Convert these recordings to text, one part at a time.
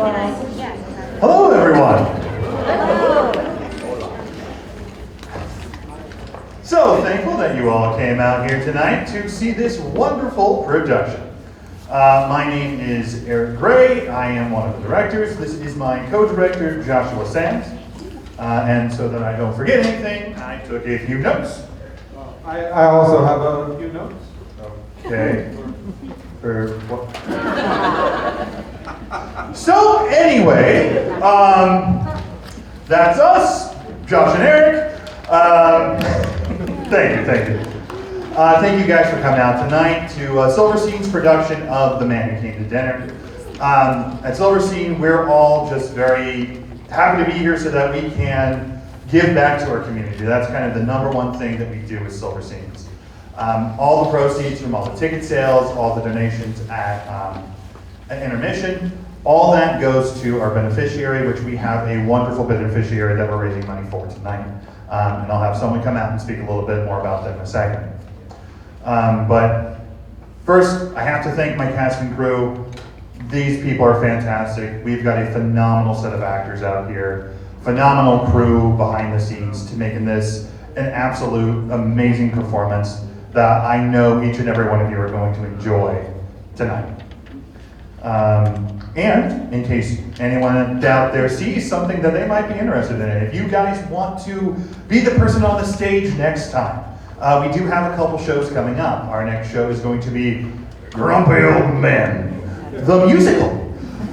Hello, everyone. So thankful that you all came out here tonight to see this wonderful production. My name is Eric Gray. I am one of the directors. This is my co-director, Joshua Sands. And so that I don't forget anything, I took a few notes. I also have a few notes. Okay. For what? So anyway, that's us, Josh and Eric. Thank you. Thank you guys for coming out tonight to Silverstein's production of The Man Who Came to Dinner. At Silverstein, we're all just very happy to be here so that we can give back to our community. That's kind of the number one thing that we do with Silverstein's. All the proceeds from all the ticket sales, all the donations at intermission, all that goes to our beneficiary, which we have a wonderful beneficiary that we're raising money for tonight. And I'll have someone come out and speak a little bit more about that in a second. But first, I have to thank my cast and crew. These people are fantastic. We've got a phenomenal set of actors out here, phenomenal crew behind the scenes to making this an absolute amazing performance that I know each and every one of you are going to enjoy tonight. And in case anyone out there sees something that they might be interested in, if you guys want to be the person on the stage next time, we do have a couple shows coming up. Our next show is going to be Grumpy Old Men, the musical.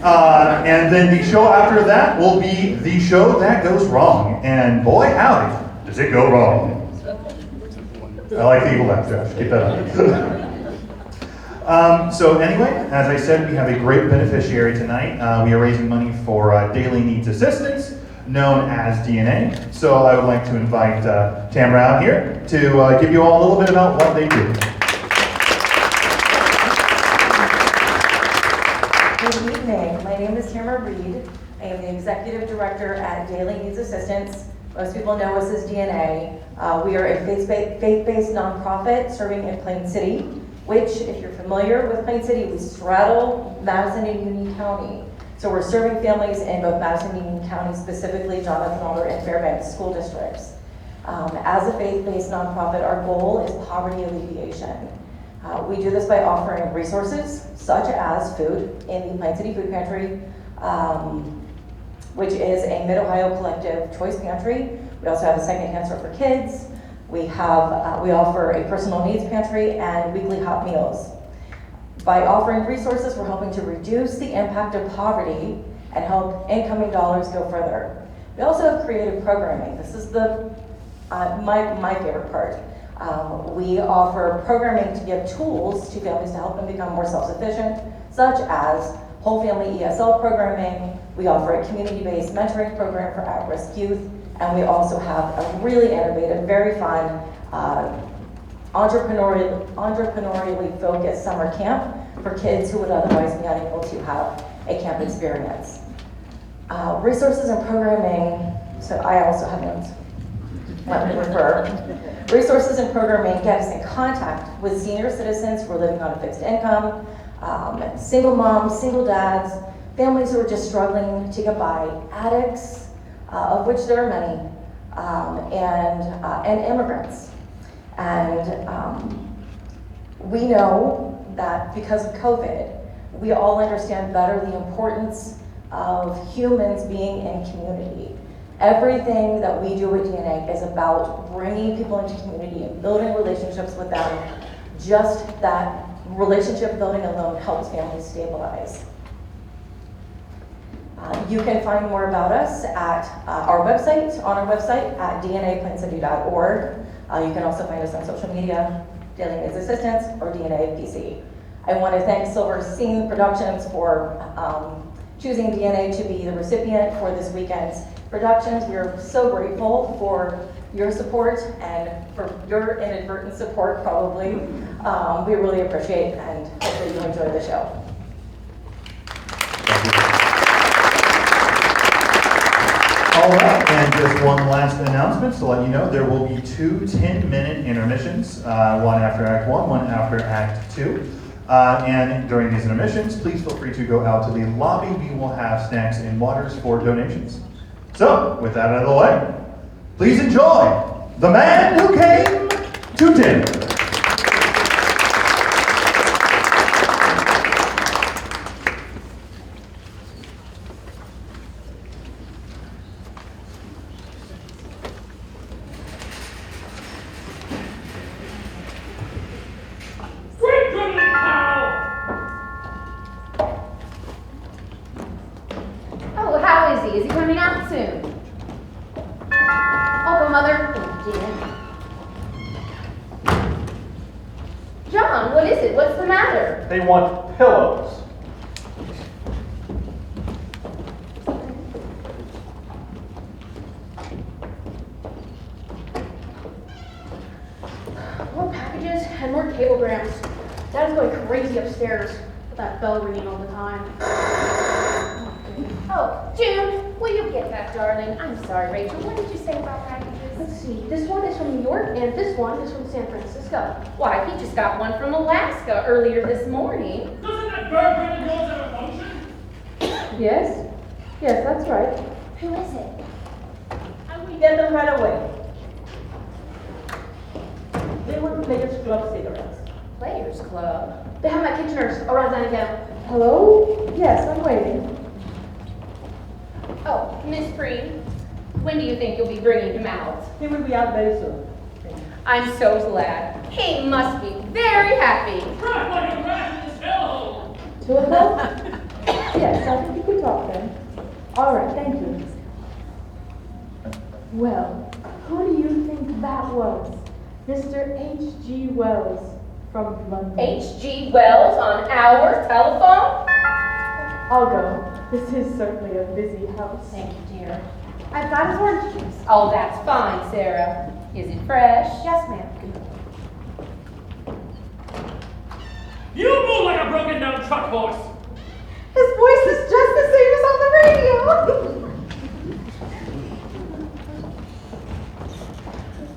And then the show after that will be The Show That Goes Wrong. And boy, howdy, does it go wrong. I like the evil laugh, Josh. Keep that up. So anyway, as I said, we have a great beneficiary tonight. We are raising money for daily needs assistance, known as D.N.A. So I would like to invite Tamara out here to give you all a little bit about what they do. Good evening. My name is Tamara Reed. I am the Executive Director at Daily Needs Assistance. Most people know us as D.N.A. We are a faith-based nonprofit serving in Plain City, which, if you're familiar with Plain City, we straddle Madison and Union County. So we're serving families in both Madison and Union County, specifically Jonathan Alder and Fairbanks school districts. As a faith-based nonprofit, our goal is poverty alleviation. We do this by offering resources such as food in the Plain City Food Pantry, which is a Mid-Ohio collective choice pantry. We also have a second-hand store for kids. We offer a personal needs pantry and weekly hot meals. By offering resources, we're helping to reduce the impact of poverty and help incoming dollars go further. We also have creative programming. This is my favorite part. We offer programming to give tools to families to help them become more self-sufficient, such as whole family ESL programming. We offer a community-based mentoring program for at-risk youth, and we also have a really innovative, very fun, entrepreneurially focused summer camp for kids who would otherwise be unable to have a camp experience. Resources and programming, so I also have notes. Let me refer. Resources and programming get us in contact with senior citizens who are living on a fixed income, single moms, single dads, families who are just struggling to get by, addicts, of which there are many, and immigrants. And we know that because of COVID, we all understand better the importance of humans being in community. Everything that we do at D.N.A. is about bringing people into community and building relationships with them. Just that relationship building alone helps families stabilize. You can find more about us at on our website at dnaplaincity.org. You can also find us on social media, Daily Needs Assistance, or D.N.A. PC. I want to thank Silverstein Productions for choosing D.N.A. to be the recipient for this weekend's productions. We are so grateful for your support and for your inadvertent support, probably. We really appreciate, and hopefully you enjoy the show. All right, and just one last announcement to let you know, there will be two 10-minute intermissions, one after Act 1, one after Act 2. And during these intermissions, please feel free to go out to the lobby. We will have snacks and waters for donations. So, with that out of the way, please enjoy the man who came to dinner. Oh, how is he? Is he coming out soon? Oh, mother. John, what is it? What's the matter? They want pillows. More packages and more cablegrams. Dad's going crazy upstairs with that bell ringing all the time. Oh, June, will you get that, darling? I'm sorry, Rachel. What did you say about packages? Let's see. This one is from New York, and this one is from San Francisco. Why, he just got one from Alaska earlier this morning. Doesn't that bird bring the yours have a function? Yes? Yes, that's right. Who is it? And we get them right away. They were Players Club cigarettes. Players Club. They have my kitcheners around down again. Hello? Yes, I'm waiting. Oh, Miss Preen, when do you think you'll be bringing him out? He will be out very soon. I'm so glad. He must be very happy. Crack like a rat in his hellhole! 2 o'clock? Yes, I think you could talk then. All right, thank you. Well, who do you think that was? Mr. H.G. Wells from London. H.G. Wells on our telephone? I'll go. This is certainly a busy house. Thank you, dear. I've got his orange juice. Oh, that's fine, Sarah. Is it fresh? Yes, ma'am. You move like a broken down truck horse! His voice is just the same as on the radio.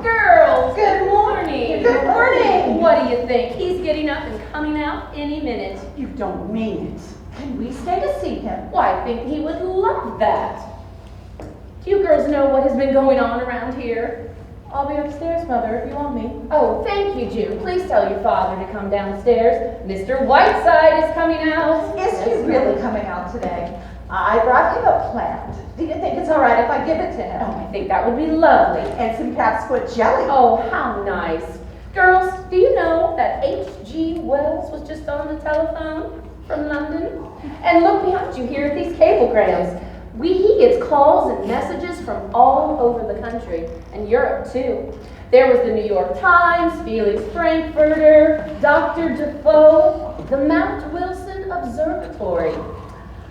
Girls, good morning. Good morning. What do you think? He's getting up and coming out any minute. You don't mean it. Can we stay to see him? Why, I think he would love that. Do you girls know what has been going on around here? I'll be upstairs, Mother, if you want me. Oh, thank you, June. Please tell your father to come downstairs. Mr. Whiteside is coming out. Is he really coming out today? I brought him a plant. Do you think it's all right if I give it to him? Oh, I think that would be lovely. And some cat's foot jelly. Oh, how nice. Girls, do you know that H.G. Wells was just on the telephone from London? And look behind you here at these cablegrams. He gets calls and messages from all over the country, and Europe too. There was the New York Times, Felix Frankfurter, Dr. Defoe, the Mount Wilson Observatory.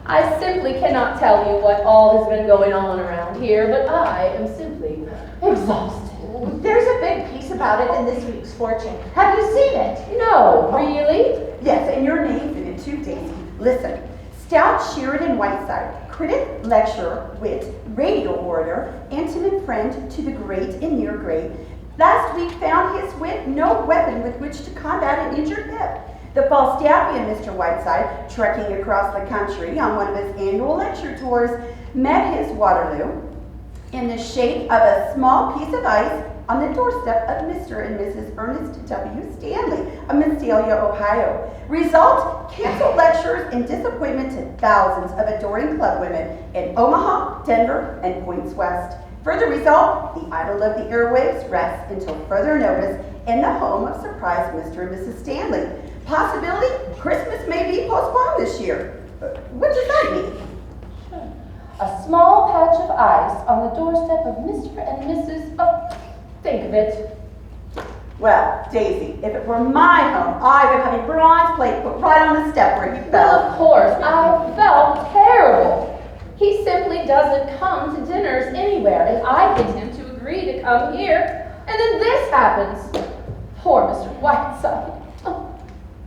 I simply cannot tell you what all has been going on around here, but I am simply exhausted. There's a big piece about it in this week's Fortune. Have you seen it? No, really? Yes, and your name's in it too, Daisy. Listen. Stout Sheridan Whiteside, critic, lecturer, wit, radio orator, intimate friend to the great and near great, last week found his wit no weapon with which to combat an injured hip. The Falstaffian Mr. Whiteside, trekking across the country on one of his annual lecture tours, met his Waterloo in the shape of a small piece of ice on the doorstep of Mr. and Mrs. Ernest W. Stanley of Mesalia, Ohio. Result, canceled lectures and disappointment to thousands of adoring club women in Omaha, Denver, and Points West. Further result, the idol of the airwaves rests until further notice in the home of surprise Mr. and Mrs. Stanley. Possibility, Christmas may be postponed this year. What does that mean? A small patch of ice on the doorstep of Mr. and Mrs. Oh, think of it. Well, Daisy, if it were my home, I would have a bronze plate put right on the step where he Well, fell. of course, I felt terrible. He simply doesn't come to dinners anywhere, and I get him to agree to come here, and then this happens. Poor Mr. Whiteside.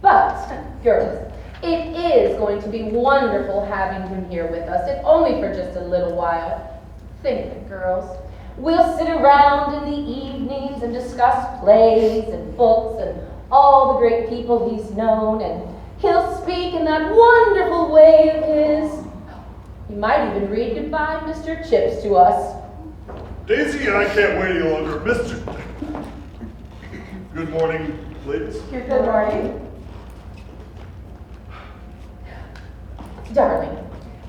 But, girls, it is going to be wonderful having him here with us, if only for just a little while. Think of it, girls. We'll sit around in the evenings and discuss plays and books and all the great people he's known, and He'll speak in that wonderful way of his. He might even read goodbye, Mr. Chips, to us. Daisy, I can't wait any longer. Mr. Good morning, ladies. Good morning. Darling,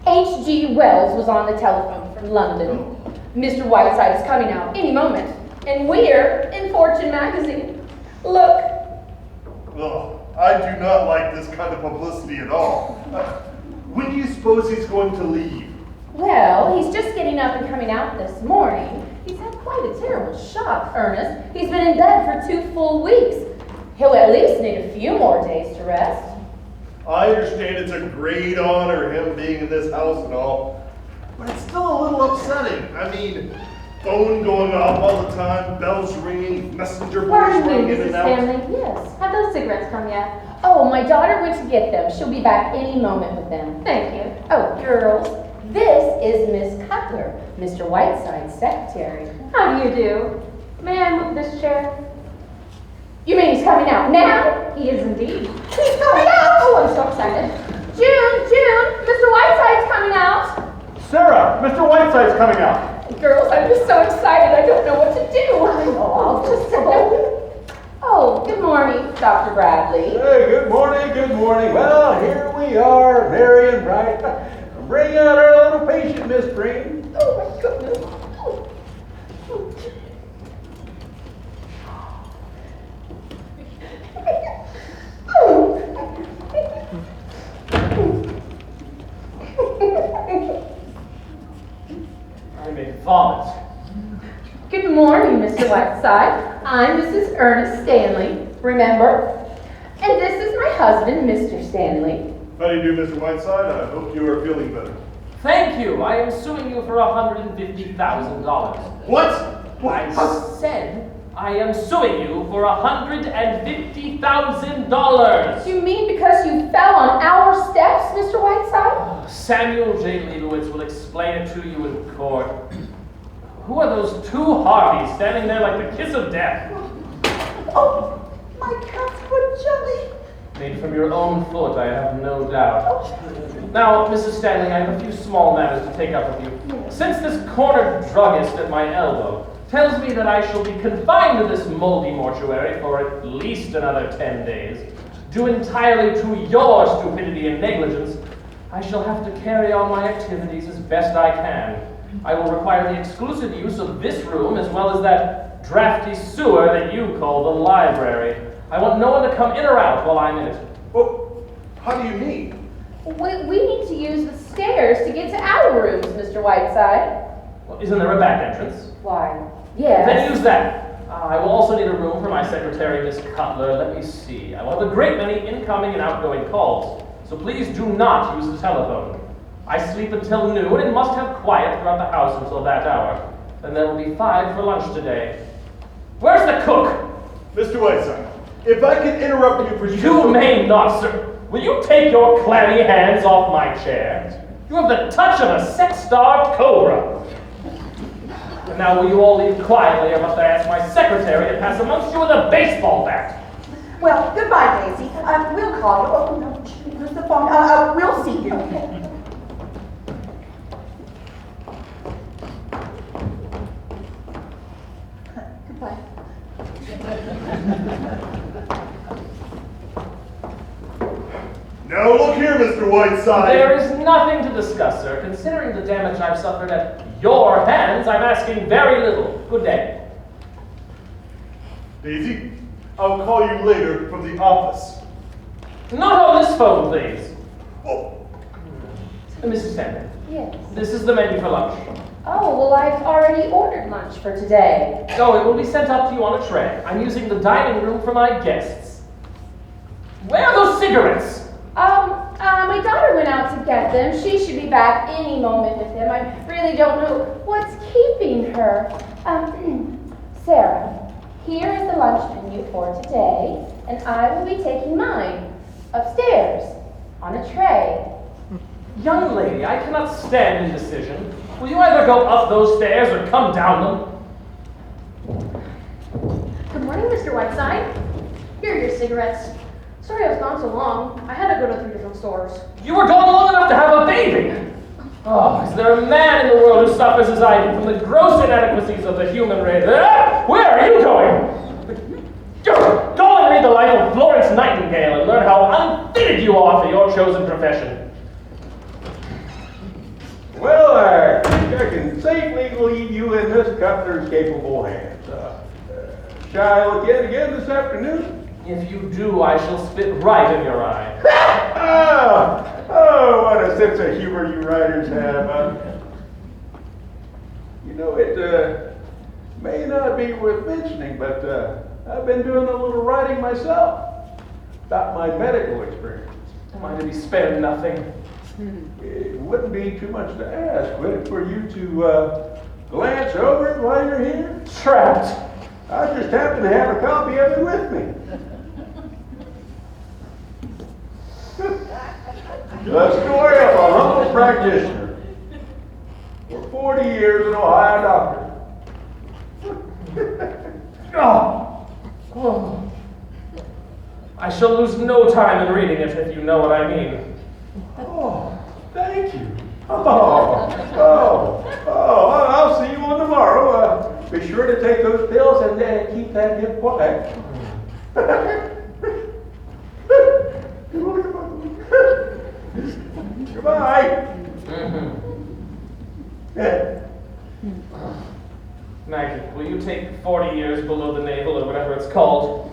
H.G. Wells was on the telephone from London. Mr. Whiteside is coming out any moment, and we're in Fortune magazine. Look. Oh, I do not like this kind of publicity at all. When do you suppose he's going to leave? Well, he's just getting up and coming out this morning. He's had quite a terrible shock, Ernest. He's been in bed for 2 full weeks. He'll at least need a few more days to rest. I understand it's a great honor, him being in this house and all, but it's still a little upsetting. I mean, phone going off all the time, bells ringing, messenger boys Pardon me, running in Mrs. and out. Stanley. Yes. Have those cigarettes come yet? Oh, my daughter went to get them. She'll be back any moment with them. Thank you. Oh, girls, this is Miss Cutler, Mr. Whiteside's secretary. How do you do? May I move this chair? You mean he's coming out now? He is indeed. He's coming out! Oh, I'm so excited. June, Mr. Whiteside's coming out. Sarah, Mr. Whiteside's coming out. Girls, I'm just so excited, I don't know what to do. I know, I'll just sit down. Oh, good morning, Dr. Bradley. Hey, good morning, good morning. Well, here we are, merry and bright. Bring out our little patient, Miss Green. Oh, my goodness. I may vomit. Good morning, Mr. Whiteside. I'm Mrs. Ernest Stanley, remember? And this is my husband, Mr. Stanley. How do you do, Mr. Whiteside? I hope you are feeling better. Thank you. I am suing you for $150,000. What? I said I am suing you for $150,000. You mean because you fell on our steps, Mr. Whiteside? Samuel J. Leibowitz will explain it to you in court. Who are those two Harveys standing there like the kiss of death? Oh, my cat's foot jelly. Made from your own foot, I have no doubt. Now, Mrs. Stanley, I have a few small matters to take up with you. Since this cornered druggist at my elbow tells me that I shall be confined to this moldy mortuary for at least another 10 days, due entirely to your stupidity and negligence, I shall have to carry on my activities as best I can. I will require the exclusive use of this room as well as that drafty sewer that you call the library. I want no one to come in or out while I'm in it. Well, how do you mean? We need to use the stairs to get to our rooms, Mr. Whiteside. Well, isn't there a back entrance? Why, yes. Then use that. I will also need a room for my secretary, Miss Cutler. Let me see. I will have a great many incoming and outgoing calls, so please do not use the telephone. I sleep until noon and must have quiet throughout the house until that hour. Then there will be 5 for lunch today. Where's the cook? Mr. Whiteside, if I can interrupt you for just... You may not, sir. Will you take your clammy hands off my chair? You have the touch of a sex-starved cobra. And now will you all leave quietly, or must I ask my secretary to pass amongst you with a baseball bat? Well, goodbye, Daisy. We'll call you. Oh, no, where's the phone? We'll see you. Goodbye. Now look here, Mr. Whiteside. There is nothing to discuss, sir. Considering the damage I've suffered at your hands, I'm asking very little. Good day. Daisy, I'll call you later from the office. Not on this phone, please. Oh, Mrs. Stanley, Yes. this is the menu for lunch. Oh, well, I've already ordered lunch for today. Oh, it will be sent up to you on a tray. I'm using the dining room for my guests. Where are those cigarettes? My daughter went out to get them. She should be back any moment with them. I really don't know what's keeping her. Sarah, here is the lunch menu for today, and I will be taking mine upstairs on a tray. Young lady, I cannot stand indecision. Will you either go up those stairs or come down them? Good morning, Mr. Whiteside. Here are your cigarettes. Sorry I was gone so long. I had to go to 3 different stores. You were gone long enough to have a baby! Oh, is there a man in the world who suffers as I do from the gross inadequacies of the human race? Where are you going? Go and read the life of Florence Nightingale and learn how unfitted you are for your chosen profession. Well, I think I can safely leave you in Miss Cutler's capable hands. Shall I look in again this afternoon? If you do, I shall spit right in your eye. Oh, what a sense of humor you writers have. You know, it may not be worth mentioning, but I've been doing a little writing myself about my medical experience. Am I to be spared nothing? It wouldn't be too much to ask, would it, for you to glance over it while you're here? Trapped. I just happen to have a copy of it with me. The story of a humble practitioner for 40 years an Ohio doctor. Oh. I shall lose no time in reading it, if you know what I mean. Oh, thank you. I'll see you on tomorrow. Be sure to take those pills and keep that hip quiet. Goodbye. Maggie, will you take 40 years below the navel or whatever it's called?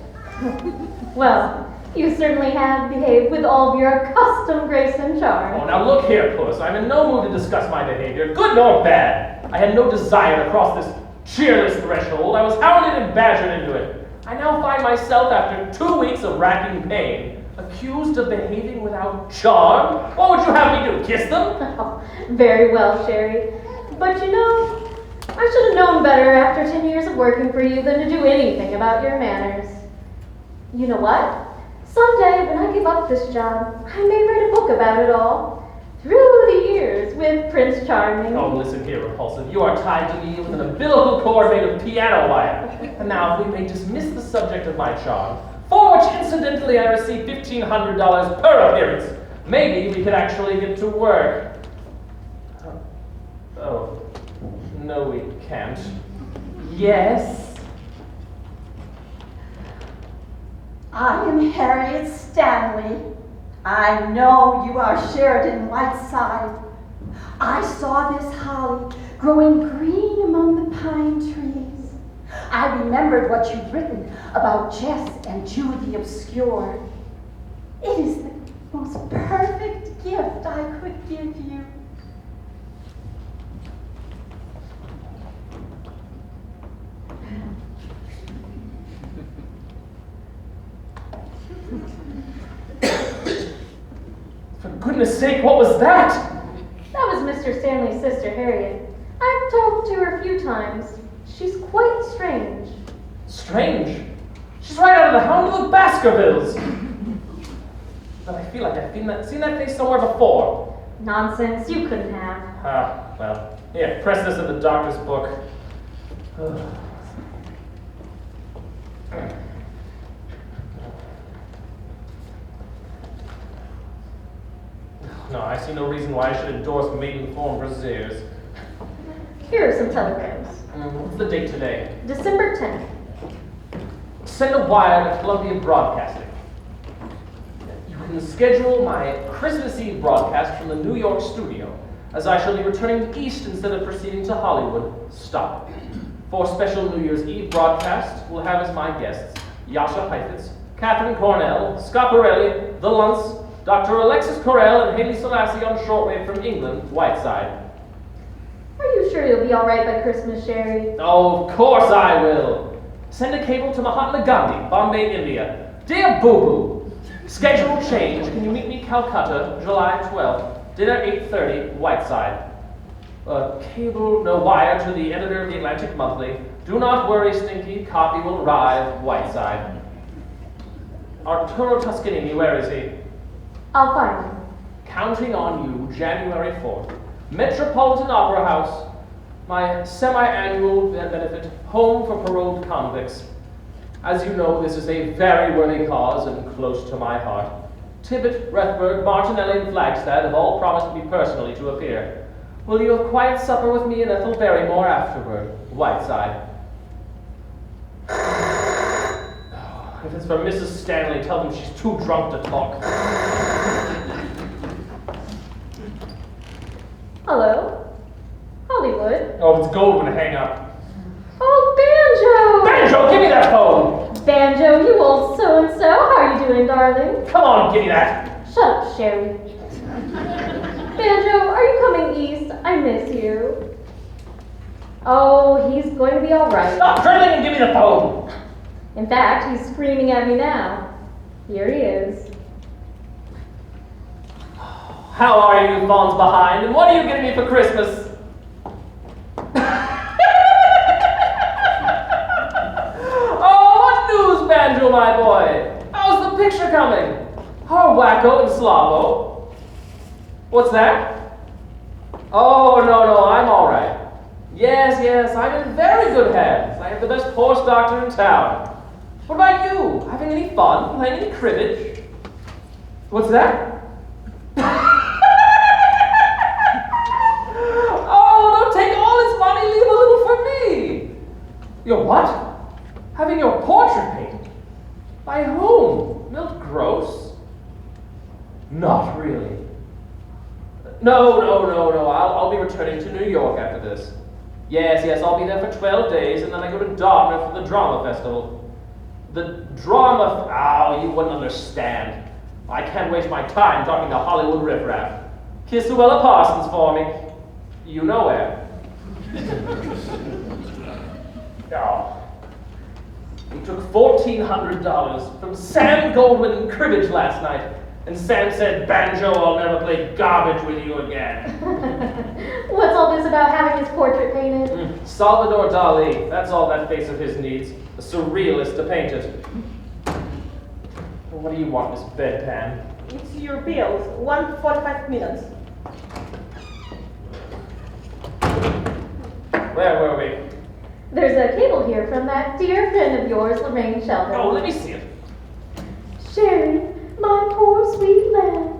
Well, you certainly have behaved with all of your accustomed grace and Oh, charm. now look here, Puss. I'm in no mood to discuss my behavior, good nor bad. I had no desire to cross this cheerless threshold. I was hounded and badgered into it. I now find myself, after 2 weeks of racking pain, accused of behaving without charm. What would you have me do, kiss them? Oh, very well, Sherry. But you know, I should have known better after 10 years of working for you than to do anything about your manners. You know what? Someday, when I give up this job, I may write a book about it all. Through the years with Prince Charming. Oh, listen here, Repulsive. You are tied to me with an umbilical cord made of piano wire. And now, if we may dismiss the subject of my charm, for which, incidentally, I receive $1,500 per appearance, maybe we could actually get to work. Oh, no, we can't. Yes? I am Harriet Stanley. I know you are Sheridan Whiteside. I saw this holly growing green among the pine trees. I remembered what you'd written about Jess and Jude the Obscure. It is the most perfect gift I could give you. For goodness sake, what was that? That was Mr. Stanley's sister, Harriet. I've talked to her a few times. She's quite strange. Strange. She's right out of the Hound of the Baskervilles. But I feel like I've seen that face somewhere before. Nonsense, you couldn't have. Ah, well, here, press this in the doctor's book. No, I see no reason why I should endorse maiden form brassieres. Here are some telegrams. What's the date today? December 10th. Send a wire to Columbia Broadcasting. You can schedule my Christmas Eve broadcast from the New York studio, as I shall be returning east instead of proceeding to Hollywood. Stop. For special New Year's Eve broadcast, we'll have as my guests Yasha Heifetz, Catherine Cornell, Scaparelli, The Luntz, Dr. Alexis Correll, and Haley Selassie on shortwave from England, Whiteside. Are you sure you'll be all right by Christmas, Sherry? Oh, of course I will. Send a cable to Mahatma Gandhi, Bombay, India. Dear Boo Boo, schedule change. Can you meet me Calcutta, July 12th, dinner 8:30, Whiteside. Wire to the editor of the Atlantic Monthly. Do not worry, Stinky. Copy will arrive, Whiteside. Arturo Toscanini, where is he? I'll find him. Counting on you, January 4th. Metropolitan Opera House. My semi-annual benefit, home for paroled convicts. As you know, this is a very worthy cause and close to my heart. Tibbet, Rethberg, Martinelli, and Flagstad have all promised me personally to appear. Will you have quiet supper with me and Ethel Barrymore afterward? Whiteside. If it's for Mrs. Stanley, tell them she's too drunk to talk. Hello? Hollywood? Oh, it's Goldman, hang up. Oh, Banjo! Banjo, give me that phone! Banjo, you old so-and-so. How are you doing, darling? Come on, give me that. Shut up, Sherry. Banjo, are you coming east? I miss you. Oh, he's going to be all right. Stop drilling and give me the phone! In fact, he's screaming at me now. Here he is. How are you, Fawn's behind, and what are you getting me for Christmas? Oh, what news, Banjo, my boy? How's the picture coming? How wacko and slobbo? What's that? Oh, no, I'm all right. Yes, I'm in very good hands. I have the best horse doctor in town. What about you? Having any fun? Playing any cribbage? What's that? Oh, don't take all this money, leave a little for me. Your what? Having your portrait painted? By whom? Milt Gross? Not really. No. I'll be returning to New York after this. Yes, I'll be there for 12 days, and then I go to Dartmouth for the drama festival. The drama... Oh, you wouldn't understand. I can't waste my time talking to Hollywood riffraff. Kiss Luella Parsons for me. You know where. Oh. We took $1,400 from Sam Goldwyn in cribbage last night, and Sam said, Banjo, I'll never play garbage with you again. What's all this about having his portrait painted? Salvador Dali, that's all that face of his needs. A surrealist to paint it. What do you want, Miss Bedpan? It's your bills, 1:45 minutes. Where were we? There's a cable here from that dear friend of yours, Lorraine Sheldon. Oh, let me see it. Sherry, my poor sweet lamb.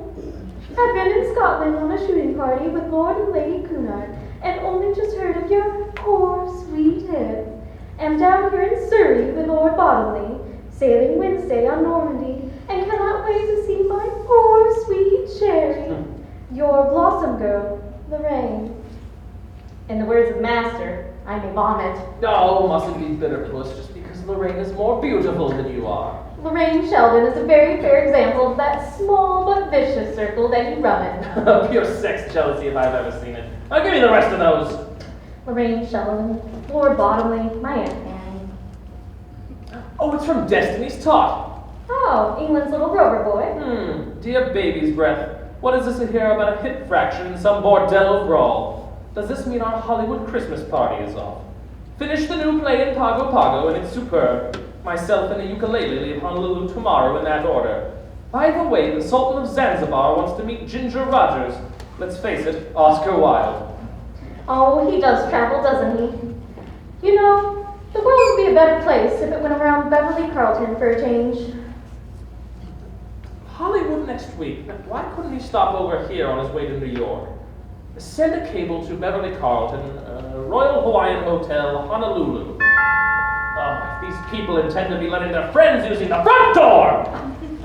I've been in Scotland on a shooting party with Lord and Lady Cunard, and only just heard of your poor sweet head. Am down here in Surrey with Lord Bottomley, sailing Wednesday on Normandy, and cannot wait to see my poor sweet Sherry. Your blossom girl, Lorraine. In the words of Master, I may vomit. No, mustn't be bitter, puss, just because Lorraine is more beautiful than you are. Lorraine Sheldon is a very fair example of that small but vicious circle that you run in. Pure sex jealousy if I've ever seen it. Now give me the rest of those. Lorraine Sheldon, Lord Bottomley, my Aunt Annie. Oh, it's from Destiny's Tot. Oh, England's little Rover boy. Dear baby's breath. What is this I hear about a hip fracture in some bordello brawl? Does this mean our Hollywood Christmas party is off? Finish the new play in Pago Pago and it's superb. Myself and a ukulele leave Honolulu tomorrow in that order. By the way, the Sultan of Zanzibar wants to meet Ginger Rogers. Let's face it, Oscar Wilde. Oh, he does travel, doesn't he? You know, the world would be a better place if it went around Beverly Carlton for a change. Hollywood next week. Why couldn't he stop over here on his way to New York? Send a cable to Beverly Carlton, Royal Hawaiian Hotel, Honolulu. Oh, these people intend to be letting their friends using the front door!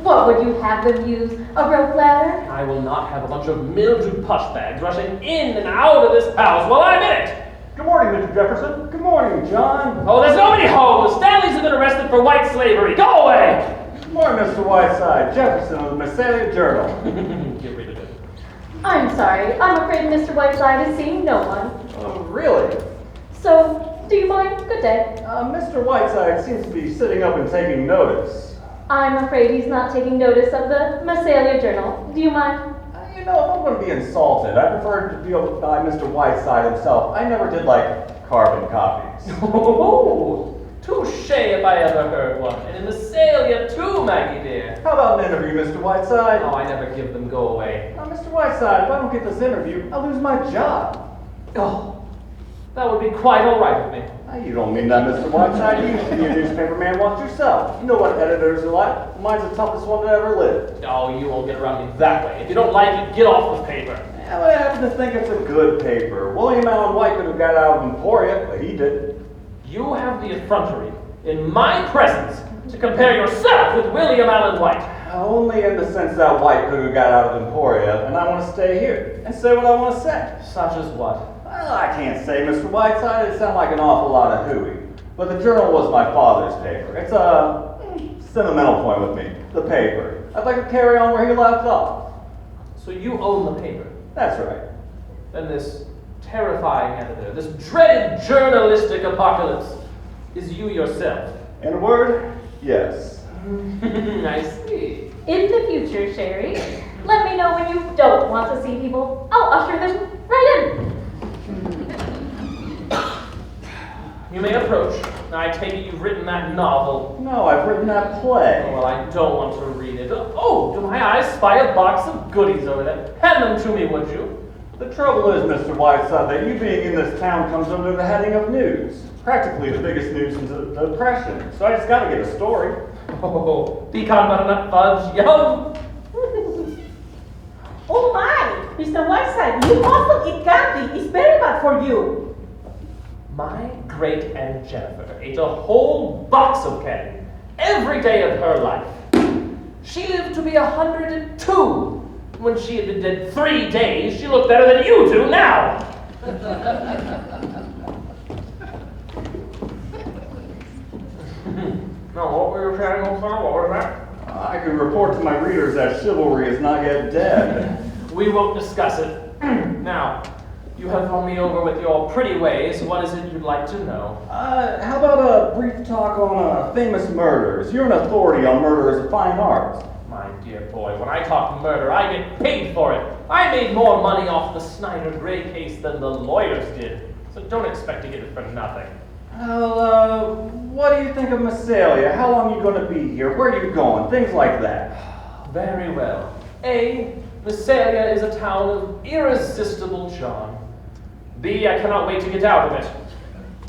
What would you have them use? A rope ladder? I will not have a bunch of mildewed push bags rushing in and out of this house while I'm in it! Good morning, Mr. Jefferson. Good morning, John. Oh, there's nobody home! The Stanleys have been arrested for white slavery! Go away! Good morning, Mr. Whiteside. Jefferson of the Mesalia Journal. Get rid of it. I'm sorry, I'm afraid Mr. Whiteside is seeing no one. Oh, really? So, do you mind? Good day. Mr. Whiteside seems to be sitting up and taking notice. I'm afraid he's not taking notice of the Mesalia Journal. Do you mind? You know, if I'm going to be insulted, I prefer to deal by Mr. Whiteside himself. I never did like carbon copies. Oh, touche if I ever heard one. And in Mesalia too, Maggie dear. How about an interview, Mr. Whiteside? Oh, I never give them go away. Mr. Whiteside, if I don't get this interview, I'll lose my job. Oh, that would be quite all right with me. You don't mean that, Mr. Whiteside. You used to be a newspaperman once yourself. You know what editors are like. Mine's the toughest one that ever lived. Oh, you won't get around me that way. If you don't like it, get off the paper. Yeah, but I happen to think it's a good paper. William Allen White could have got out of Emporia, but he didn't. You have the effrontery, in my presence, to compare yourself with William Allen White. Only in the sense that White could have got out of Emporia, and I want to stay here and say what I want to say. Such as what? Well, I can't say, Mr. Whiteside. It sounds like an awful lot of hooey. But the Journal was my father's paper. It's a sentimental point with me. The paper. I'd like to carry on where he left off. So you own the paper? That's right. Then this terrifying editor, this dreaded journalistic apocalypse, is you yourself. In a word, yes. I see. In the future, Sherry, let me know when you don't want to see people. I'll usher them right in. You may approach. I take it you've written that novel. No, I've written that play. Oh, well, I don't want to read it. Oh, do my eyes spy a box of goodies over there? Hand them to me, would you? The trouble is, Mr. Whiteside, that you being in this town comes under the heading of news. Practically the biggest news since the Depression. So I just gotta get a story. Oh, pecan butternut fudge, yum! Oh my, Mr. Whiteside, you also eat candy. It's very bad for you. My great Aunt Jennifer ate a whole box of candy every day of her life. She lived to be 102. When she had been dead 3 days, she looked better than you do now. Now, what were you saying, old sir? What was that? I can report to my readers that chivalry is not yet dead. We won't discuss it. Now, you have won me over with your pretty ways. What is it you'd like to know? How about a brief talk on famous murders? You're an authority on murder as a fine art. My dear boy, when I talk murder, I get paid for it. I made more money off the Snyder Gray case than the lawyers did. So don't expect to get it for nothing. Well, what do you think of Mesalia? How long are you going to be here? Where are you going? Things like that. Very well. A, Mesalia is a town of irresistible charm. B, I cannot wait to get out of it.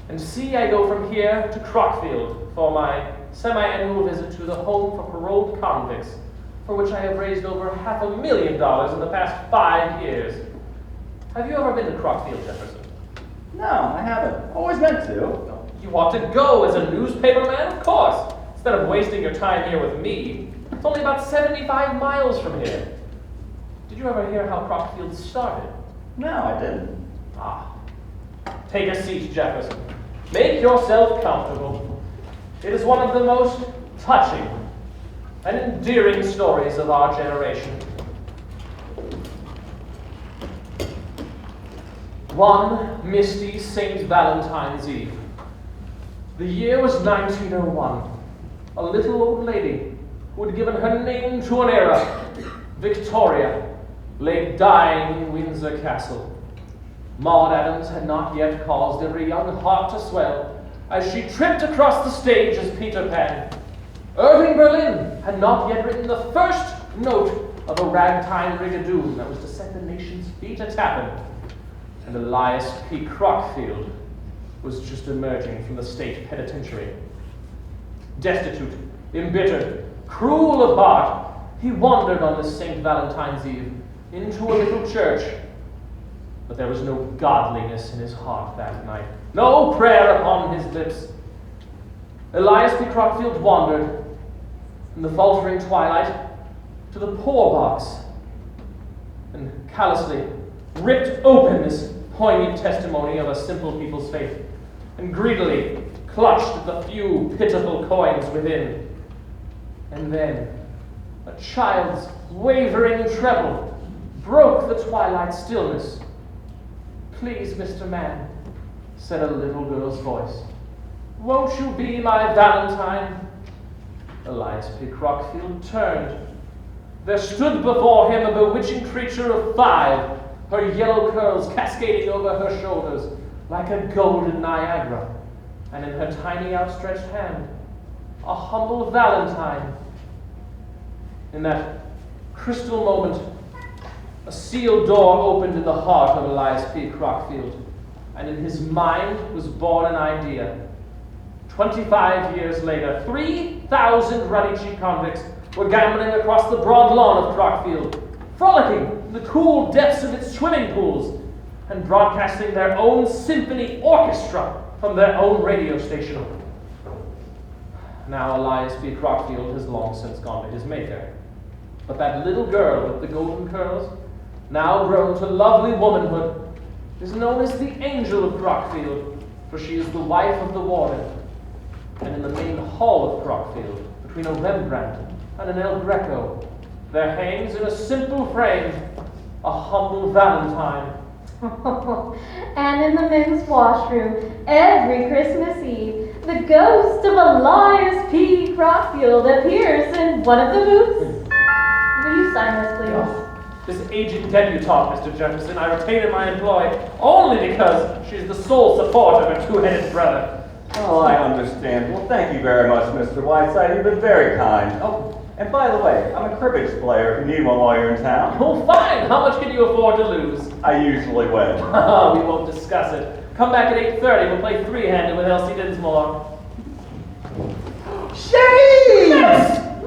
And C, I go from here to Crockfield for my semi-annual visit to the home for paroled convicts, for which I have raised over $500,000 in the past 5 years. Have you ever been to Crockfield, Jefferson? No, I haven't. Always meant to. You ought to go as a newspaperman, of course, instead of wasting your time here with me. It's only about 75 miles from here. Did you ever hear how Crockfield started? No, I didn't. Ah. Take a seat, Jefferson. Make yourself comfortable. It is one of the most touching and endearing stories of our generation. One misty St. Valentine's Eve. The year was 1901. A little old lady who had given her name to an era, Victoria, lay dying in Windsor Castle. Maud Adams had not yet caused every young heart to swell as she tripped across the stage as Peter Pan. Irving Berlin had not yet written the first note of a ragtime rigadoon that was to set the nation's feet a-tapping. And Elias P. Crockfield was just emerging from the state penitentiary. Destitute, embittered, cruel of heart, he wandered on this St. Valentine's Eve into a little church. But there was no godliness in his heart that night, no prayer upon his lips. Elias P. Crockfield wandered in the faltering twilight to the poor box and callously ripped open this poignant testimony of a simple people's faith and greedily clutched at the few pitiful coins within. And then a child's wavering treble broke the twilight stillness. "Please, Mr. Man," said a little girl's voice, "won't you be my Valentine?" Elias P. Crockfield turned. There stood before him a bewitching creature of 5, her yellow curls cascading over her shoulders like a golden Niagara, and in her tiny outstretched hand, a humble Valentine. In that crystal moment, a sealed door opened in the heart of Elias P. Crockfield, and in his mind was born an idea. 25 years later, 3,000 ruddy-cheeked convicts were gambling across the broad lawn of Crockfield, frolicking in the cool depths of its swimming pools, and broadcasting their own symphony orchestra from their own radio station. Now Elias B. Crockfield has long since gone to his maker. But that little girl with the golden curls, now grown to lovely womanhood, is known as the Angel of Crockfield, for she is the wife of the warden. And in the main hall of Crockfield, between a Rembrandt and an El Greco, there hangs in a simple frame a humble Valentine. And in the men's washroom, every Christmas Eve, the ghost of Elias P. Crockfield appears in one of the booths. Will you sign this, please? This aged debutante, Mr. Jefferson, I retain in my employ only because she's the sole support of her two-headed brother. Oh, I understand. Well, thank you very much, Mr. Whiteside. You've been very kind. Oh, and by the way, I'm a cribbage player if you need one while you're in town. Oh, fine. How much can you afford to lose? I usually win. We won't discuss it. Come back at 8:30. We'll play three-handed with Elsie Dinsmore. Sherry!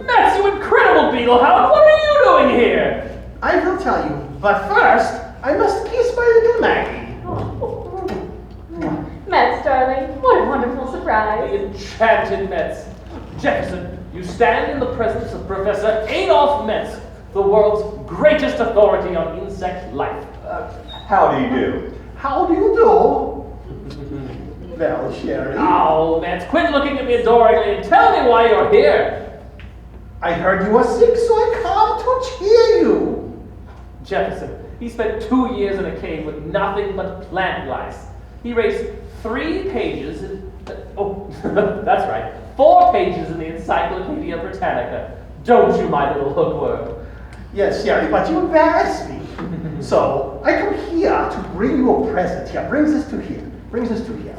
Metz, you incredible beetlehound! What are you doing here? I will tell you, but first, I must kiss my little Maggie. Metz, darling, what a wonderful surprise. The enchanted Metz. Jefferson, you stand in the presence of Professor Adolf Metz, the world's greatest authority on insect life. How do you do? How do you do? Well, Sherry. Oh, Metz, quit looking at me adoringly and tell me why you're here. I heard you were sick, so I come to cheer you. Jefferson, he spent 2 years in a cave with nothing but plant lice. He raised 3 pages in, that's right, 4 pages in the Encyclopedia Britannica. Don't you, my little hookworm? Yes, Sherry, but you embarrass me. So, I come here to bring you a present. Here, brings this to here. Brings this to here.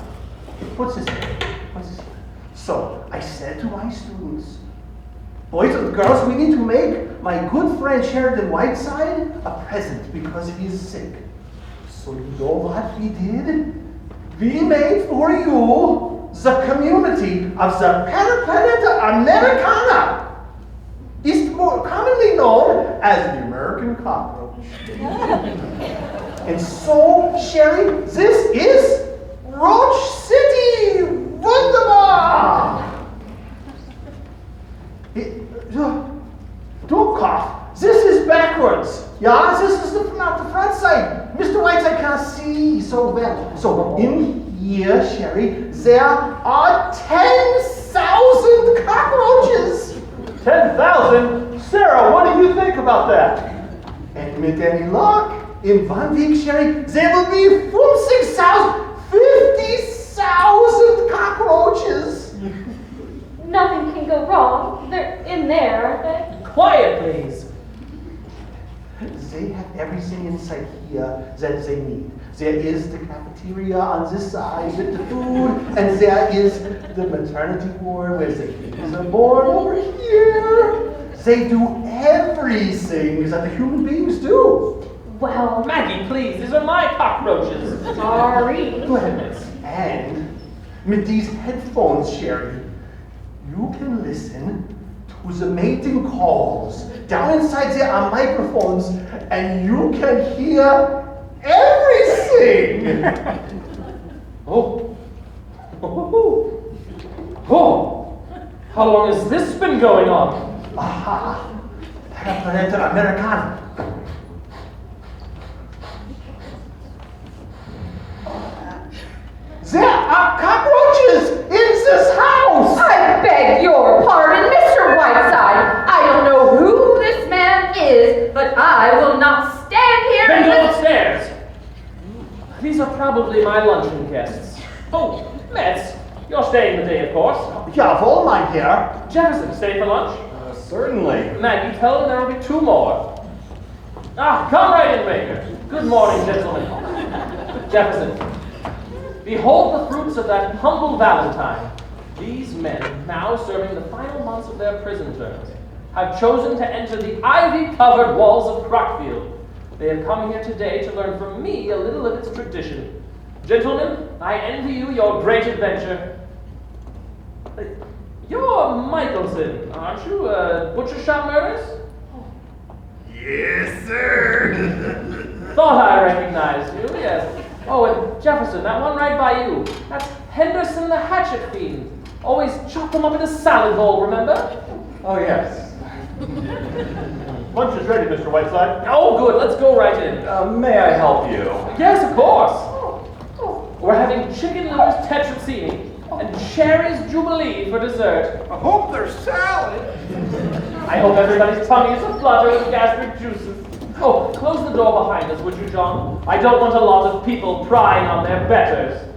What's this here? What's this here? So, I said to my students, boys and girls, we need to make my good friend Sheridan Whiteside a present because he's sick. So you know what we did? We made for you the community of the Paraplaneta Americana. It's more commonly known as the American cockroach. And so, Sherry, this is Roach City! Wunderbar! Don't cough. This is backwards. Yeah, this is not the front side. Mr. Whiteside can't see so well. So in here, Sherry, there are 10,000 cockroaches. 10,000? Sarah, what do you think about that? And with any luck, in 1 week, Sherry, there will be 50,000 cockroaches. Nothing can go wrong. They're in there, aren't they? Quiet, please. They have everything inside here that they need. There is the cafeteria on this side with the food, and there is the maternity ward where the babies are born over here. They do everything that the human beings do. Well, Maggie, please, these are my cockroaches. sorry. Go ahead, Miss. And with these headphones, Sherry, you can listen to the mating calls. Down inside there are microphones, and you can hear everything. Oh. How long has this been going on? Aha! Paraplaneta Americana. There are cockroaches in this house! I beg your pardon, Mr. Whiteside. I don't know who this man is, but I will not stand here Then and go listen. upstairs. These are probably my luncheon guests. Oh, Metz, you're staying today, of course. Yeah, of all mine here. Jefferson, stay for lunch? Certainly. Maggie, tell them there will be 2 more. Ah, come right in, Baker. Good morning, gentlemen. Jefferson, behold the fruits of that humble Valentine. These men, now serving the final months of their prison terms, have chosen to enter the ivy-covered walls of Crockfield. They have come here today to learn from me a little of its tradition. Gentlemen, I envy you your great adventure. You're Michelson, aren't you? Butcher shop murders? Yes, sir. Thought I recognized you, yes. Oh, and Jefferson, that one right by you. That's Henderson the hatchet fiend. Always chop them up in a salad bowl, remember? Oh, yes. Lunch is ready, Mr. Whiteside. Oh, good, let's go right in. May I help you? Yes, of course. We're having chicken livers tetrazzini and cherries jubilee for dessert. I hope there's salad. I hope everybody's tummy is aflutter with gastric juices. Oh, close the door behind us, would you, John? I don't want a lot of people prying on their betters.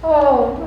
Oh.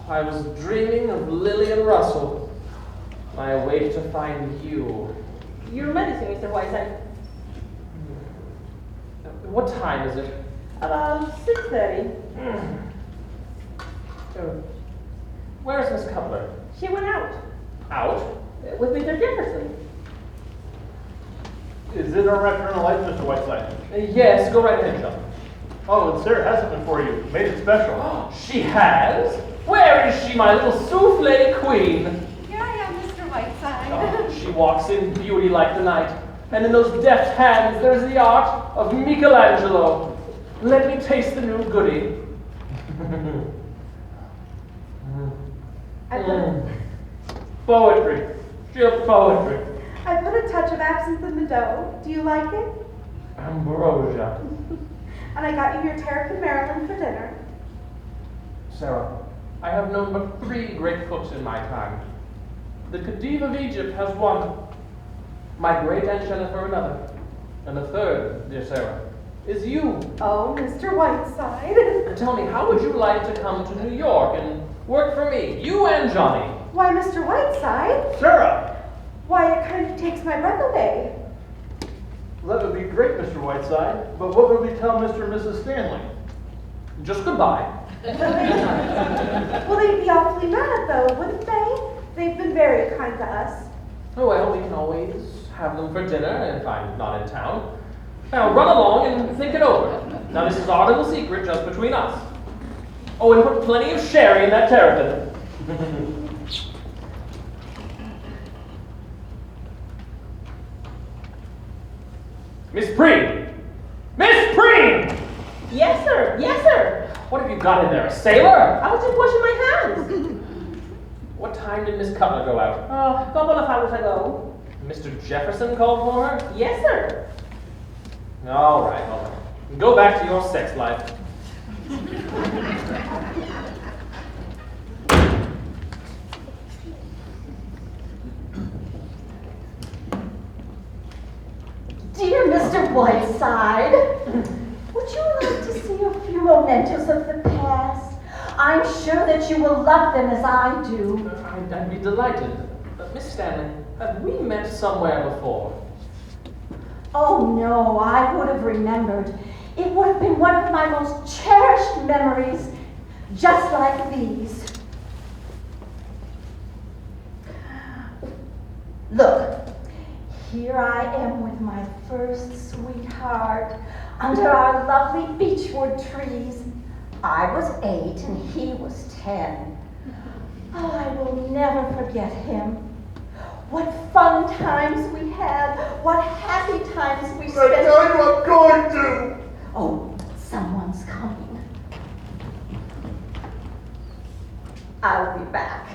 I was dreaming of Lillian Russell. I awake to find you. Your medicine, Mr. Whiteside. What time is it? About 6:30. Where's Miss Cutler? She went out Out? with Mr. Jefferson. Is it all right to turn the lights, Mr. Whiteside? Yes, go right ahead, John. Oh, and Sarah has something for you. Made it special. She has? Where is she, my little souffle queen? Here I am, Mr. Whiteside. Oh, she walks in beauty like the night, and in those deft hands there's the art of Michelangelo. Let me taste the new goody. Poetry, sheer poetry. I put a touch of absinthe in the dough. Do you like it? Ambrosia. And I got you your terrapin Maryland for dinner. Sarah, I have known but 3 great cooks in my time. The Khedive of Egypt has one, my great Aunt Jennifer another, and the third, dear Sarah, is you. Oh, Mr. Whiteside. Tell me, how would you like to come to New York and work for me, you and Johnny? Why, Mr. Whiteside? Sarah! Why, it kind of takes my breath away. Well, that would be great, Mr. Whiteside. But what would we tell Mr. and Mrs. Stanley? Just goodbye. Well, they'd be awfully mad, though, wouldn't they? They've been very kind to us. Oh, well, we can always have them for dinner if I'm not in town. Now, run along and think it over. Now, this is our little secret just between us. Oh, and put plenty of sherry in that terrapin. Miss Preen! Miss Preen! Yes, sir. Yes, sir. What have you got in there, a sailor? I was just washing my hands. What time did Miss Cutler go out? A couple of hours ago. Mr. Jefferson called for her? Yes, sir. All right. Go back to your sex life. Dear Mr. Whiteside, would you like to see a few mementos of the past? I'm sure that you will love them as I do. I'd be delighted. Miss Stanley, have we met somewhere before? Oh no, I would have remembered. It would have been one of my most cherished memories, just like these. Look, here I am with my first sweetheart under our lovely beechwood trees. I was 8 and he was 10. Oh, I will never forget him. What fun times we had. What happy times we spent. I tell you I'm going to. Oh, someone's coming. I'll be back.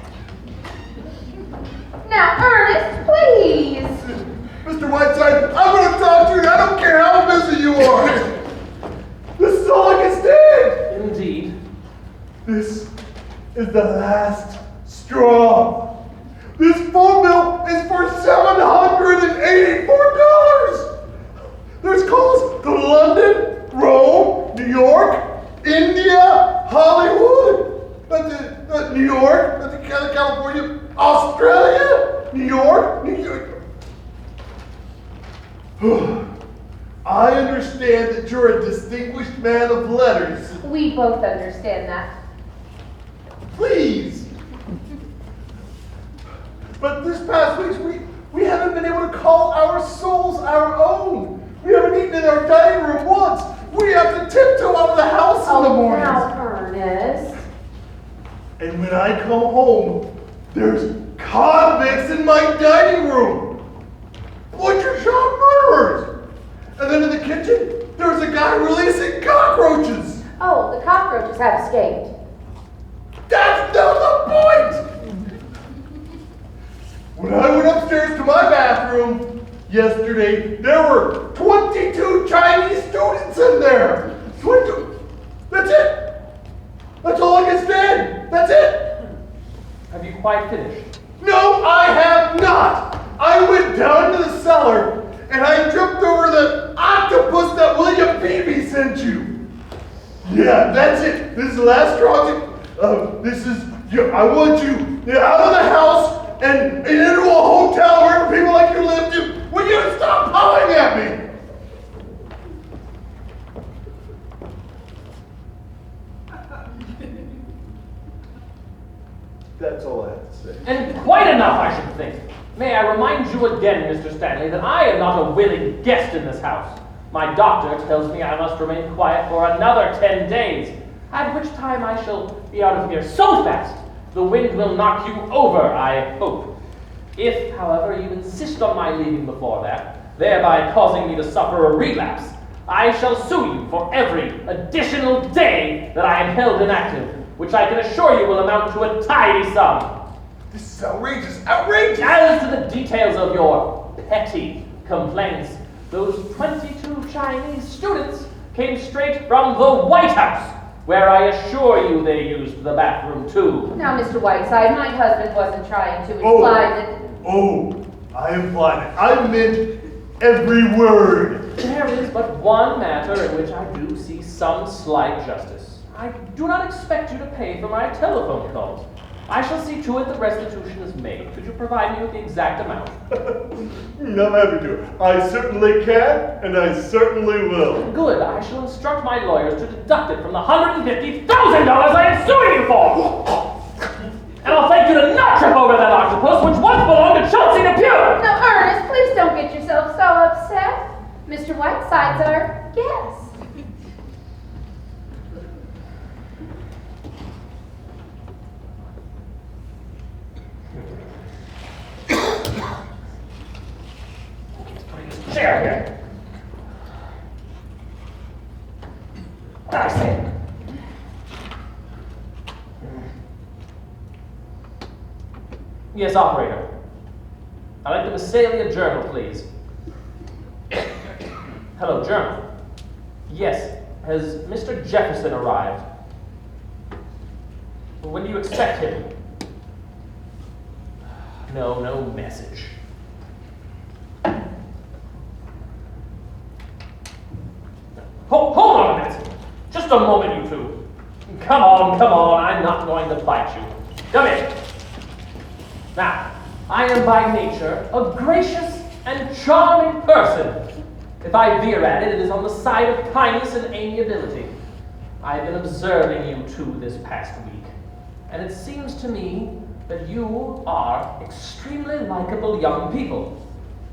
Now, Ernest, please. Mr. Whiteside, I'm going to talk to you. I don't care how busy you are! This is all I can stand! Indeed. This is the last straw. This phone bill is for $784. There's calls to London, Rome, New York, India, Hollywood, New York, California, Australia, New York, New York. I understand that you're a distinguished man of letters. We both understand that. Please. But this past week, we haven't been able to call our souls our own. We haven't eaten in our dining room once. We have to tiptoe out of the house in the morning. Now, Ernest. And when I come home, there's convicts in my dining room. Butcher shop murderers. And then in the kitchen, there's a guy releasing cockroaches. Oh, the cockroaches have escaped. That's not the point! When I went upstairs to my bathroom yesterday, there were 22 Chinese students in there. 22. That's it. That's all I can stand. That's it. Have you quite finished? No, I have not. I went down to the cellar and I tripped over the octopus that William Beebe sent you. Yeah, that's it. This is the last straw. I want you out of the house and into a hotel where people like you live. Will you stop pawing at me? That's all I have to say. And quite enough, I should think. May I remind you again, Mr. Stanley, that I am not a willing guest in this house. My doctor tells me I must remain quiet for another 10 days, at which time I shall be out of here so fast the wind will knock you over, I hope. If, however, you insist on my leaving before that, thereby causing me to suffer a relapse, I shall sue you for every additional day that I am held inactive, which I can assure you will amount to a tidy sum. This is outrageous, outrageous! As to the details of your petty complaints, those 22 Chinese students came straight from the White House, where I assure you they used the bathroom too. Now, Mr. Whiteside, my husband wasn't trying to imply that... Oh, I implied it. I meant every word. There is but one matter in which I do see some slight justice. I do not expect you to pay for my telephone calls. I shall see to it that restitution is made. Could you provide me with the exact amount? I'm happy to. I certainly can, and I certainly will. Good. I shall instruct my lawyers to deduct it from the $150,000 I am suing you for! And I'll thank you to not trip over that octopus, which once belonged to Chelsea Depew! Now, Ernest, please don't get yourself so upset. Mr. Whiteside's our guest. Chair here. I say. Yes, operator. I'd like the Mesalia Journal, please. Hello, Journal. Yes, has Mr. Jefferson arrived? When do you expect him? No message. Hold on a minute. Just a moment, you two. Come on, I'm not going to bite you. Come in. Now, I am by nature a gracious and charming person. If I veer at it, it is on the side of kindness and amiability. I have been observing you two this past week, and it seems to me that you are extremely likable young people.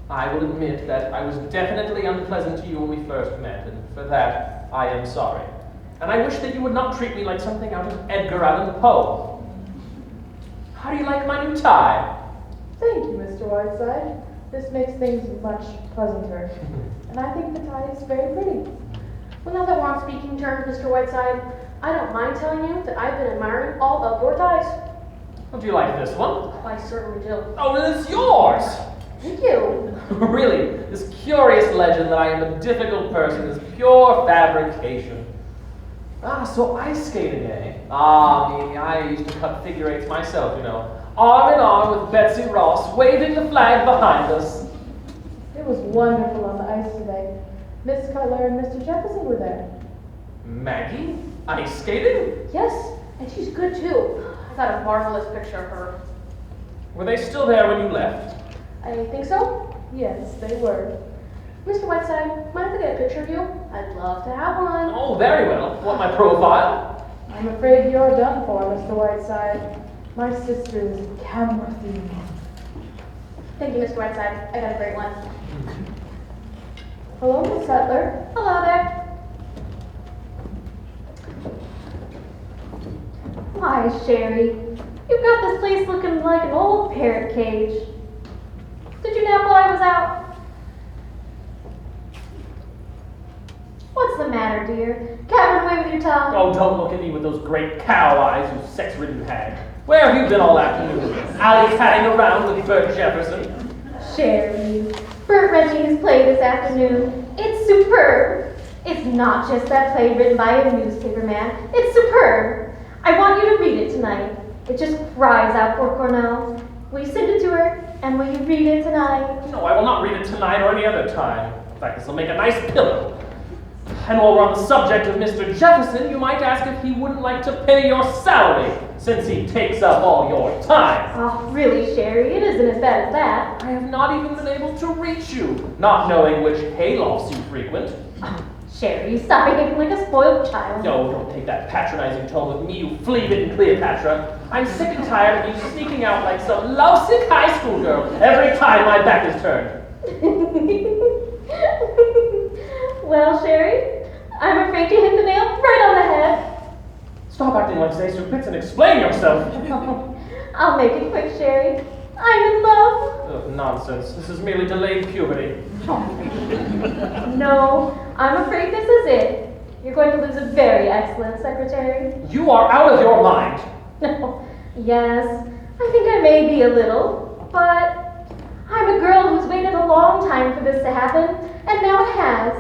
I will admit that I was definitely unpleasant to you when we first met, and for that, I am sorry. And I wish that you would not treat me like something out of Edgar Allan Poe. How do you like my new tie? Thank you, Mr. Whiteside. This makes things much pleasanter. And I think the tie is very pretty. Well, now that we're on speaking terms, Mr. Whiteside, I don't mind telling you that I've been admiring all of your ties. Well, do you like this one? I certainly do. Oh, it is yours! Thank you. Really, this curious legend that I am a difficult person is pure fabrication. Ah, so ice skating, eh? Ah, me, I used to cut figure eights myself, you know. Arm in arm with Betsy Ross, waving the flag behind us. It was wonderful on the ice today. Miss Cutler and Mr. Jefferson were there. Maggie? Ice skating? Yes, and she's good too. I got a marvelous picture of her. Were they still there when you left? I think so. Yes, they were. Mr. Whiteside, mind if I get a picture of you? I'd love to have one. Oh, very well. Want my profile? I'm afraid you're done for, Mr. Whiteside. My sister is camera themed. Thank you, Mr. Whiteside. I got a great one. Hello, Miss Cutler. Hello there. Why, Sherry, you've got this place looking like an old parrot cage. Did you nap while I was out? What's the matter, dear? Cat run away with your tongue? Oh, don't look at me with those great cow eyes, you sex-ridden hag. Where have you been all afternoon? Alley-catting around with Bert Jefferson? Sherry, Bert read me his play this afternoon. It's superb. It's not just that play written by a newspaper man. It's superb. I want you to read it tonight. It just cries out for Cornell. Will you send it to her? And will you read it tonight? No, I will not read it tonight or any other time. In fact, this will make a nice pillow. And while we're on the subject of Mr. Jefferson, you might ask if he wouldn't like to pay your salary, since he takes up all your time. Oh, really, Sherry? It isn't as bad as that. I have not even been able to reach you, not knowing which haylofts you frequent. Oh, Sherry, stop behaving like a spoiled child. No, don't take that patronizing tone with me, you flea-bitten Cleopatra. I'm sick and tired of you sneaking out like some lovesick high school girl every time my back is turned. Well, Sherry, I'm afraid you hit the nail right on the head. Stop acting like Zacer Pitts and explain yourself. I'll make it quick, Sherry. I'm in love. Oh, nonsense. This is merely delayed puberty. No, I'm afraid this is it. You're going to lose a very excellent secretary. You are out of your mind. No, yes, I think I may be a little, but I'm a girl who's waited a long time for this to happen, and now it has.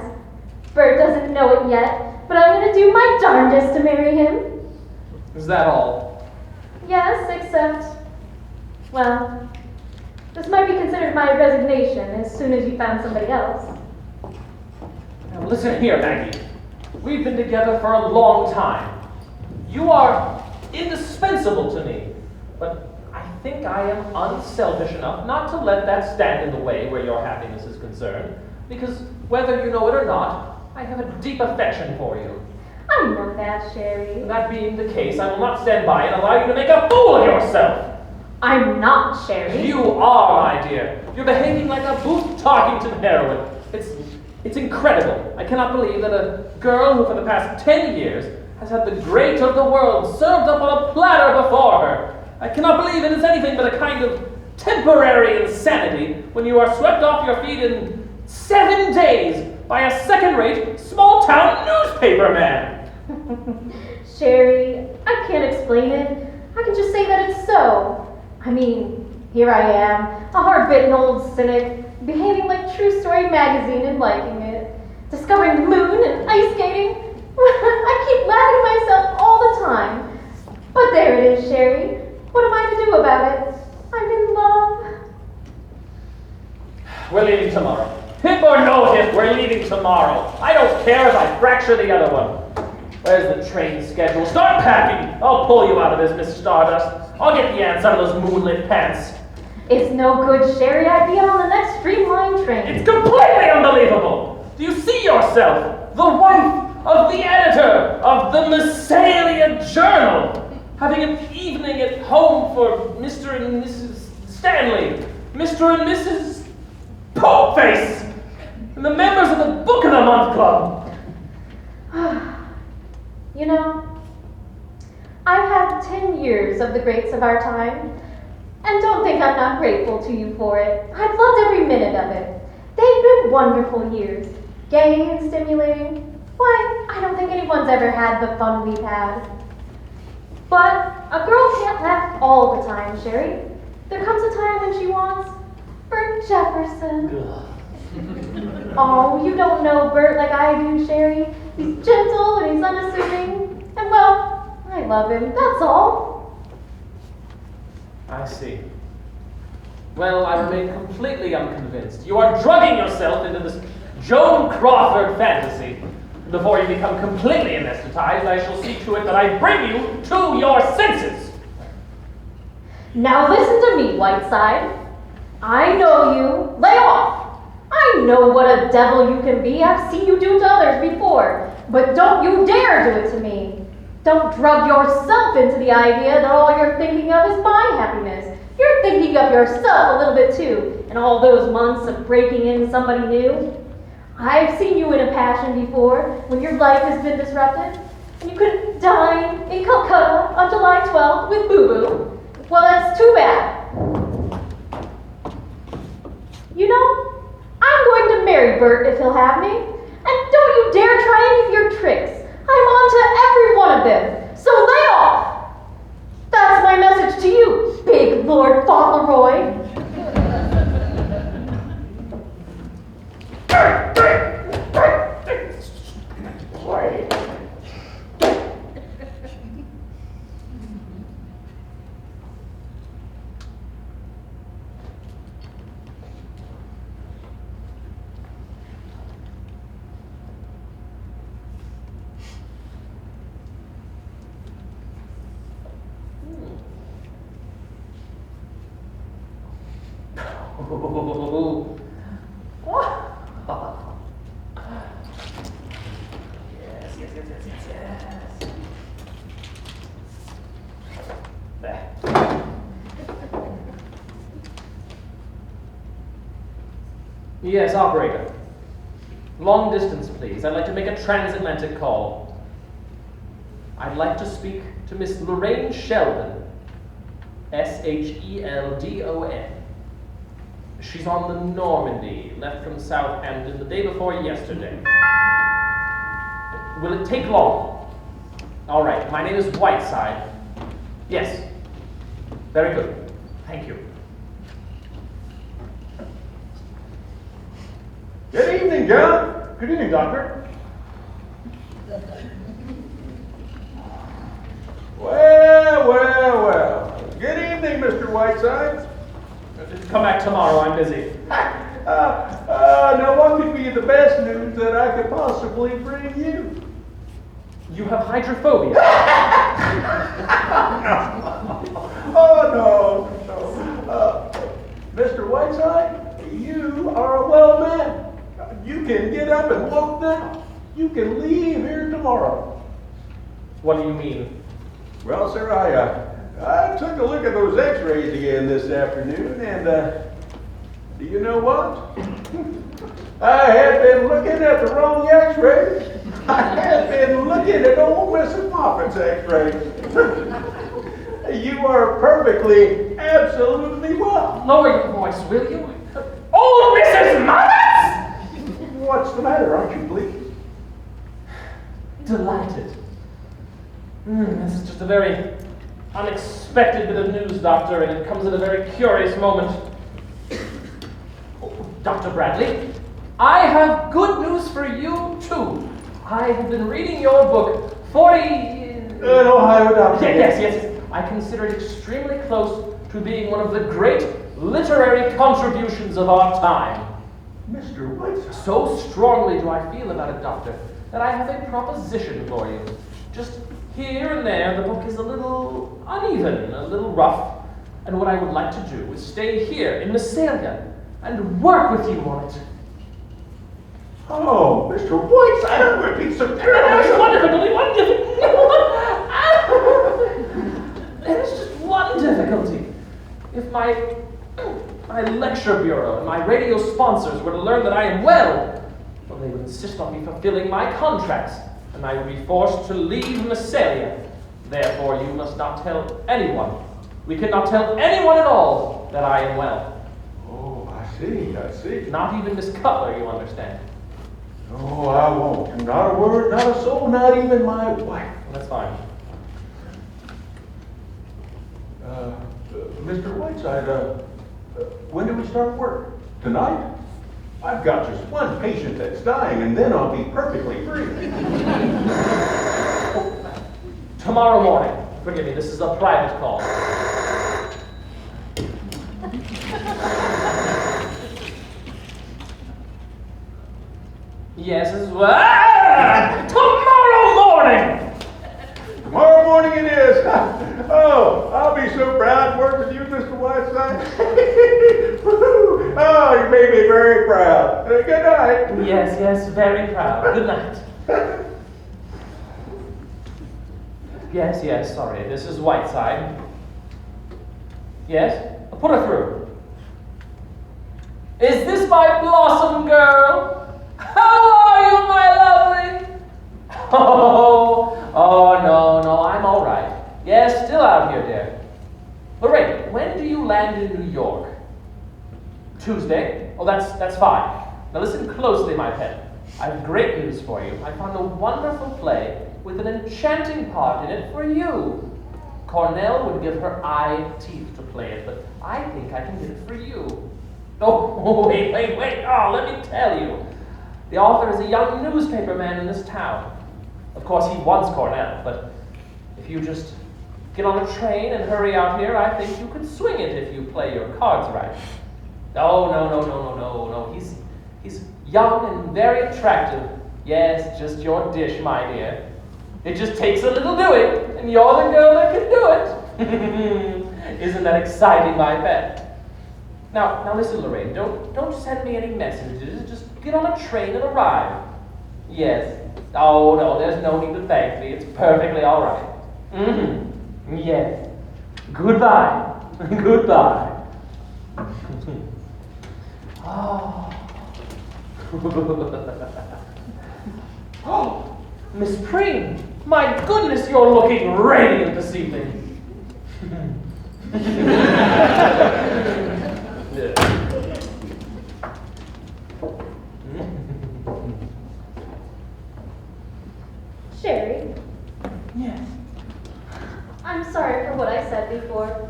Bert doesn't know it yet, but I'm going to do my darndest to marry him. Is that all? Yes, except, well, this might be considered my resignation as soon as you found somebody else. Now listen here, Maggie. We've been together for a long time. You are indispensable to me, but I think I am unselfish enough not to let that stand in the way where your happiness is concerned, because whether you know it or not, I have a deep affection for you. I know that, Sherry. That being the case, I will not stand by and allow you to make a fool of yourself. I'm not, Sherry. You are, my dear. You're behaving like a Booth-Tarkington heroine. It's incredible. I cannot believe that a girl who for the past 10 years has had the great of the world served up on a platter before her. I cannot believe it is anything but a kind of temporary insanity when you are swept off your feet in 7 days by a second-rate, small-town newspaper man. Sherry, I can't explain it. I can just say that it's so. I mean, here I am, a hard-bitten old cynic, behaving like True Story magazine and liking it, discovering the moon and ice skating. I keep laughing at myself all the time. But there it is, Sherry. What am I to do about it? I'm in love. We're leaving tomorrow. Hip or no hip, we're leaving tomorrow. I don't care if I fracture the other one. Where's the train schedule? Start packing. I'll pull you out of this, Miss Stardust. I'll get the ants out of those moonlit pants. It's no good, Sherry. I'd be on the next streamline train. It's completely unbelievable. Do you see yourself, the wife of the editor of the Mesalia Journal, having an evening at home for Mr. and Mrs. Stanley, Mr. and Mrs. Popeface, and the members of the Book of the Month Club? You know, I've had 10 years of the greats of our time, and don't think I'm not grateful to you for it. I've loved every minute of it. They've been wonderful years, gay and stimulating. Why, I don't think anyone's ever had the fun we've had. But a girl can't laugh all the time, Sherry. There comes a time when she wants Bert Jefferson. Oh, you don't know Bert like I do, Sherry. He's gentle and he's unassuming. And well, I love him, that's all. I see. Well, I remain completely unconvinced. You are drugging yourself into this Joan Crawford fantasy. Before you become completely anesthetized, I shall see to it that I bring you to your senses. Now listen to me, Whiteside. I know you. Lay off. I know what a devil you can be. I've seen you do to others before. But don't you dare do it to me. Don't drug yourself into the idea that all you're thinking of is my happiness. You're thinking of yourself a little bit too, and all those months of breaking in somebody new. I've seen you in a passion before, when your life has been disrupted, and you could dine in Calcutta on July 12th with Boo Boo. Well, that's too bad. You know, I'm going to marry Bert if he'll have me, and don't you dare try any of your tricks. I'm on to every one of them, so lay off. That's my message to you, big Lord Fauntleroy. Yes, operator. Long distance, please. I'd like to make a transatlantic call. I'd like to speak to Miss Lorraine Sheldon. Sheldon. She's on the Normandy, left from Southampton the day before yesterday. Will it take long? All right, my name is Whiteside. Yes. Very good. Thank you. Good evening, John. Good evening, Doctor. Well. Good evening, Mr. Whiteside. Come back tomorrow, I'm busy. Now what could be the best news that I could possibly bring you? You have hydrophobia. Oh, no. Mr. Whiteside, you are a well man. You can get up and walk now. You can leave here tomorrow. What do you mean? Well, sir, I took a look at those x-rays again this afternoon, and do you know what? I had been looking at the wrong x-rays. I had been looking at old Mrs. Moffat's x-rays. You are perfectly, absolutely well. Lower your voice, will you? Old Mrs. Moffat! What's the matter? Aren't you bleak? Delighted. This is just a very unexpected bit of news, Doctor, and it comes at a very curious moment. Oh, Dr. Bradley, I have good news for you, too. I have been reading your book, 40... An Ohio Doctor. Yes. I consider it extremely close to being one of the great literary contributions of our time. Mr. Whiteside. So strongly do I feel about it, Doctor, that I have a proposition for you. Just here and there, the book is a little uneven, a little rough, and what I would like to do is stay here in Mesalia and work with you on it. Oh, Mr. Whiteside, that would be so terrible. There's one difficulty. There's just one difficulty. If my lecture bureau and my radio sponsors were to learn that I am well, they would insist on me fulfilling my contracts, and I would be forced to leave Mesalia. Therefore, you must not tell anyone. We cannot tell anyone at all that I am well. Oh, I see. Not even Miss Cutler, you understand. Oh, I won't. Not a word, not a soul, not even my wife. Well, that's fine. Mr. Whiteside, When do we start work? Tonight? I've got just one patient that's dying, and then I'll be perfectly free. Tomorrow morning. Forgive me, this is a private call. Yes, this is tomorrow morning! Tomorrow morning it is. Oh, I'll be so proud to work with you, Mr. Whiteside. Woo-hoo. Oh, you made me very proud. Good night. Yes, very proud. Good night. Yes, sorry. This is Whiteside. Yes? Put her through. Is this my blossom girl? How are you, my lovely? Oh, no, I'm all right. Yes, still out here, dear. Lorraine, when do you land in New York? Tuesday? Oh, that's fine. Now listen closely, my pet. I have great news for you. I found a wonderful play with an enchanting part in it for you. Cornell would give her eye teeth to play it, but I think I can get it for you. Oh, wait. Oh, let me tell you. The author is a young newspaper man in this town. Of course, he wants Cornell, but if you just get on a train and hurry out here, I think you could swing it if you play your cards right. Oh, no. He's young and very attractive. Yes, just your dish, my dear. It just takes a little doing, and you're the girl that can do it. Isn't that exciting, my pet? Now listen, Lorraine, don't send me any messages. Just get on a train and arrive. Yes. Oh, no, there's no need to thank me. It's perfectly all right. Yes. Goodbye. Goodbye. Oh, Miss Preen, my goodness, you're looking radiant this evening. Sherry? Yes. I'm sorry for what I said before.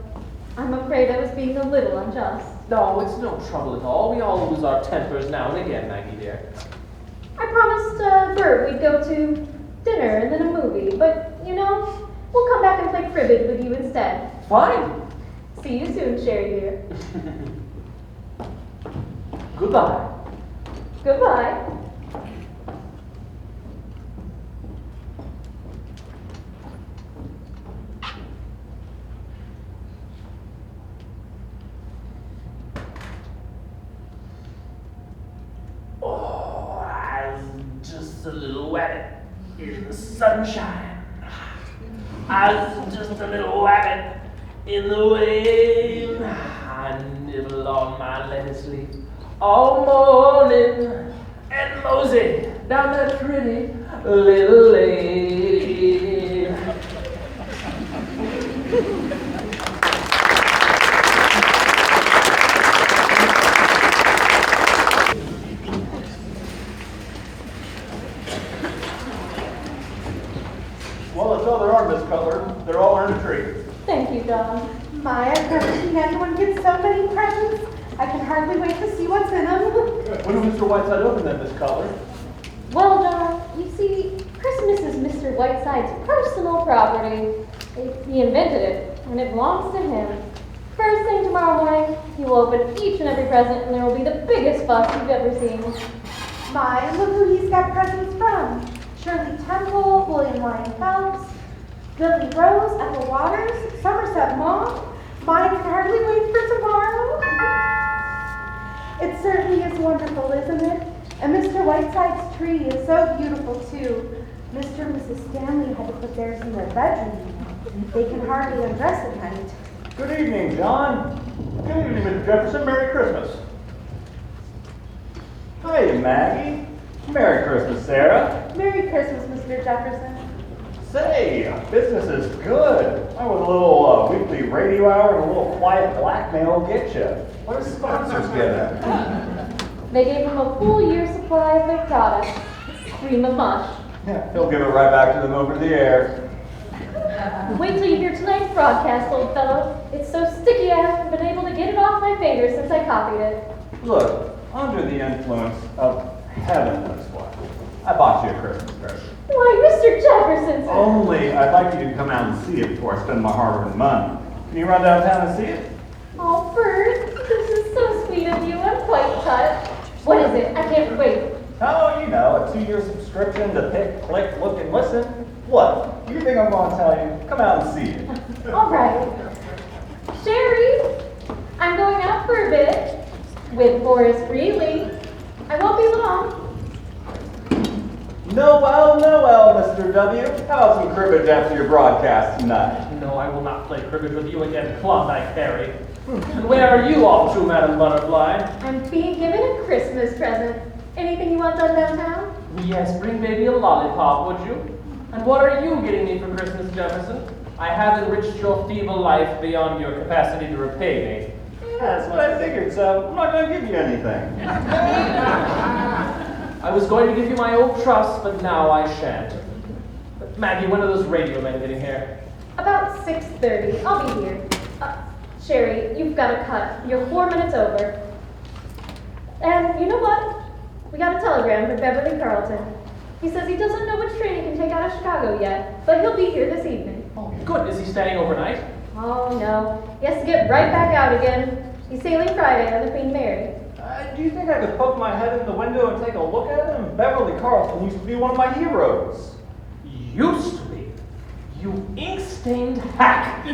I'm afraid I was being a little unjust. No, it's no trouble at all. We all lose our tempers now and again, Maggie dear. I promised Bert we'd go to dinner and then a movie, but, we'll come back and play cribbage with you instead. Fine. See you soon, Sherry dear. Goodbye. Goodbye. Oh, I was just a little wet in the sunshine. I was just a little wet in the rain. I nibble on my lettuce leaf all morning and mosey down that pretty little lane. Well, that's all there are, Miss Cutler. They're all in a tree. Thank you, Don. My, I've never seen anyone get so many presents. I can hardly wait to see what's in them. When did Mr. Whiteside open them, Miss Cutler? Well, Don, you see, Christmas is Mr. Whiteside's personal property. He invented it, and it belongs to him. First thing tomorrow morning, he will open each and every present, and there will be the biggest fuss you've ever seen. My, and look who he's got presents from. Shirley Temple, William Lyon Phelps, Billy Rose, Ethel Waters, Somerset Maugham. My, I can hardly wait for tomorrow. It certainly is wonderful, isn't it? And Mr. Whiteside's tree is so beautiful, too. Mr. and Mrs. Stanley had to put theirs in their bedroom. They can hardly undress at night. Good evening, John. Good evening, Mr. Jefferson. Merry Christmas. Hi, Maggie. Merry Christmas, Sarah. Merry Christmas, Mr. Jefferson. Say, business is good. I was a little weekly radio hour and a little quiet blackmail will get you. What do sponsors get at? They gave him a full year's supply of their products. Cream of mush. Yeah, he'll give it right back to them over the air. Wait till you hear tonight's broadcast, old fellow. It's so sticky I haven't been able to get it off my fingers since I copied it. Look, under the influence of heaven knows what, I bought you a Christmas present. Why, Mr. Jefferson, sir. Only I'd like you to come out and see it before I spend my hard-earned money. Can you run downtown and see it? Oh, Bert, this is so sweet of you. I'm quite touched. What is it? I can't wait. Oh, you know, a 2-year subscription to pick, click, look, and listen. What? You think I'm going to tell you? Come out and see it. All right. Sherry, I'm going out for a bit with Boris Greeley. I won't be long. Noel, Mr. W. How about some cribbage after your broadcast tonight? No, I will not play cribbage with you again, Klondike Harry. And where are you off to, Madam Butterfly? I'm being given a Christmas present. Anything you want done downtown? Yes, bring baby a lollipop, would you? And what are you getting me for Christmas, Jefferson? I have enriched your feeble life beyond your capacity to repay me. Yeah, that's what I figured, so I'm not going to give you anything. I was going to give you my old trust, but now I shan't. But Maggie, when are those radio men getting here? About 6:30. I'll be here. Sherry, you've got to cut. You're 4 minutes over. And you know what? We got a telegram from Beverly Carlton. He says he doesn't know which train he can take out of Chicago yet, but he'll be here this evening. Oh, good. Is he staying overnight? Oh, no. He has to get right back out again. He's sailing Friday on the Queen Mary. Do you think I could poke my head in the window and take a look at him? Beverly Carlton used to be one of my heroes. Used to be? You ink-stained hack!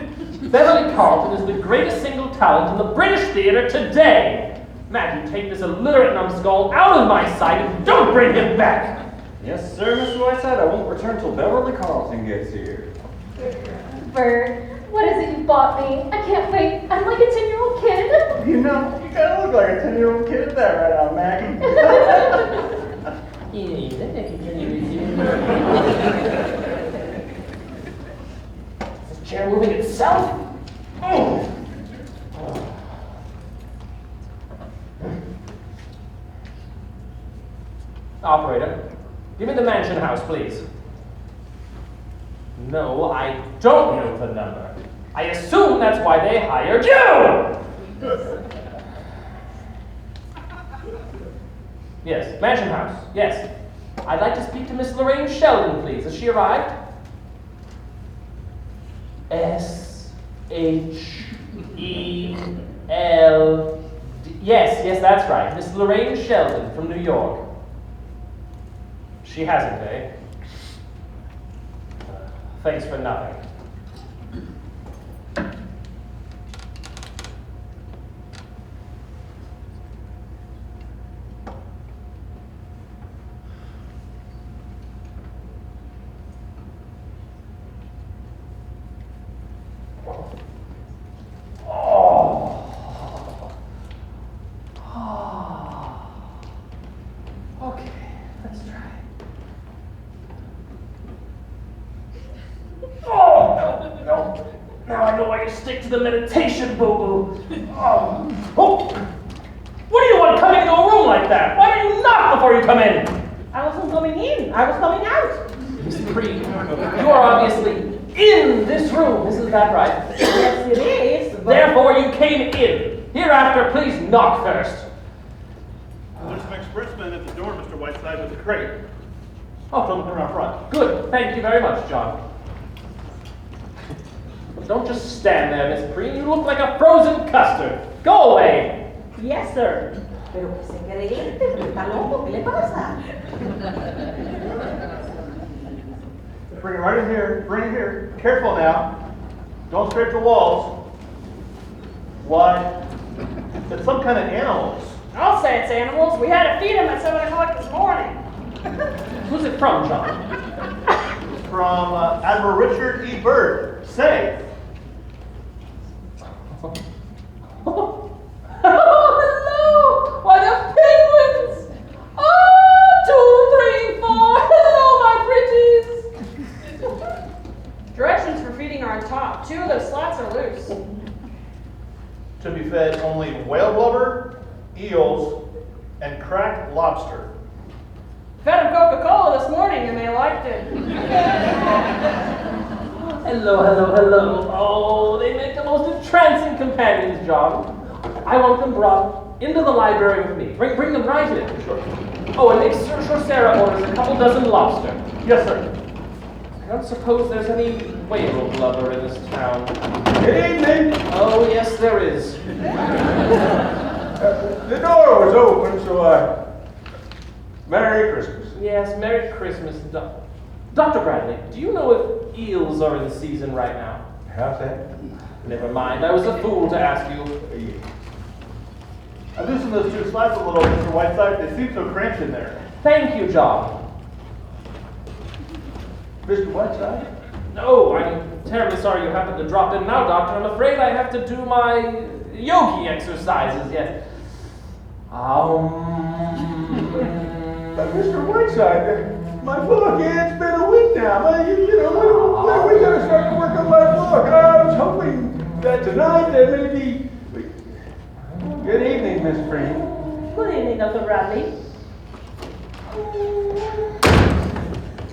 Beverly Carlton is the greatest single talent in the British theater today! Maggie, take this illiterate numbskull out of my sight and don't bring him back! Yes, sir, Mr. Whiteside. I won't return till Beverly Carlton gets here. Bert, what is it you bought me? I can't wait. I'm like a 10-year-old kid. You know, you kind of look like a 10-year-old kid there right now, Maggie. Is this chair moving itself? Oh. Operator, give me the mansion house, please. No, I don't know the number. I assume that's why they hired you! Yes, mansion house, yes. I'd like to speak to Miss Lorraine Sheldon, please. Has she arrived? S-H-E-L-D. Yes, that's right. Miss Lorraine Sheldon from New York. She hasn't, eh? Thanks for nothing. Okay, let's try. Oh, no. Now I know why you stick to the meditation, boo-boo. Oh. What do you want coming into a room like that? Why don't you knock before you come in? I wasn't coming in. I was coming out. Miss Bree, you are obviously in this room, isn't that right? Yes, it is. Therefore, you came in. Hereafter, please knock first. There's some expressmen at the door, Mr. Whiteside, with a crate. Oh, from around front. Good. Thank you very much, John. Don't just stand there, Miss Bree. You look like a frozen custard. Go away. Yes, sir. Pero que se quede este, está loco, ¿qué le pasa? Bring it right in here. Bring it here. Careful now. Don't scrape the walls. Why? It's some kind of animals. I'll say it's animals. We had to feed them at 7 o'clock this morning. Who's it from, John? From Admiral Richard E. Byrd. Say. Oh, hello! Why, the penguins! Oh, 2, 3, 4. Hello, my pretties! Directions for feeding are on top. 2 of those slots are loose. To be fed only whale blubber, eels, and cracked lobster. Fed them Coca-Cola this morning and they liked it. Hello. Oh, they make the most entrancing companions, John. I want them brought into the library with me. Bring them right in. Sure. Oh, and make sure Sarah orders a couple dozen lobster. Yes, sir. I don't suppose there's any whale blubber in this town. Good evening. Oh, yes, there is. The door was open, so Merry Christmas. Yes, Merry Christmas, Dr. Bradley, do you know if eels are in season right now? How's that? Never mind, I was a fool to ask you. I loosened those two slats a little, Mr. Whiteside. They seem so cramped in there. Thank you, John. Mr. Whiteside? No, I'm terribly sorry you happened to drop in now, Doctor. I'm afraid I have to do my yogi exercises yet. Mr. Whiteside, my book, it's been a week now. When are we going to start to work on my book? I was hoping that tonight there may be... Good evening, Miss Freeman. Good evening, Dr. Bradley.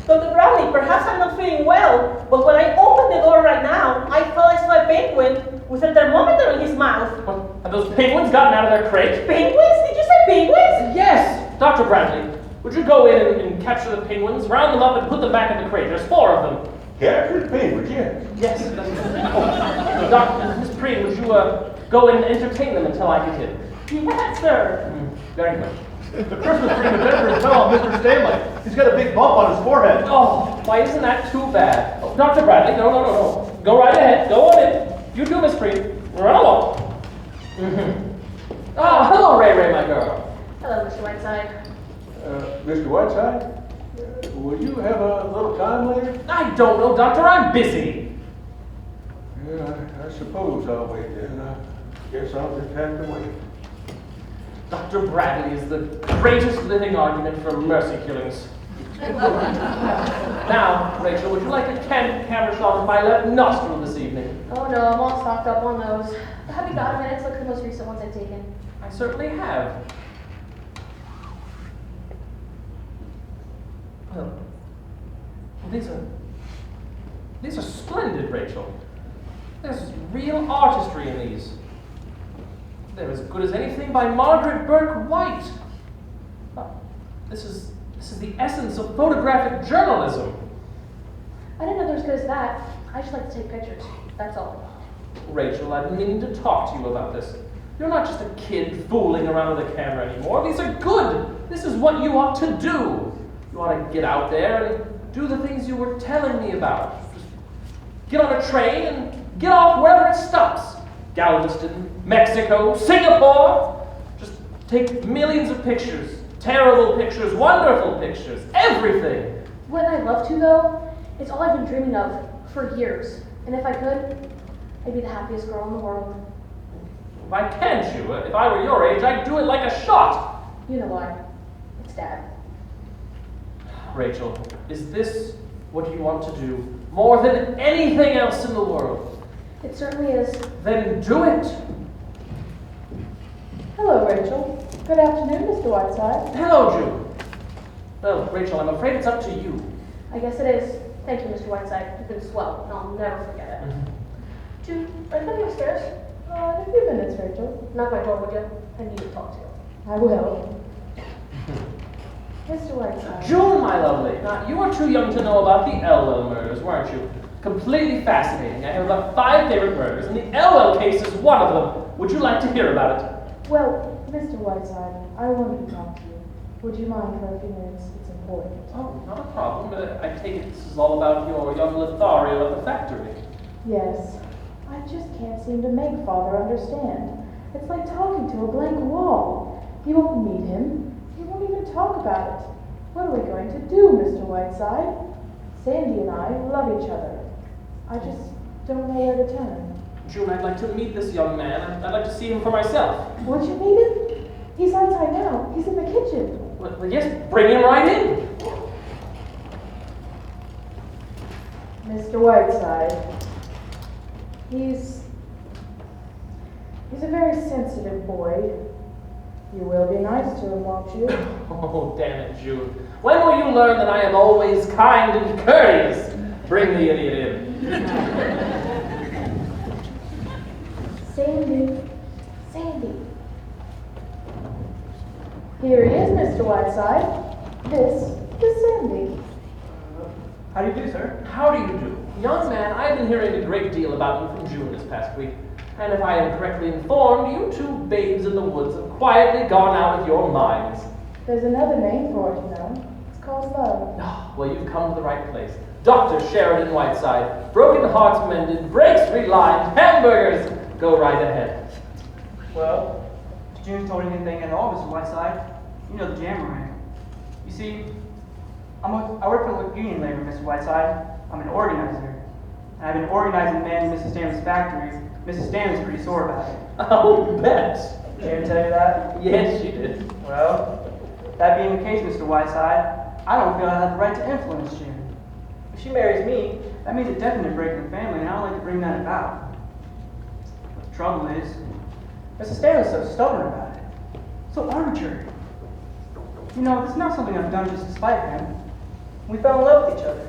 Dr. Bradley, perhaps I'm not feeling well, but when I opened the door right now, I thought I saw a penguin with a thermometer in his mouth. Have those penguins gotten out of their crate? Penguins? Did you say penguins? Yes! Dr. Bradley, would you go in and capture the penguins, round them up, and put them back in the crate? There's 4 of them. Capture the penguins, yes. Yes. Doctor, Miss Preen, would you go and entertain them until I get in? Yes, sir. Very good. The Christmas tree adventure fell on Mr. Stanley. He's got a big bump on his forehead. Oh, why isn't that too bad? Oh, Dr. Bradley, no. Go right ahead. Go on in. You too, Miss Preen. Run along. Ah, hello, Ray, my girl. Hello, Mr. Whiteside. Mr. Whiteside, will you have a little time later? I don't know, Doctor. I'm busy. Yeah, I suppose I'll wait then. I guess I'll just have to wait. Dr. Bradley is the greatest living argument for mercy killings. Now, Rachel, would you like a camera shot of my left nostril this evening? Oh no, I'm all stocked up on those. Have you got a minute to look at the most recent ones I've taken? I certainly have. Well, these are splendid, Rachel. There's real artistry in these. They're as good as anything by Margaret Burke White. This is the essence of photographic journalism. I didn't know they're as good as that. I just like to take pictures. That's all. Rachel, I've been meaning to talk to you about this. You're not just a kid fooling around with a camera anymore. These are good. This is what you ought to do. You ought to get out there and do the things you were telling me about. Just get on a train and get off wherever it stops. Galveston, Mexico, Singapore. Just take millions of pictures. Terrible pictures, wonderful pictures, everything. What I love to, though, it's all I've been dreaming of for years. And if I could, I'd be the happiest girl in the world. Why can't you? If I were your age, I'd do it like a shot. You know why? It's Dad. Rachel, is this what you want to do more than anything else in the world? It certainly is. Then do it. Hello, Rachel. Good afternoon, Mr. Whiteside. Hello, June. Well, Rachel, I'm afraid it's up to you. I guess it is. Thank you, Mr. Whiteside. You've been swell, and I'll never forget it. Jude, are you coming upstairs? In a few minutes, Rachel. Knock my door, would you? I need to talk to you. I will. Mr. Whiteside. June, my lovely. Now, you were too young to know about the Elwell murders, weren't you? Completely fascinating. I have about 5 favorite murders, and the Elwell case is one of them. Would you like to hear about it? Well, Mr. Whiteside, I wanted to talk to you. Would you mind for a few minutes? It's important. Oh, not a problem, but I take it this is all about your young Lothario at the factory. Yes. I just can't seem to make Father understand. It's like talking to a blank wall. You won't meet him. He won't even talk about it. What are we going to do, Mr. Whiteside? Sandy and I love each other. I just don't know where to turn. June, I'd like to meet this young man. I'd like to see him for myself. Would you meet him? He's outside now. He's in the kitchen. Well, yes, bring him right in. Mr. Whiteside. He's a very sensitive boy. You will be nice to him, won't you? Oh, damn it, June. When will you learn that I am always kind and courteous? Bring the idiot in. Sandy. Sandy. Sandy. Here he is, Mr. Whiteside. This is Sandy. How do you do, sir? How do you do? Young man, I've been hearing a great deal about you from June this past week. And if I am correctly informed, you two babes in the woods have quietly gone out of your minds. There's another name for it, you know. It's called love. Oh, well, you've come to the right place. Dr. Sheridan Whiteside, broken hearts mended, brakes relined, hamburgers. Go right ahead. Well, June's told anything at all, Mr. Whiteside. You know the jammer. You see, I work for the union labor, Mr. Whiteside. I'm an organizer. And I've been organizing men in Mrs. Stanley's factory. Mrs. Stanley's pretty sore about it. Oh, bet. Did she ever tell you that? Yes, she did. Well, that being the case, Mr. Whiteside, I don't feel I have the right to influence June. If she marries me, that means a definite break in the family, and I don't like to bring that about. But the trouble is, Mrs. Stanley's so stubborn about it. So arbitrary. You know, this is not something I've done just to spite him. We fell in love with each other.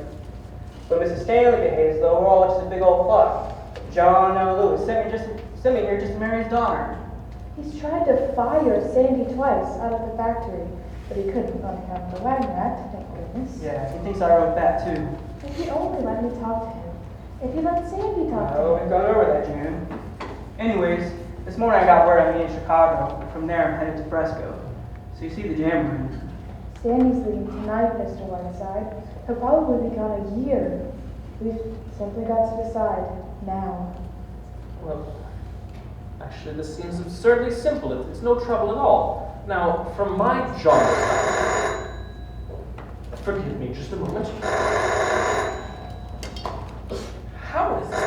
But Mrs. Stanley behaves as though we're all just a big old plot. John Lewis sent me here just to marry his daughter. He's tried to fire Sandy twice out of the factory, but he couldn't on account of the Wagner Act, thank goodness. Yeah, he thinks I wrote that too. If he only let me talk to him. If he let Sandy talk to Oh, him. we've gone over that, June. Anyways, this morning I got word I'm meeting in Chicago, and from there I'm headed to Fresco. So you see the jamboree. Sandy's leaving tonight, Mr. Whiteside. He'll probably be gone a year. We've simply got to decide now. Well, actually, this seems absurdly simple. It's no trouble at all. Now, from my jaundice... Forgive me just a moment. How is this?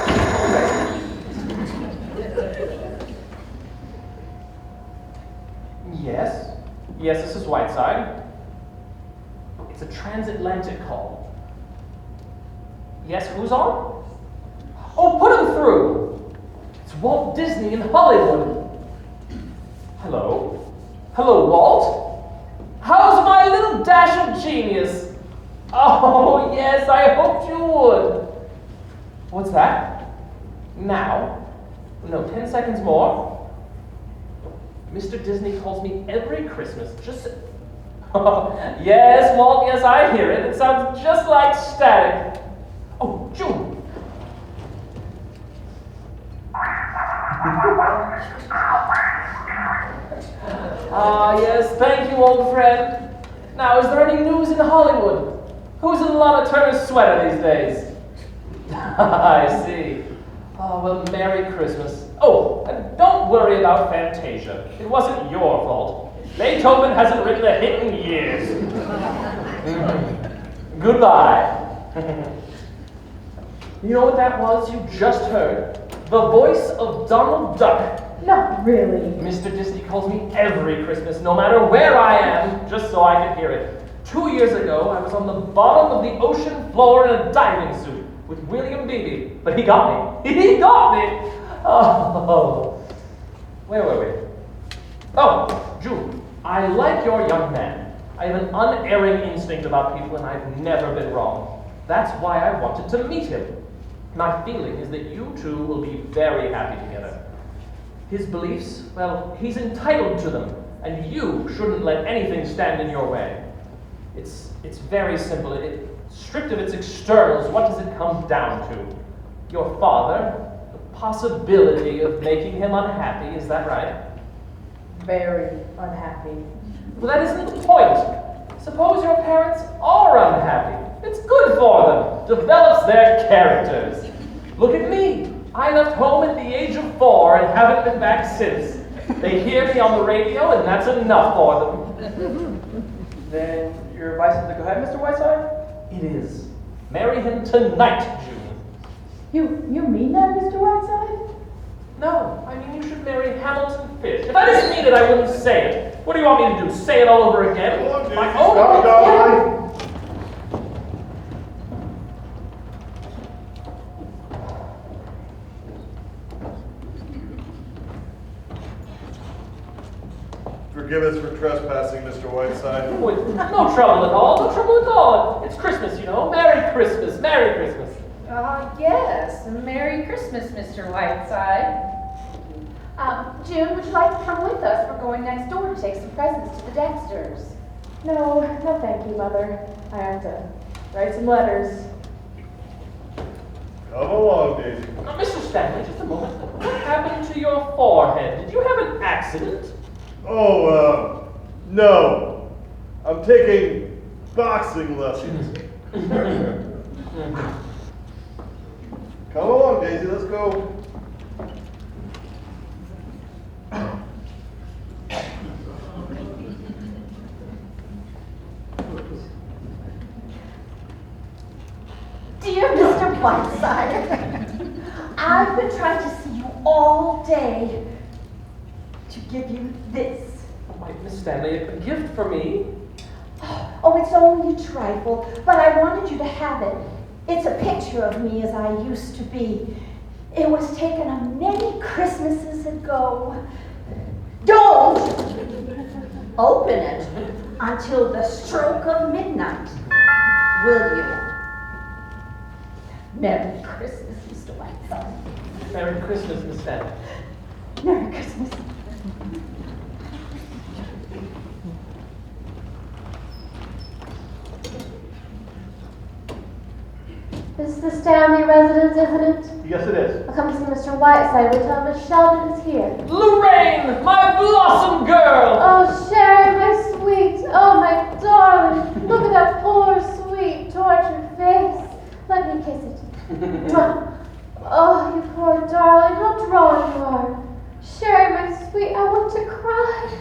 Yes? Yes, this is Whiteside. It's a transatlantic call. Yes, who's on? Oh, put him through! It's Walt Disney in Hollywood. Hello? Hello, Walt? How's my little dash of genius? Oh, yes, I hoped you would. What's that? Now? No, 10 seconds more. Mr. Disney calls me every Christmas, just... Yes, Walt, yes, I hear it. It sounds just like static. Oh, June. Ah, yes, thank you, old friend. Now, is there any news in Hollywood? Who's in Lana Turner's sweater these days? I see. Oh, well, Merry Christmas. Oh, and don't worry about Fantasia. It wasn't your fault. Beethoven hasn't written a hit in years. Goodbye. You know what that was you just heard? The voice of Donald Duck. Not really. Mr. Disney calls me every Christmas, no matter where I am, just so I can hear it. 2 years ago, I was on the bottom of the ocean floor in a diving suit with William Beebe, but he got me. He got me! Oh. Where were we? Oh, June, I like your young man. I have an unerring instinct about people, and I've never been wrong. That's why I wanted to meet him. My feeling is that you two will be very happy together. His beliefs, well, he's entitled to them, and you shouldn't let anything stand in your way. It's very simple. Stripped of its externals, what does it come down to? Your father, the possibility of making him unhappy, is that right? Very unhappy. Well, that isn't the point. Suppose your parents are unhappy. It's good for them. Develops their characters. Look at me. I left home at the age of 4 and haven't been back since. They hear me on the radio, and that's enough for them. Then your advice is to go ahead, Mr. Whiteside? It is. Marry him tonight, June. You mean that, Mr. Whiteside? No, I mean you should marry Hamilton Fish. If I didn't mean it, I wouldn't say it. What do you want me to do? Say it all over again? My own. Forgive us for trespassing, Mr. Whiteside. No trouble at all. No trouble at all. It's Christmas, you know. Merry Christmas. Merry Christmas. Yes. Merry Christmas, Mr. Whiteside. June, would you like to come with us? We're going next door to take some presents to the Dexters. No, no thank you, Mother. I have to write some letters. Come along, Daisy. Now, Mr. Stanley, just a moment. What happened to your forehead? Did you have an accident? Oh, no. I'm taking boxing lessons. Come along, Daisy, let's go. Dear Mr. Whiteside, I've been trying to see you all day to give you this. Oh, my Miss Stanley, a gift for me? Oh, it's only a trifle, but I wanted you to have it. It's a picture of me as I used to be. It was taken many Christmases ago. Don't open it until the stroke of midnight, will you? Merry Christmas, Mr. Whiteside. Merry Christmas, Miss Stanley. Merry Christmas. This is the Stanley residence, isn't it? Yes, it is. I'll come to see Mr. Whiteside. We tell him Miss Sheldon is here. Lorraine, my blossom girl! Oh, Sherry, my sweet. Oh, my darling. Look at that poor, sweet, tortured face. Let me kiss it. Mwah. Oh, you poor darling. How drawn you are. Sherry, my sweet, I want to cry.